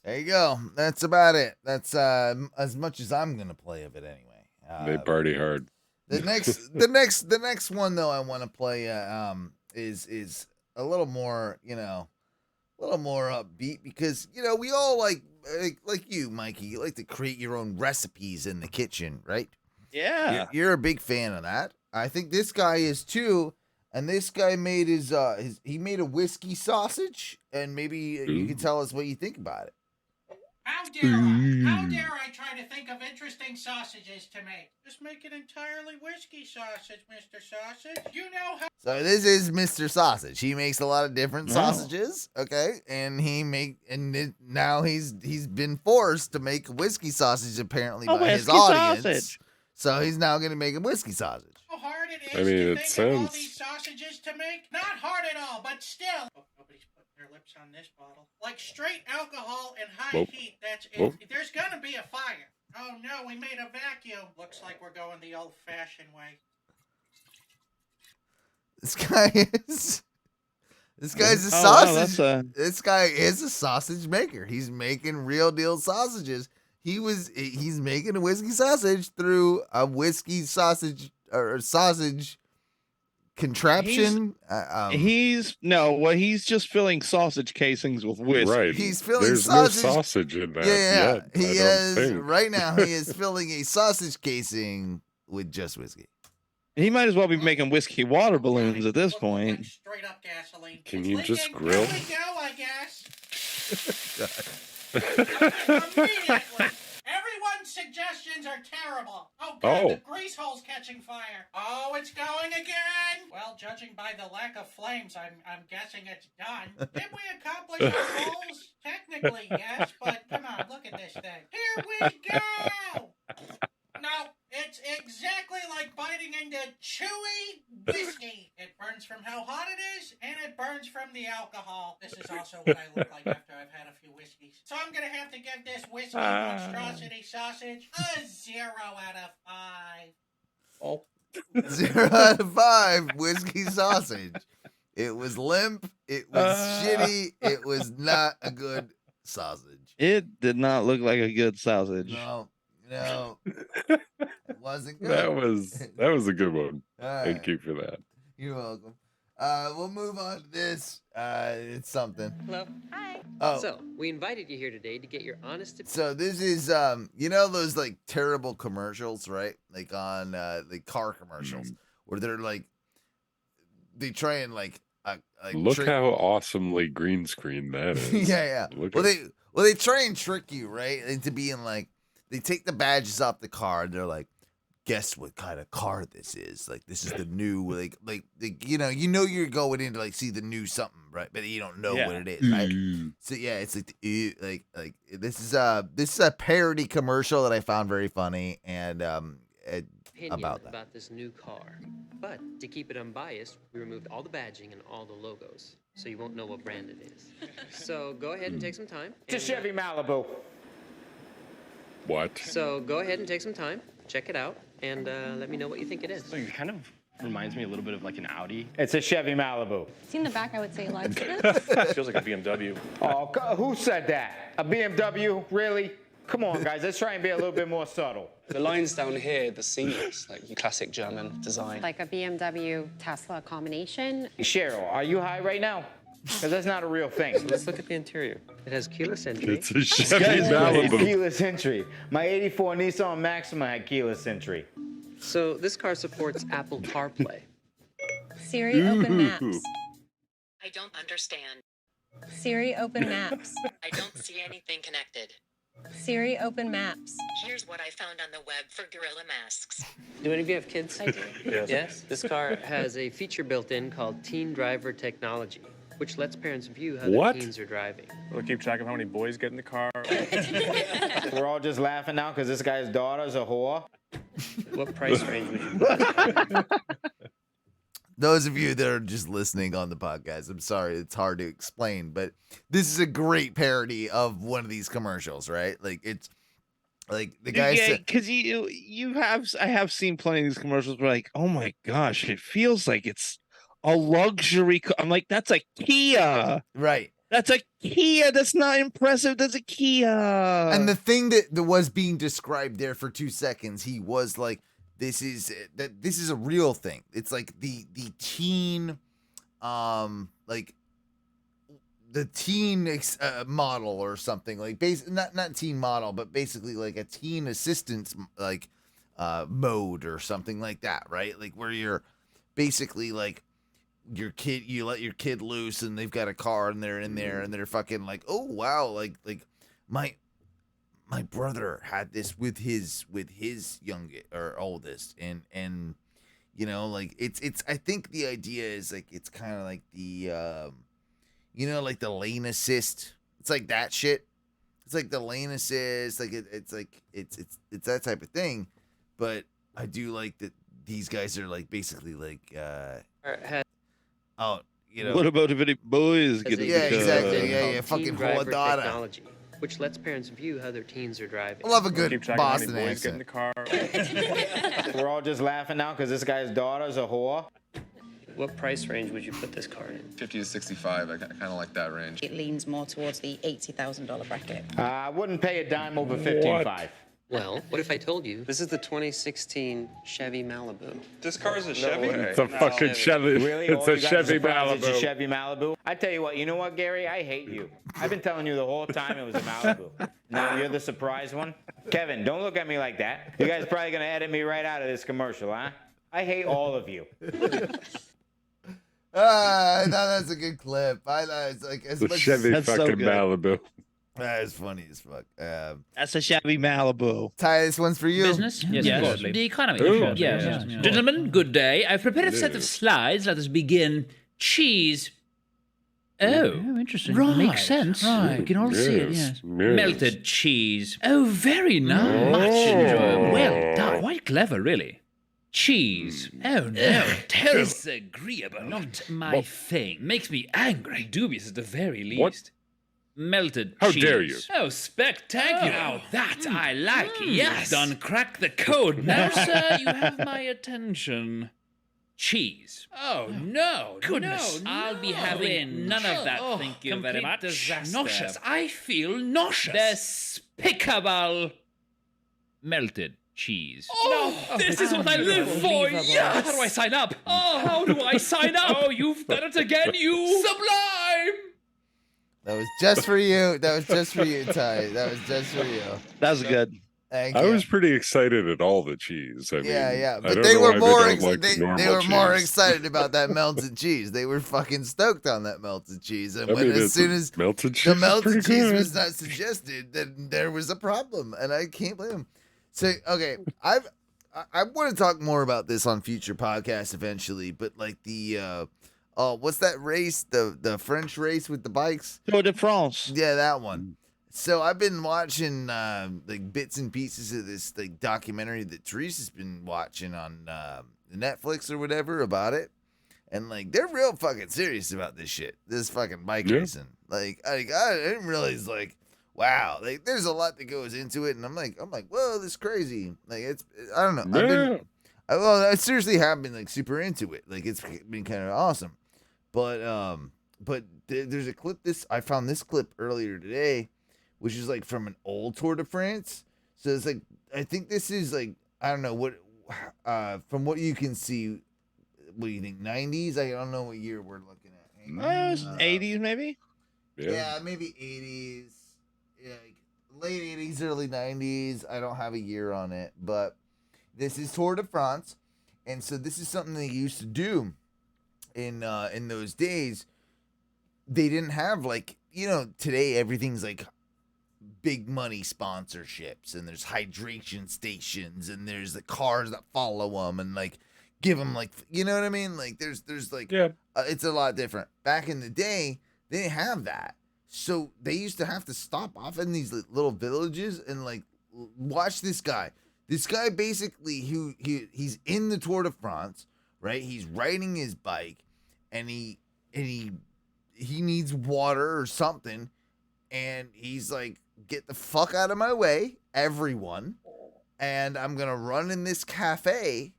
There you go. That's about it. That's as much as I'm gonna play of it anyway. They party hard. The next one though I want to play is a little more, a little more upbeat because we all like you, Mikey. You like to create your own recipes in the kitchen, right? Yeah. You're a big fan of that. I think this guy is too. And this guy made he made a whiskey sausage, and maybe you can tell us what you think about it. How dare I try to think of interesting sausages to make? Just make it entirely whiskey sausage, Mr. Sausage. You know how... So this is Mr. Sausage. He makes a lot of different sausages, okay? And now he's been forced to make whiskey sausage apparently by his audience. Sausage. So he's now going to make a whiskey sausage. How hard it is I mean, to it think sounds... of all these sausages to make? Not hard at all, but still... Oh, nobody's putting their lips on this bottle. Like straight alcohol and high heat, that's it. There's going to be a fire. Oh no, we made a vacuum. Looks like we're going the old-fashioned way. This guy's a sausage. This guy is a sausage maker. He's making real deal sausages. He's making a whiskey sausage through a whiskey sausage or sausage contraption. He's just filling sausage casings with whiskey. Right. He's filling There's sausage. no sausage in that. Yeah. Yet, He is right now. He is filling a sausage casing with just whiskey. He might as well be making whiskey water balloons at this point. Straight up gasoline. Can you just grill? Here we go, I guess. Immediately. Everyone's suggestions are terrible. Oh, God, the grease hole's catching fire. Oh, it's going again. Well, judging by the lack of flames, I'm guessing it's done. Did we accomplish our goals? Technically, yes, but come on, look at this thing. Here we go. No, it's exactly like biting into chewy whiskey. It burns from how hot it is, and it burns from the alcohol. This is also what I look like after I've had a few whiskeys. So I'm going to have to give this whiskey monstrosity sausage a 0 out of 5. Oh. 0 out of 5 whiskey sausage. It was limp. It was shitty. It was not a good sausage. It did not look like a good sausage. No, it wasn't good. That was a good one. All right. Thank you for that. You're welcome. We'll move on to this. It's something. Hello. Hi. Oh. So, we invited you here today to get your honest So this is you know those like terrible commercials, right? Like on the car commercials where they're like they try and like Look trick- how awesomely green screen that is. yeah. Look Well, at- they try and trick you, right? Into being like, they take the badges off the car and they're like, guess what kind of car this is? Like, this is the new, like you know you're going in to like see the new something, right? But you don't know what it is, right? So yeah, it's like this is a parody commercial that I found very funny and opinion about this new car. But to keep it unbiased, we removed all the badging and all the logos, so you won't know what brand it is. So go ahead and take some time. It's a Chevy Malibu. What? So go ahead and take some time, check it out, and let me know what you think it is. It kind of reminds me a little bit of like an Audi. It's a Chevy Malibu. See in the back, I would say Lexus. It feels like a BMW. Oh, who said that? A BMW? Really? Come on, guys. Let's try and be a little bit more subtle. The lines down here, the seamless, like your classic German design. Like a BMW Tesla combination. Cheryl, are you high right now? Because that's not a real thing. So let's look at the interior. It has keyless entry. It's a Chevy Malibu. Keyless entry. My 84 Nissan Maxima had keyless entry. So this car supports Apple CarPlay. Siri, open maps. I don't understand. Siri, open maps. I don't see anything connected. Siri, open maps. Here's what I found on the web for gorilla masks. Do any of you have kids? I do. Yes. This car has a feature built in called Teen Driver Technology, which lets parents view how their teens are driving. We'll keep track of how many boys get in the car. We're all just laughing now because this guy's daughter's a whore. What price range would you Those of you that are just listening on the podcast, I'm sorry, it's hard to explain, but this is a great parody of one of these commercials, right? Like it's like the guy said, because I have seen plenty of these commercials where like, oh my gosh, it feels like it's a luxury. I'm like, that's a Kia, right? That's a Kia. That's not impressive. That's a Kia. And the thing that was being described there for 2 seconds, he was like, this is a real thing. It's like the teen, like the teen model or something like not teen model, but basically like a teen assistance like mode or something like that, right? Like where you're basically like your kid, you let your kid loose and they've got a car and they're in there and they're fucking like, oh wow, like my brother had this with his youngest or oldest, and you know, like it's I think the idea is like it's kind of like the you know, like the lane assist. It's like that shit. It's like the lane assist, like it's like it's that type of thing. But I do like that these guys are like basically like oh, you know, what about if any boys get in the car? Exactly, yeah, fucking Driver Rodada. Technology, which lets parents view how their teens are driving. I love a good Keep track of how Boston many boys get in accent. the car. We're all just laughing now because this guy's daughter's a whore. What price range would you put this car in? 50 to 65. I kind of like that range. It leans more towards the $80,000 bracket. I wouldn't pay a dime over 15.5. Well, what if I told you this is the 2016 Chevy Malibu? This car is a Chevy? It's a fucking Chevy. Really? It's All a you guys Chevy are surprised It's a Malibu. Chevy Malibu. I tell you what. You know what, Gary? I hate you. I've been telling you the whole time it was a Malibu. Now you're the surprise one. Kevin, don't look at me like that. You guys are probably gonna edit me right out of this commercial, huh? I hate all of you. I thought that's a good clip. I thought it's like as The much Chevy That's so fucking good. Malibu. That is funny as fuck. That's a Chevy Malibu. Ty, this one's for you. Business? Yes, the economy. Ooh. Yes. Gentlemen, good day. I've prepared a set of slides. Let us begin. Cheese. Oh, interesting. Right. Makes sense. Right. We can all see it, yes. Melted cheese. Oh, very nice. Much enjoyable. Well done. Quite clever, really. Cheese. Oh, no. Terrible. Disagreeable. Not my thing. Makes me angry. Dubious at the very least. What? Melted How cheese. dare you? Oh, spectacular. Now that I like. Yes. Done crack the code. Now, sir, you have my attention. Cheese. Oh, no. Goodness. No, I'll be having none of that, thank you very much. Disaster. Nauseous. I feel nauseous. Despicable. Melted cheese. Oh, this is what I live for. Yes. How do I sign up? Oh, how do I sign up? Oh, you've done it again, you sublime. That was just for you. That was just for you, Ty. That was just for you. That was good. Thank I you. was pretty excited at all the cheese. I mean, Yeah. I But don't they know were why more they don't like they normal were more cheese. excited about that melted cheese. They were fucking stoked on that melted cheese. And I when, mean, as it's soon a as melted cheese the is melted pretty cheese good. was not suggested, then there was a problem, and I can't blame him. So okay, I want to talk more about this on future podcasts eventually. But like the what's that race? The French race with the bikes? Tour de France. Yeah, that one. So I've been watching like bits and pieces of this like documentary that Teresa's been watching on Netflix or whatever about it, and like they're real fucking serious about this shit. This fucking bike racing. Like I didn't realize like wow, like there's a lot that goes into it, and I'm like whoa, this is crazy. Like it's I don't know. I seriously have been like super into it. Like it's been kind of awesome, but there's a clip. I found this clip earlier today, which is like from an old Tour de France. So it's like I think this is like I don't know what from what you can see. What do you think? 90s? I don't know what year we're looking at. 80s maybe. Yeah, maybe 80s. Yeah, like late 80s, early 90s. I don't have a year on it, but this is Tour de France, and so this is something they used to do in those days. They didn't have like today everything's like big money sponsorships, and there's hydration stations, and there's the cars that follow them and like give them like what I mean. Like there's like it's a lot different. Back in the day, they didn't have that. So they used to have to stop off in these little villages and like watch this guy. This guy basically he's in the Tour de France, right? He's riding his bike, and he needs water or something, and he's like, "Get the fuck out of my way, everyone!" And I'm gonna run in this cafe,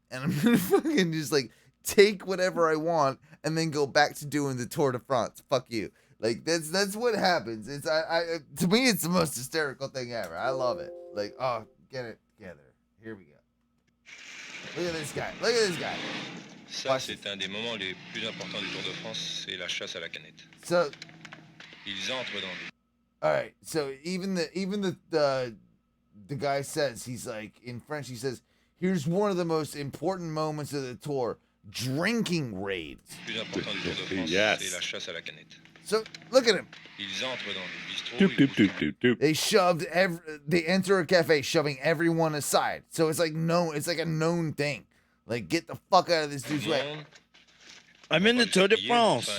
and I'm gonna fucking just like take whatever I want, and then go back to doing the Tour de France. Fuck you. Like that's what happens. It's I to me it's the most hysterical thing ever. I love it. Like get it together. Here we go. Look at this guy. Look at this guy. Ça, c'est un des moments les plus importants du Tour de France, c'est la chasse à la canette. So Ils entrent dans des... all right. So even the guy says, he's like in French. He says, "Here's one of the most important moments of the tour: drinking raids." Le plus important du Tour de France, c'est la chasse à la canette. So look at him. Ils entrent dans des bistrots. They enter a cafe, shoving everyone aside. So it's like it's like a known thing. Like, get the fuck out of this dude's way. I'm in the Tour de France.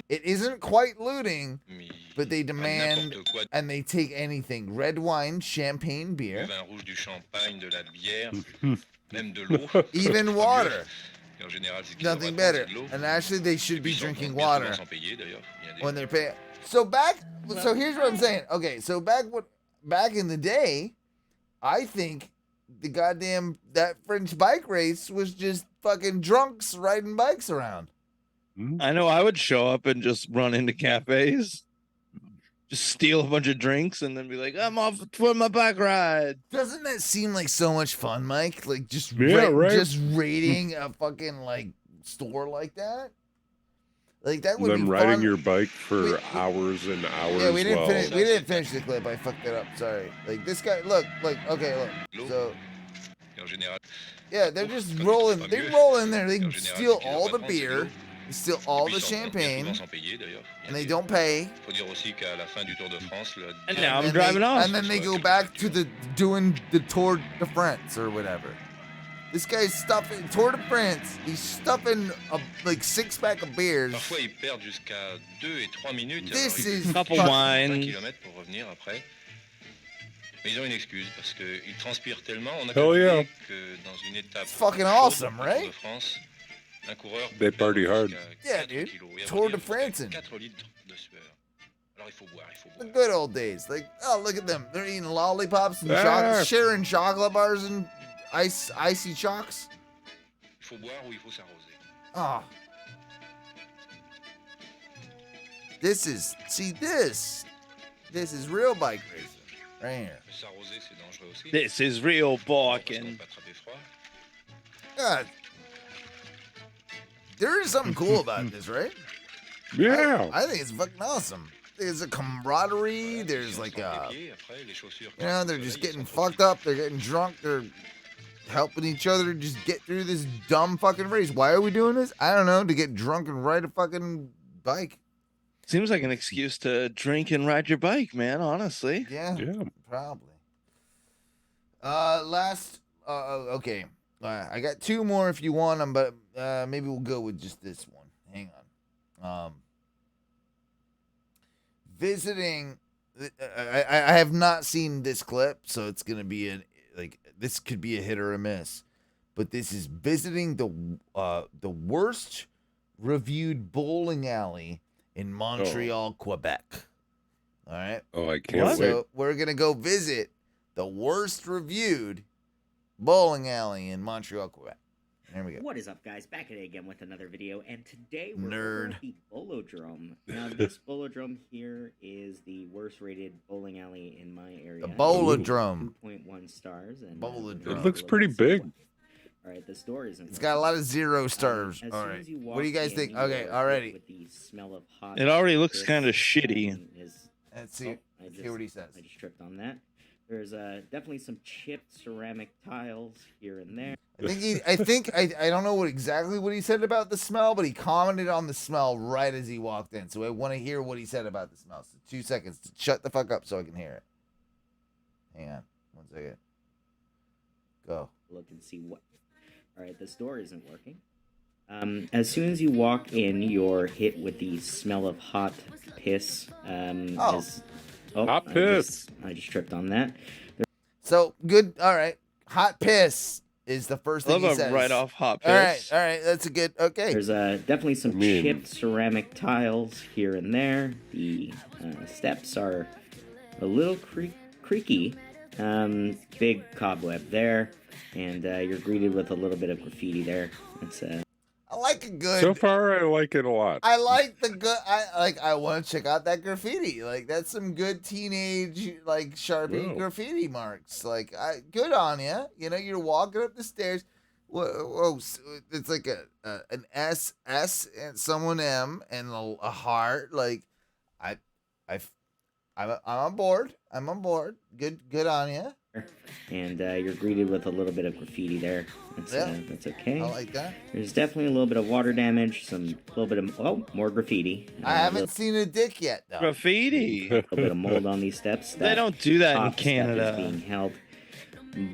It isn't quite looting, but they demand and they take anything: red wine, champagne, beer, Du vin rouge, du champagne, de la bière, même de l'eau. even water. En général, c'est qu'ils Nothing devraient better. prendre de l'eau. And actually, they should be Ils sont drinking bien water souvent sans payer, d'ailleurs. Il y a des- when they're paying. So here's what I'm saying. Okay, so back in the day, I think that French bike race was just fucking drunks riding bikes around. I know I would show up and just run into cafes, just steal a bunch of drinks, and then be like, "I'm off for my bike ride." Doesn't that seem like so much fun, Mike? Like just right. just raiding a fucking like store like that. Like that would Them be riding fun. your bike for hours and hours. Yeah, we didn't while- finish. We didn't finish the clip. I fucked it up. Sorry. Like this guy. Look. So En général, yeah, they're just rolling. They roll in there. They steal all the beer. They steal all the ils sont bien champagne, souvent sans payer, d'ailleurs. Il y a and they des- don't pay. Faut dire aussi qu'à la fin du Tour de France, le... And now I'm then driving they, off. And then they go back to doing the Tour de France or whatever. This guy's stuffing Tour de France. He's stuffing a like 6-pack of beers. Parfois, ils perdent jusqu'à 2 et 3 minutes. This alors ils is Couple font wine. 5 kilomètres pour revenir après. Mais ils ont une excuse parce qu'ils transpirent tellement. On a Hell calculé yeah. que dans une étape It's fucking chaude awesome, du Tour right? de France, un coureur They peut party perdre hard. jusqu'à Yeah, 4 dude. kilos. Et à Tour vrai de dire, France. jusqu'à 4 litres de sueur. Alors il faut boire, il faut The boire. good old days. Like, oh, look at them. They're eating lollipops and Ah. chocolate, sharing chocolate bars and icy chocks. Il faut boire ou il faut s'arroser. Oh. This is real bike racing right here. S'arroser This is real barking. God. There is something cool about this, right? Yeah. I think it's fucking awesome. There's a camaraderie. There's like a, they're just getting fucked up. They're getting drunk. They're helping each other just get through this dumb fucking race. Why are we doing this? I don't know. To get drunk and ride a fucking bike. Seems like an excuse to drink and ride your bike, man, honestly. Yeah. Probably. Okay. I got two more if you want them, but maybe we'll go with just this one. Hang on. Visiting. I have not seen this clip, so it's gonna be this could be a hit or a miss. But this is visiting the worst reviewed bowling alley in Montreal, Quebec. All right. Oh, I can't wait. So we're gonna go visit the worst reviewed bowling alley in Montreal, Quebec. There we go. What is up, guys? Back at it again with another video, and today we're Nerd. at the Bolodrome. Now, this Bolodrome here is the worst-rated bowling alley in my area. The Bolodrome. 2.1 stars. And Bolodrome. It looks pretty big. All right, the store isn't. It's got a lot of 0 stars. As All soon right. as you What do you walk guys in, think? you Okay, will already. With the smell of hot. It already looks piss kind of shitty. Let's see. Hear what he says. I just tripped on that. There's definitely some chipped ceramic tiles here and there. I don't know exactly what he said about the smell, but he commented on the smell right as he walked in. So I want to hear what he said about the smell. So 2 seconds. Shut the fuck up so I can hear it. Hang on. 1 second. Go. Look and see what. All right, this door isn't working. As soon as you walk in, you're hit with the smell of hot piss. Hot piss. I just tripped on that. So good. All right. Hot piss is the first thing he Love says. a right-off hot piss. All right. That's a good. Okay. There's definitely some chipped ceramic tiles here and there. The steps are a little creaky. Big cobweb there, and you're greeted with a little bit of graffiti there. It's I like it good. So far, I like it a lot. I like the good. I want to check out that graffiti. Like that's some good teenage Sharpie graffiti marks. Good on you. You know, you're walking up the stairs. Whoa, it's like an S and someone M and a heart. I'm on board. I'm on board. Good on you. And you're greeted with a little bit of graffiti there. That's okay. I like that. There's definitely a little bit of water damage, a little bit of more graffiti. I haven't seen a dick yet though. Graffiti. A little bit of mold on these steps. They don't do that in top step Canada. is being held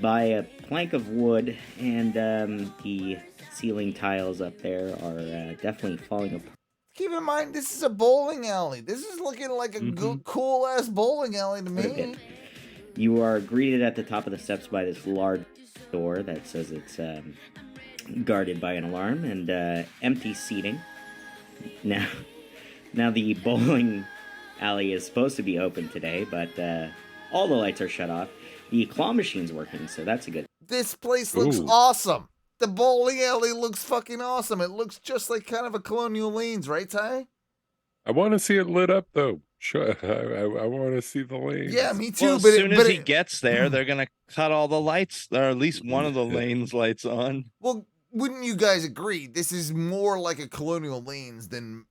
by a plank of wood, and the ceiling tiles up there are definitely falling apart. Keep in mind, this is a bowling alley. This is looking like a cool ass bowling alley to me. You are greeted at the top of the steps by this large door that says it's guarded by an alarm and empty seating. Now the bowling alley is supposed to be open today, but all the lights are shut off. The claw machine's working, so that's a good. This place looks awesome. The bowling alley looks fucking awesome. It looks just like kind of a Colonial Lanes, right, Ty? I want to see it lit up, though. Sure, I want to see the lanes. Yeah, me too. Well, as soon as he gets there, they're gonna cut all the lights, or at least one of the lanes lights on. Well, wouldn't you guys agree? This is more like a Colonial Lanes than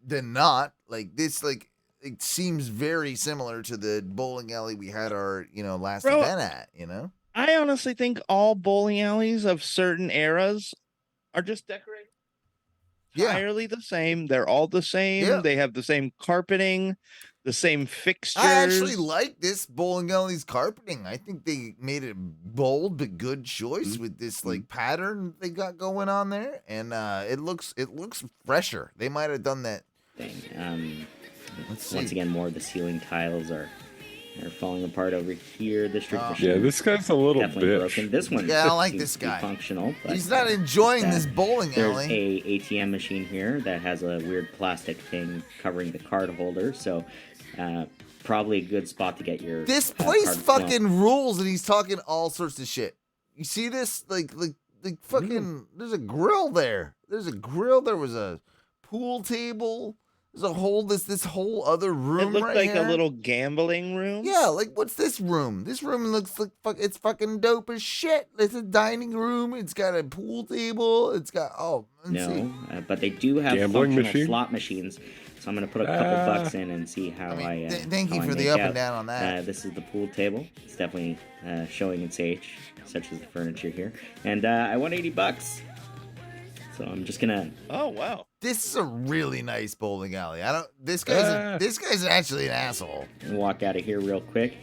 not. Like this, it seems very similar to the bowling alley we had our last event at. I honestly think all bowling alleys of certain eras are just decorated entirely the same. They're all the same. Yeah. They have the same carpeting, the same fixtures. I actually like this bowling alley's carpeting. I think they made a bold but good choice with this pattern they got going on there, and it looks fresher. They might have done that thing. Let's see. Once again, more of the ceiling tiles are falling apart over here. This Yeah, this guy's a little definitely bitch. broken. This one, Yeah, I don't like seems this to be guy. Functional. But He's not enjoying this bowling There's alley. a ATM machine here that has a weird plastic thing covering the card holder, so probably a good spot to get your. This card place flown. fucking rules, and he's talking all sorts of shit. You see this? Like fucking. There's a grill there. There was a pool table. There's a whole this whole other room. It looked right like here. a little gambling room. Yeah, like what's this room? This room looks like it's fucking dope as shit. It's a dining room. It's got a pool table. It's got let's see. No, but they do have Gambling functional machine? slot machines. So I'm gonna put a couple bucks in and see how thank you how I for the make up out. and down on that. This is the pool table. It's definitely showing its age, such as the furniture here. And I won $80. So I'm just gonna. Oh wow. This is a really nice bowling alley. This guy's actually an asshole. Walk out of here real quick.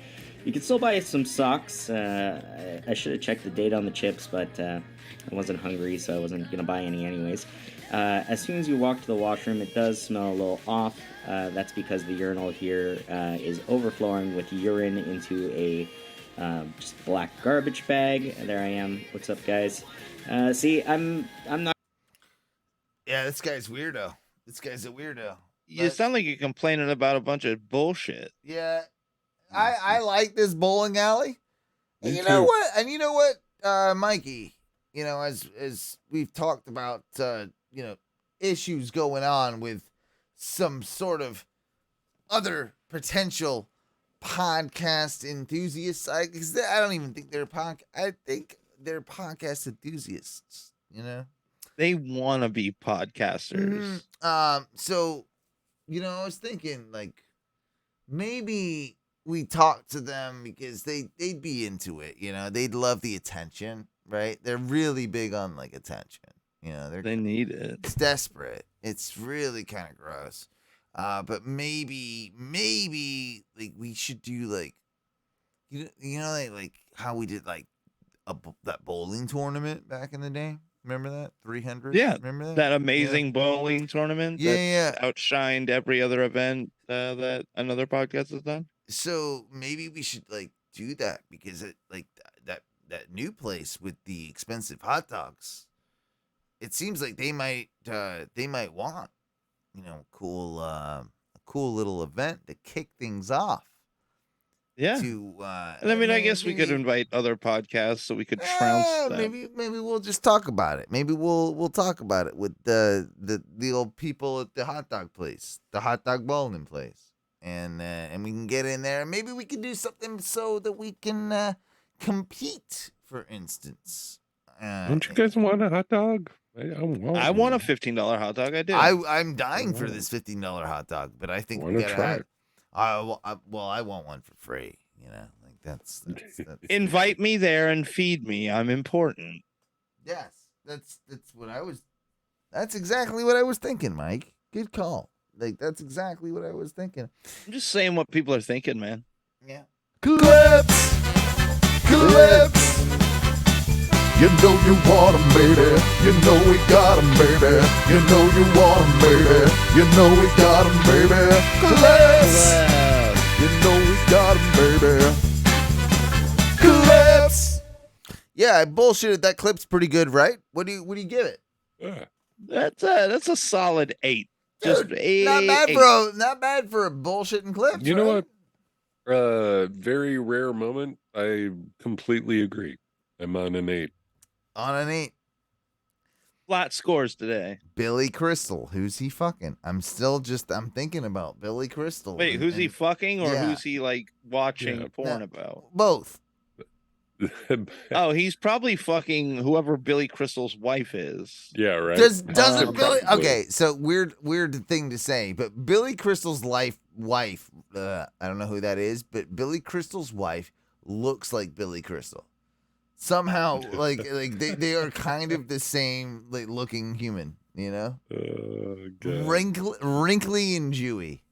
You can still buy some socks. I should have checked the date on the chips, but I wasn't hungry, so I wasn't gonna buy any anyways. As soon as you walk to the washroom, it does smell a little off. That's because the urinal here is overflowing with urine into a just black garbage bag. There I am. What's up, guys? See, I'm not. Yeah, this guy's weirdo. This guy's a weirdo. You sound like you're complaining about a bunch of bullshit. Yeah, I like this bowling alley. And Me you know too. what? And you know what, Mikey? You know, as we've talked about, issues going on with some sort of other potential podcast enthusiasts. I don't even think they're I think they're podcast enthusiasts. You know. They want to be podcasters. So, I was thinking like maybe we talk to them because they'd be into it. They'd love the attention, right? They're really big on like attention. They need it. It's desperate. It's really kind of gross. But maybe like we should do like, like how we did like that bowling tournament back in the day. Remember that 300? Yeah, remember that amazing bowling tournament. Yeah, that outshined every other event that another podcast has done. So maybe we should like do that because it like that new place with the expensive hot dogs. It seems like they might want a cool little event to kick things off. Yeah. I guess we could invite other podcasts so we could trounce them. Maybe we'll just talk about it. Maybe we'll talk about it with the old people at the hot dog place, the hot dog bowling place, and we can get in there. Maybe we can do something so that we can compete. For instance, don't you guys want a hot dog? I want a $15 hot dog. I do. I'm dying for this $15 hot dog, but I think we Wanna gotta try have. it. I want one for free. Like that's Invite me there and feed me. I'm important. Yes, that's what I was. That's exactly what I was thinking, Mike. Good call. Like that's exactly what I was thinking. I'm just saying what people are thinking, man. Yeah. Clips. You know you want 'em, baby. You know we got 'em, baby. You know you want 'em, baby. You know we got 'em, baby. Clips. You know we got 'em, baby. Clips. Yeah, I bullshitted. That clip's pretty good, right? What do you give it? Yeah. That's a solid 8. Just Dude, 8. not bad for a bullshitting clip. You know what? Very rare moment. I completely agree. I'm on an 8. On an 8. Flat scores today. Billy Crystal. Who's he fucking? I'm thinking about Billy Crystal. Wait, who's he fucking or yeah. who's he like watching porn about? Both. Oh, he's probably fucking whoever Billy Crystal's wife is. Yeah, right. Doesn't Billy? Okay, so weird thing to say, but Billy Crystal's wife. I don't know who that is, but Billy Crystal's wife looks like Billy Crystal. Somehow, like they are kind of the same like looking human, wrinkly and Jewy.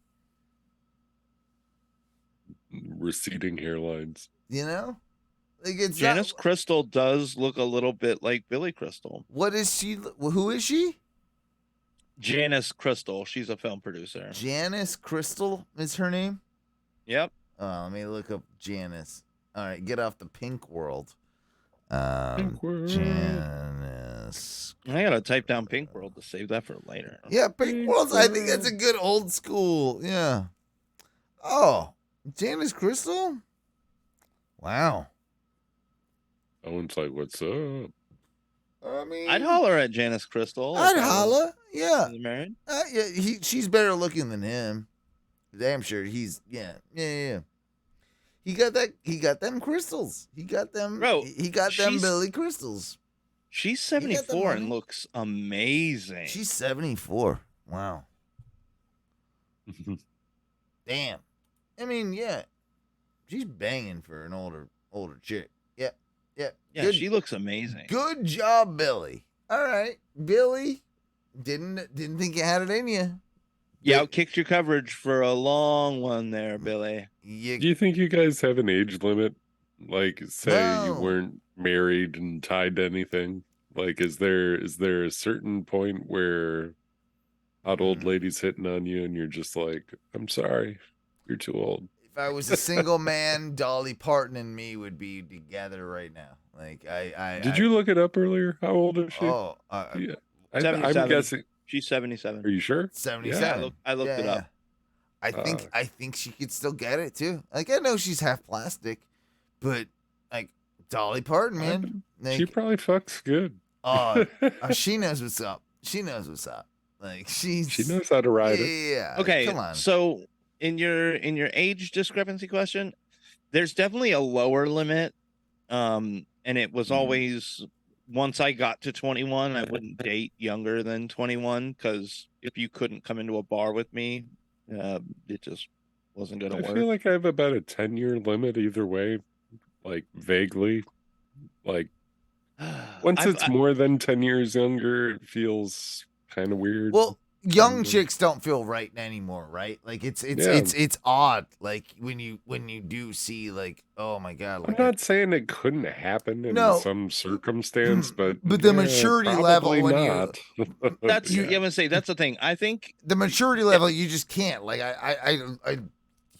Receding hairlines. Like it's Janice Crystal does look a little bit like Billy Crystal. What is she? Who is she? Janice Crystal. She's a film producer. Janice Crystal is her name? Yep. Let me look up Janice. All right, get off the pink world. Janice. I gotta type down Pink World to save that for later. Yeah, Pink World. I think that's a good old school. Yeah. Oh, Janice Crystal. Wow. Owens like, what's up? I mean, I'd holler at Janice Crystal. if I'd I was- holla. Yeah. was married. Yeah. She's better looking than him. Damn sure. Yeah. He got that. He got them crystals. He got them. Bro, he got them she's- Billy crystals. She's got the 74 and money. looks amazing. She's 74. Wow. Damn. I mean, yeah. She's banging for an older chick. Yeah. yeah, Good, she looks amazing. good job, Billy. All right, Billy. Didn't think you had it in you. You outkicked your coverage for a long one there, Billy. Do you think you guys have an age limit? Like, say you No. weren't married and tied to anything. Like, is there a certain point where hot old ladies hitting on you and you're just like, I'm sorry, you're too old. If I was a single man, Dolly Parton and me would be together right now. Like Did you look it up earlier? How old is she? Oh, Yeah. I'm 77. guessing. She's 77. Are you sure? 77. I looked it up. I think she could still get it too. Like, I know she's half plastic, but like Dolly Parton, man. She probably fucks good. She knows what's up. She knows what's up. Like, she knows how to ride it. Yeah. Okay, Come on. so in your age discrepancy question, there's definitely a lower limit. And it was always once I got to 21, I wouldn't date younger than 21 because if you couldn't come into a bar with me, it just wasn't gonna I work. feel like I have about a 10-year limit either way, like vaguely. Like once it's more than 10 years younger, it feels kind of weird. Well, young chicks don't feel right anymore, right? Like it's odd. Like when you do see, like, oh my god. I'm Like, not saying it couldn't happen in No. some circumstance, but the maturity level probably when not. That's I'm gonna say that's the thing. I think the maturity level, you just can't. Like I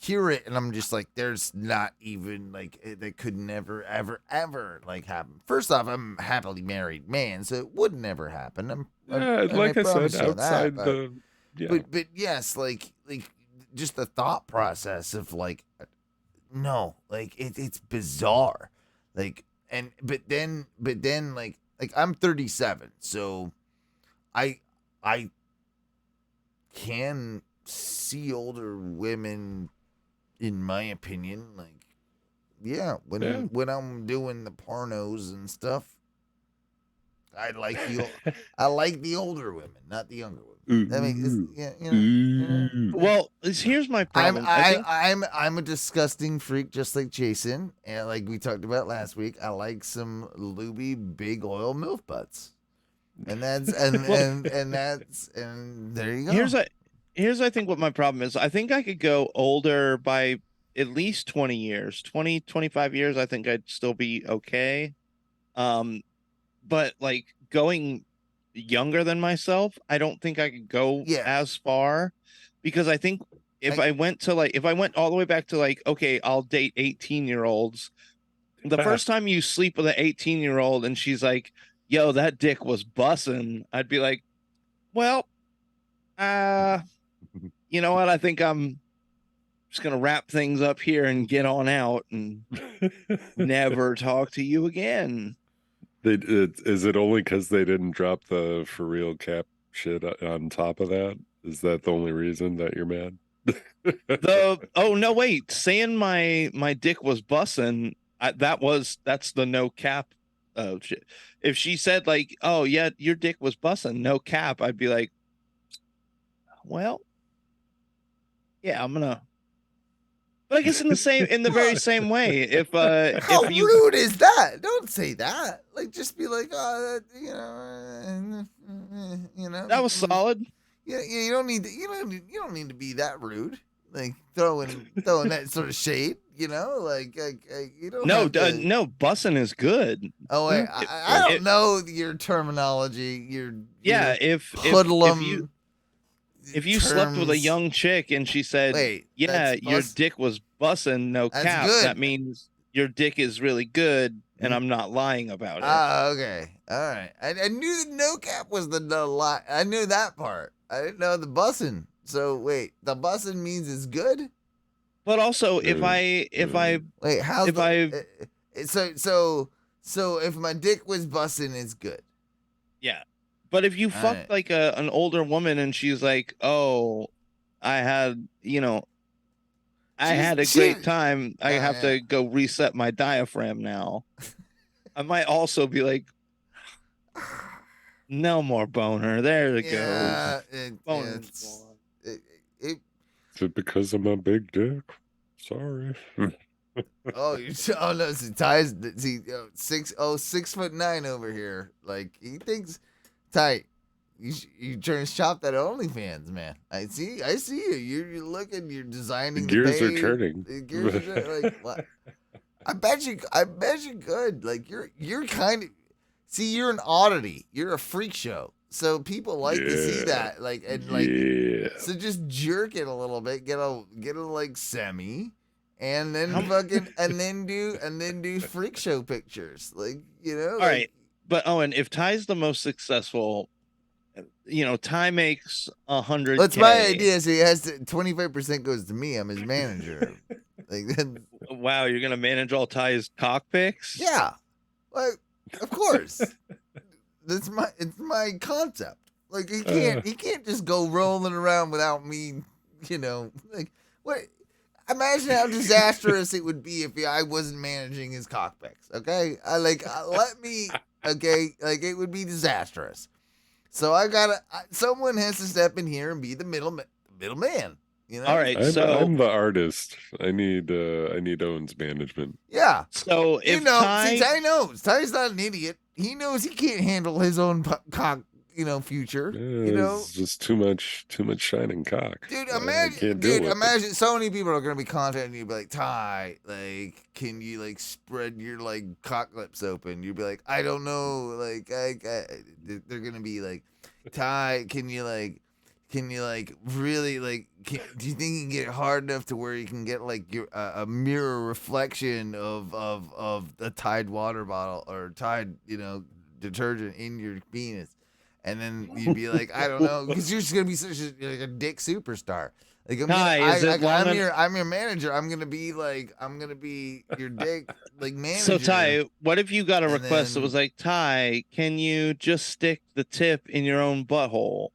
hear it and I'm just like, there's not even like that could never ever like happen. First off, I'm a happily married man, so it would never happen. Like I said, promise you that, outside but- the But yes, like just the thought process of like, no, like it's bizarre, like but then like I'm 37, so I can see older women, in my opinion, like when I'm doing the pornos and stuff, I like the older women, not the younger women. I mean, Well, here's my problem. I'm a disgusting freak, just like Jason, and like we talked about last week. I like some lubey, big oil MILF butts, and that's and there you go. Here's I think what my problem is. I think I could go older by at least 20 years, 20, 25 years. I think I'd still be okay. But like going younger than myself, I don't think I could go as far, because I think if I went all the way back to like, okay, I'll date 18-year-olds. The first time you sleep with an 18-year-old and she's like, yo, that dick was bussin', I'd be like, well, you know what? I think I'm just going to wrap things up here and get on out and never talk to you again. Is it only because they didn't drop the for real cap shit on top of that? Is that the only reason that you're mad? Oh no, wait! Saying my dick was bussin', that's the no cap. Oh shit! If she said like, oh yeah, your dick was bussin', no cap, I'd be like, well, yeah, I'm gonna. But I guess in the very same way, if How if you rude is that? Don't say that. Like, just be like, you know. That was solid. Yeah, you don't need to. You don't need to be that rude. Like throwing that sort of shade. You know, like you don't. No, have to- no, bussin' is good. Oh wait, I don't know your terminology. Yeah, if hoodlum. If you slept with a terms. young chick and she said, yeah, that's your bust- dick was bussin', no That's cap, good. that means your dick is really good, and I'm not lying about it. Ah, okay, all right. I knew the no cap was the no lie. I knew that part. I didn't know the bussin'. So wait, the bussin' means it's good. But also, if I wait, so if my dick was bussin', it's good. Yeah. But if you fuck right. like an older woman and she's like, "Oh, I had, I had a great time. I have to go reset my diaphragm now." I might also be like, "No more boner. There it Yeah, goes. Boner's gone." Is it because of my big dick? Sorry. Oh, no, see, Ty's 6'9" over here. Like he thinks, Ty, you trying to shop that OnlyFans, man. I see you. You're looking. You're designing. The gears are page. turning. The gears are turning. Like what? I bet you could. Like you're kind of. See, you're an oddity. You're a freak show. So people like to see that. Like so just jerk it a little bit. Get a like semi. And then and then do freak show pictures, like All right, but Owen, if Ty's the most successful, Ty makes 100. That's my idea. So he has 25% goes to me. I'm his manager. Like then, wow, you're gonna manage all Ty's cock pics? Yeah, like of course. It's my concept. Like he can't just go rolling around without me. Like what. Imagine how disastrous it would be if I wasn't managing his cockpicks. Okay, let me. Okay, like it would be disastrous. So someone has to step in here and be the middleman. All right, I'm the artist. I need Owens management. Yeah. So if Ty knows. Ty's not an idiot. He knows he can't handle his own cock. Future. It's just too much shining cock. Dude, imagine so many people are gonna be contacting you, be like, Ty, like, can you like spread your like cock lips open? You'd be like, I don't know, like, they're gonna be like, Ty, can you really like? Do you think you can get it hard enough to where you can get like a mirror reflection of the Tide water bottle or Tide detergent in your penis? And then you'd be like, I don't know, because you're just gonna be such a dick superstar. Like I'm your manager. I'm gonna be your dick like manager. So Ty, what if you got a request that was like, Ty, can you just stick the tip in your own butthole?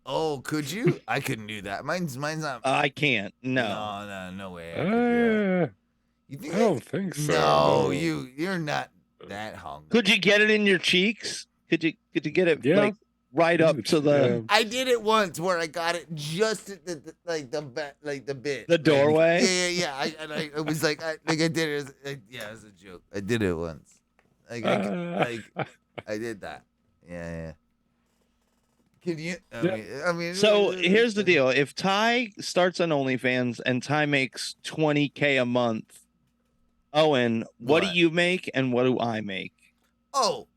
Oh, could you? I couldn't do that. Mine's not. I can't. No. No way. I don't think so. No, you're not that hungry. Could you get it in your cheeks? Could you get it like right up to the? I did it once where I got it just at the bit. The doorway. Yeah. I was like, I did it. It was a joke. I did it once. I did that. Yeah. Can you? I mean. So here's the deal: if Ty starts on OnlyFans and Ty makes $20K a month, Owen, what do you make and what do I make? Oh.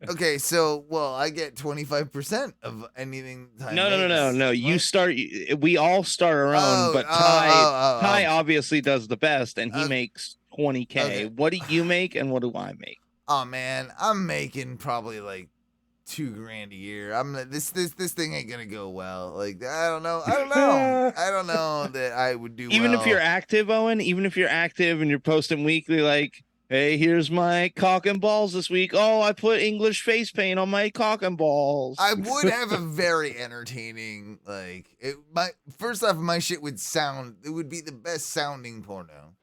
Okay, so I get 25% of anything. No. You start. We all start our own, but Ty obviously does the best, and he makes 20K. Okay. What do you make, and what do I make? Oh man, I'm making probably like $2,000 a year. This thing ain't gonna go well. Like I don't know. I don't know that I would do. Even if you're active, Owen. Even if you're active and you're posting weekly, like, hey, here's my cock and balls this week. Oh, I put English face paint on my cock and balls. I would have a very entertaining, first off, my shit would sound, it would be the best sounding porno.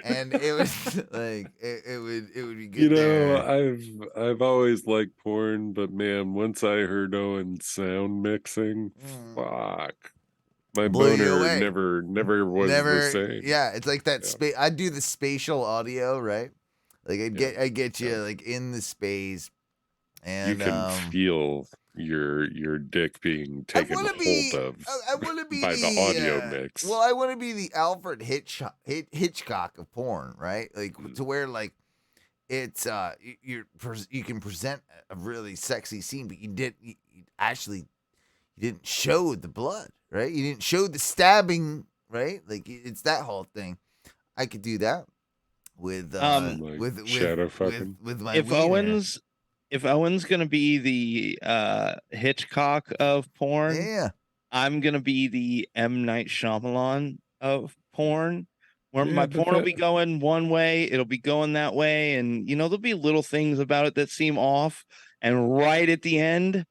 And it was like, it would be good. I've always liked porn, but man, once I heard Owen's sound mixing, fuck. My boner never was the same. Yeah, it's like that space. I do the spatial audio, right? Like I get you like in the space, and you can feel your dick being taken hold of. I want to be by the audio mix. Well, I want to be the Alfred Hitchcock of porn, right? Like to where like it's you can present a really sexy scene, but you didn't show the blood, right? You didn't show the stabbing, right? Like it's that whole thing. I could do that with shadow fucking. With my if Owen's gonna be the Hitchcock of porn, I'm gonna be the M. Night Shyamalan of porn. Where my porn will be going one way, it'll be going that way, and there'll be little things about it that seem off. and right at the end,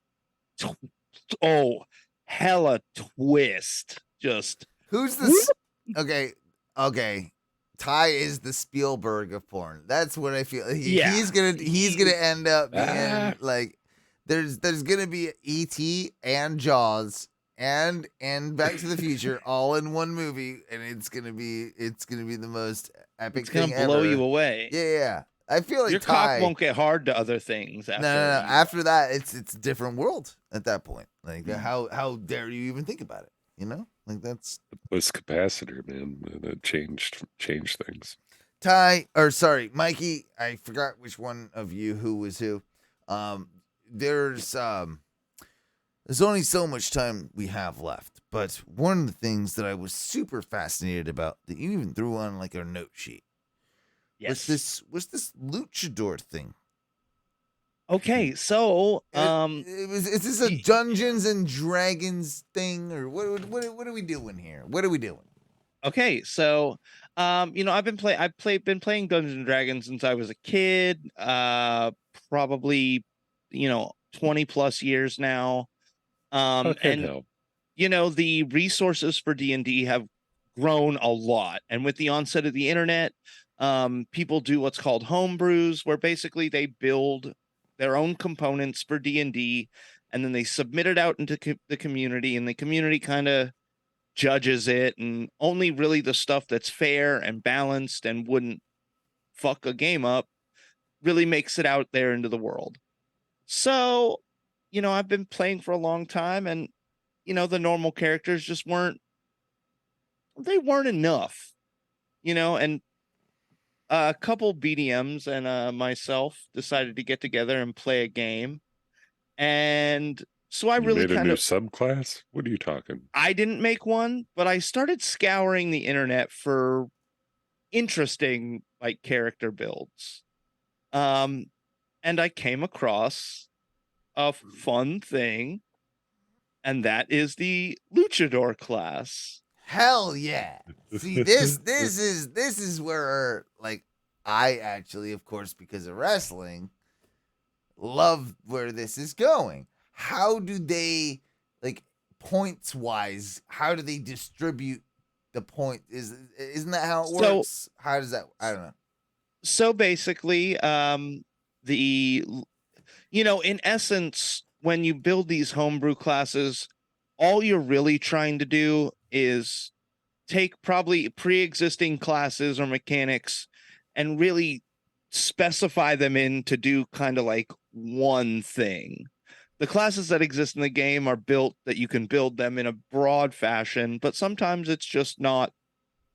hella twist. Just who's this? Okay. Ty is the Spielberg of porn. That's what I feel. He's gonna end up being like. There's gonna be E.T. and Jaws and Back to the Future all in one movie, and it's gonna be the most epic thing ever. It's gonna blow you away. Yeah. I feel like your cock won't get hard to other things. After no. After that, it's a different world at that point. Like how dare you even think about it? You know, like that's the puss capacitor, man. That changed things. Mikey. I forgot which one of you who was who. There's only so much time we have left, but one of the things that I was super fascinated about that you even threw on like our note sheet was this luchador thing. Okay, so is this a Dungeons and Dragons thing, or what are we doing here? What are we doing? Okay, so I've been playing Dungeons and Dragons since I was a kid, probably 20 plus years now. The resources for D&D have grown a lot, and with the onset of the internet, people do what's called homebrews, where basically they build their own components for D&D, and then they submit it out into the community, and the community kind of judges it, and only really the stuff that's fair and balanced and wouldn't fuck a game up really makes it out there into the world. So, I've been playing for a long time, and the normal characters just weren't enough, and a couple BDMs and myself decided to get together and play a game. And so I really made a new subclass? What are you talking? I didn't make one, but I started scouring the internet for interesting like character builds. And I came across a fun thing, and that is the luchador class. Hell yeah. See, this is where like I actually, of course, because of wrestling, love where this is going. How do they, like, points wise, how do they distribute the point? Isn't that how it works? How does that, I don't know. So basically, in essence, when you build these homebrew classes, all you're really trying to do is take probably pre-existing classes or mechanics and really specify them in to do kind of like one thing. The classes that exist in the game are built that you can build them in a broad fashion, but sometimes it's just not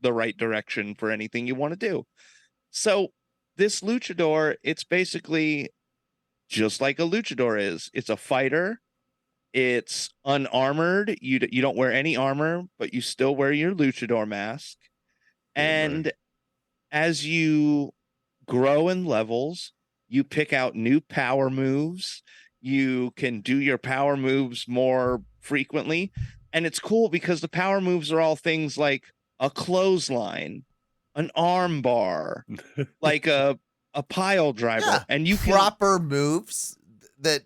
the right direction for anything you want to do. So this luchador, it's basically just like a luchador is. It's a fighter. It's unarmored. You don't wear any armor, but you still wear your luchador mask. And as you grow in levels, you pick out new power moves. You can do your power moves more frequently. And it's cool because the power moves are all things like a clothesline, an arm bar, like a pile driver. Yeah, and you can proper moves. That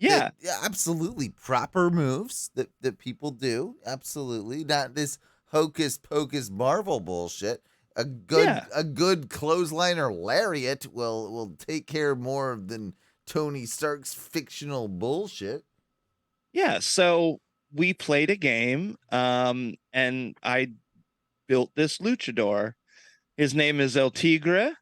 absolutely proper moves that people do. Absolutely. Not this hocus pocus Marvel bullshit. A good clothesline or lariat will take care more than Tony Stark's fictional bullshit. Yeah, so we played a game, and I built this luchador. His name is El Tigre.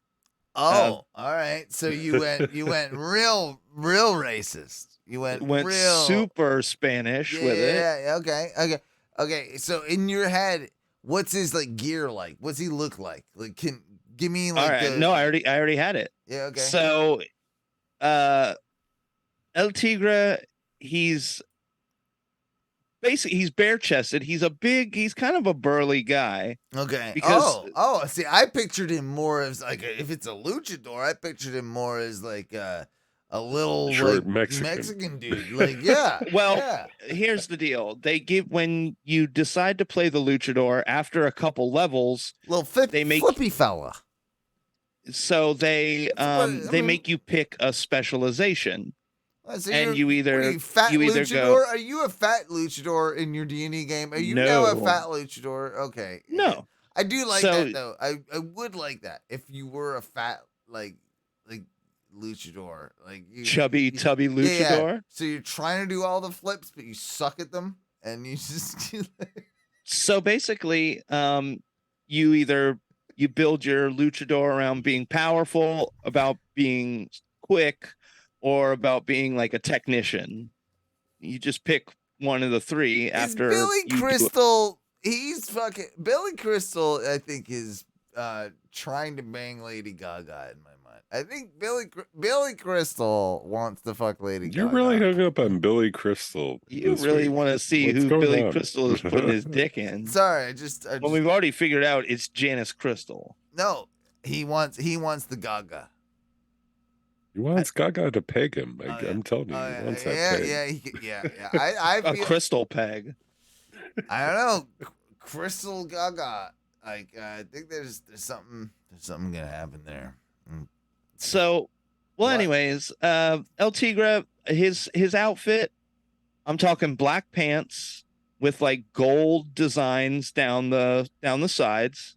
Oh, all right. So you went real racist. You went real super Spanish with it. Yeah. Okay. So in your head, what's his like gear like? What's he look like? Like, give me like. All right. No, I already had it. Yeah. Okay. So, El Tigre, he's bare chested. He's kind of a burly guy. Okay. Because see, I pictured him more as like if it's a luchador, I pictured him more as like a little short like, Mexican dude. Like, yeah. Well, here's the deal. When you decide to play the luchador after a couple levels, flippy fella. So they make you pick a specialization. So and you're- you what are either you fat you either luchador? go Are you a fat luchador in your D&D game? Are you now a No. fat luchador? Okay. no. I do like So- that though. I would like that if you were a fat like luchador, like you, Chubby, tubby Yeah, yeah. luchador? So you're trying to do all the flips, but you suck at them, and you just So basically, you build your luchador around being powerful, about being quick, or about being like a technician. You just pick one of the three after Billy you do it. Crystal. He's fucking Billy Crystal. I think is trying to bang Lady Gaga in my mind. I think Billy Crystal wants to fuck Lady You're Gaga. really hung up on Billy Crystal. You this really week. want to see What's who going Billy on? Crystal is putting his dick in. Sorry, I just Well, we've already figured out it's Janice Crystal. no. He wants the Gaga. He wants Gaga to peg him. I'm telling you, Oh, he wants that yeah, peg. yeah, yeah. I A feel, crystal peg. I don't know, Crystal Gaga. Like I think there's something gonna happen there. So, well, anyways, El Tigre, his outfit, I'm talking black pants with like gold designs down the sides.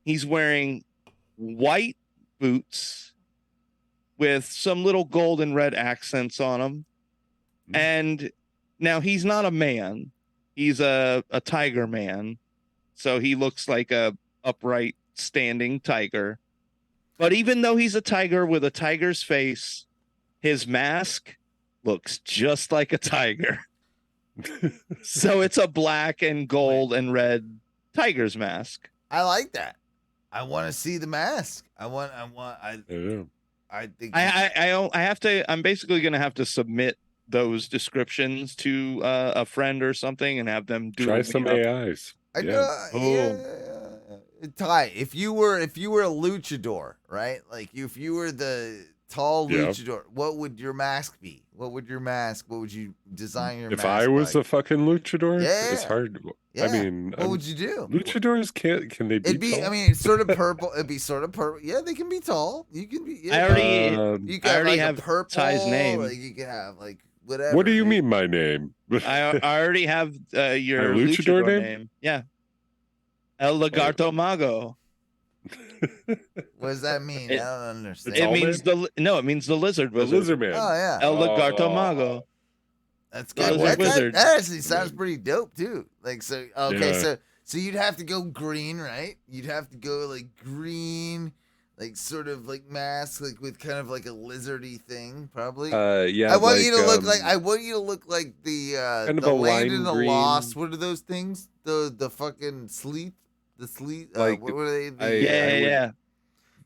He's wearing white boots with some little gold and red accents on them. And now he's not a man. He's a tiger man. So he looks like a upright standing tiger. But even though he's a tiger with a tiger's face, his mask looks just like a tiger. So it's a black and gold and red tiger's mask. I like that. I want to see the mask. I think I have to. I'm basically going to have to submit those descriptions to a friend or something and have them do Try a some meetup. AIs. I Yeah. yeah. Ty, if you were a luchador, right? Like if you were the tall Yeah. luchador, what would your mask be? What would you design your If mask I was like? a fucking luchador, it's Yeah. hard. Yeah. I mean, What would you do? Luchadors can they be? It'd be, tall? I mean, it's sort of purple. It'd be sort of purple. Yeah, they can be tall. You can be. Yeah, I already, you can I already like have a purple. Ty's name. Like you can have like whatever. What do you dude. mean, my name? I already have your My luchador luchador name? Yeah, El Lagarto Mago. What does that mean? I don't understand. It means it means the lizard The wizard. lizard man. Oh yeah. El Lagarto Mago. That's The good. lizard wizard. That actually sounds pretty dope too. Like so. Okay, Yeah. so you'd have to go green, right? You'd have to go like green, like sort of like mask, like with kind of like a lizardy thing, probably. Yeah. I want you to look like the kind of the a land lime in the green. lost. What are those things? The fucking sleep. The sleep. Like, what were they? Yeah.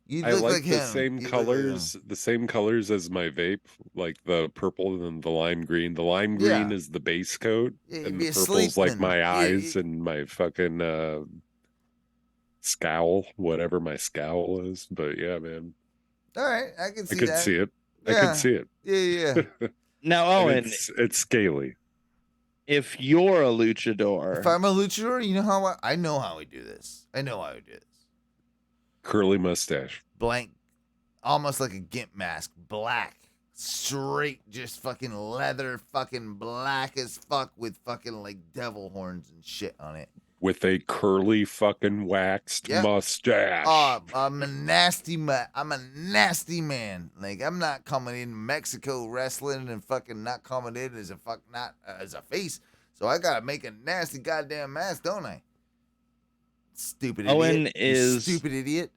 You I look like like the him. same You look like colors, the same colors as my vape, like the purple and the lime green. The lime Yeah. green is the base coat, Yeah, you'd and be the a purple's like sleepman. my Yeah, eyes and my fucking scowl, whatever my scowl is. But yeah, man, All right, I can see I could that. see it. I Yeah. could see it. Yeah. Now, And Owen, it's scaly. if you're a luchador, If I'm a luchador, you know how I know how we do this. I know how we do this. Curly mustache. Blank, almost like a gimp mask, black, straight, just fucking leather, fucking black as fuck with fucking like devil horns and shit on it. With a curly fucking waxed Yep. mustache. Oh, I'm a nasty man. I'm a nasty man. Like I'm not coming in Mexico wrestling and fucking not coming in as a face. So I gotta make a nasty goddamn mask, don't I? Stupid idiot. Owen You is stupid idiot.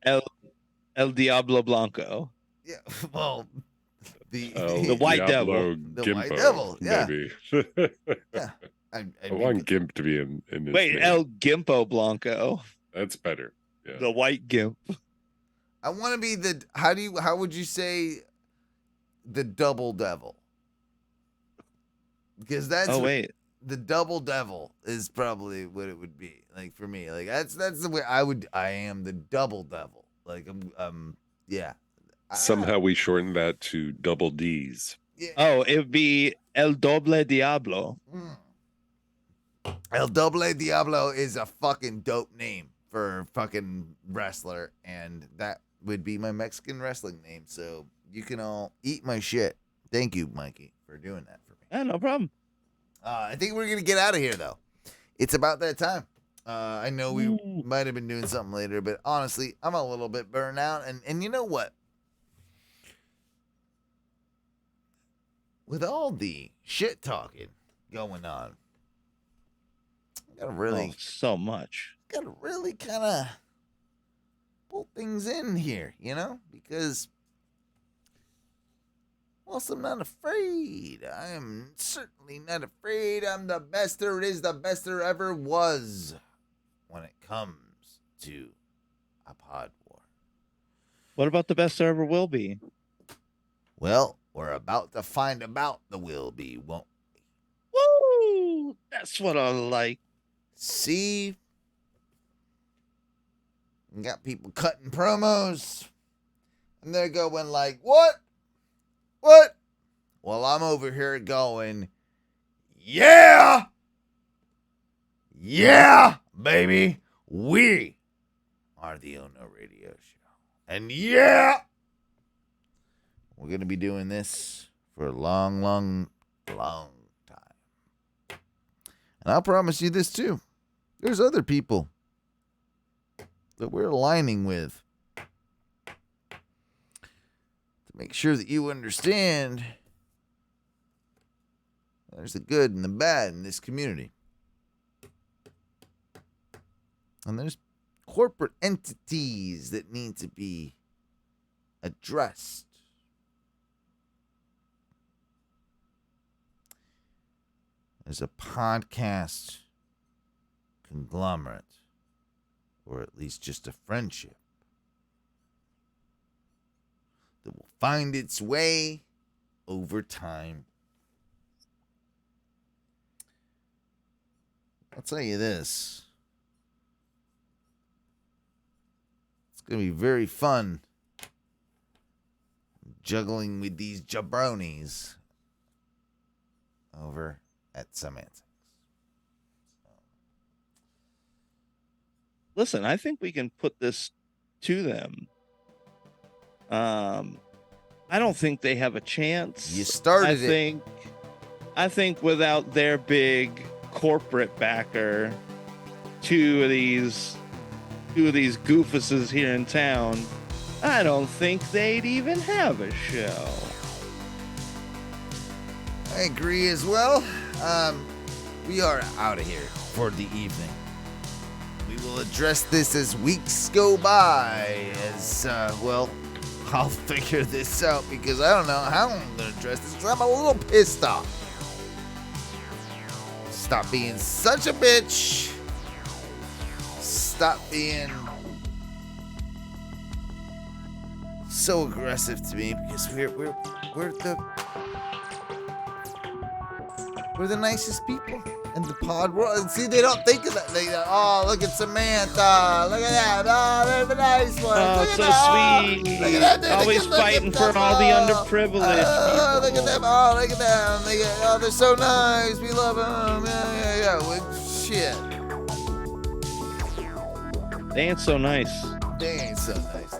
El Diablo Blanco. Yeah. Well, the The white devil. The Gimpo, white devil, yeah. Maybe. Yeah. I I want Gimp to be in his Wait, name. El Gimpo Blanco. That's better. Yeah. The white gimp. I want to be the. How would you say the double devil? Because that's Oh wait. the double devil is probably what it would be like for me. Like that's the way I am the double devil. Like yeah. Somehow we shortened that to double D's. Oh, it would be El Doble Diablo. El Doble Diablo is a fucking dope name for a fucking wrestler, and that would be my Mexican wrestling name. So you can all eat my shit. Thank you, Mikey. for doing that for me. Yeah, no problem. I think we're going to get out of here, though. It's about that time. I know we might have been doing something later, but honestly, I'm a little bit burnt out. And you know what? With all the shit talking going on, I gotta really so much. Gotta really kind of pull things in here, you know, because whilst I'm not afraid, I am certainly not afraid. I'm the best there is, the best there ever was when it comes to a pod war. What about the best there ever will be? Well, we're about to find about the will be, won't we? Woo! That's what I like. See? You got people cutting promos, and they're going like, what? What? Well, I'm over here going, yeah! Yeah, baby! We are the Ono Radio Show. And yeah! We're going to be doing this for a long, long, long time. And I'll promise you this too. There's other people that we're aligning with to make sure that you understand there's the good and the bad in this community. And there's corporate entities that need to be addressed. There's a podcast conglomerate, or at least just a friendship, that will find its way over time. I'll tell you this. It's going to be very fun juggling with these jabronis over at Semantics. Listen, I think we can put this to them. I don't think they have a chance. You started it. I think without their big corporate backer, two of these goofuses here in town, I don't think they'd even have a show. I agree as well. We are out of here for the evening. We will address this as weeks go by. Well, I'll figure this out because I don't know how I'm going to address this because I'm a little pissed off. Stop being such a bitch. Stop being so aggressive to me because we're the nicest people in the pod world. And see, they don't think of that. They go, oh, look at Samantha. Look at that. Oh, they're the nice ones. Oh, look at so that. sweet. Look at that. Always fighting for all the underprivileged. Oh, look at them. Oh, look at them. Oh, they're so nice. We love them. Yeah. Well, shit. They ain't so nice. They ain't so nice.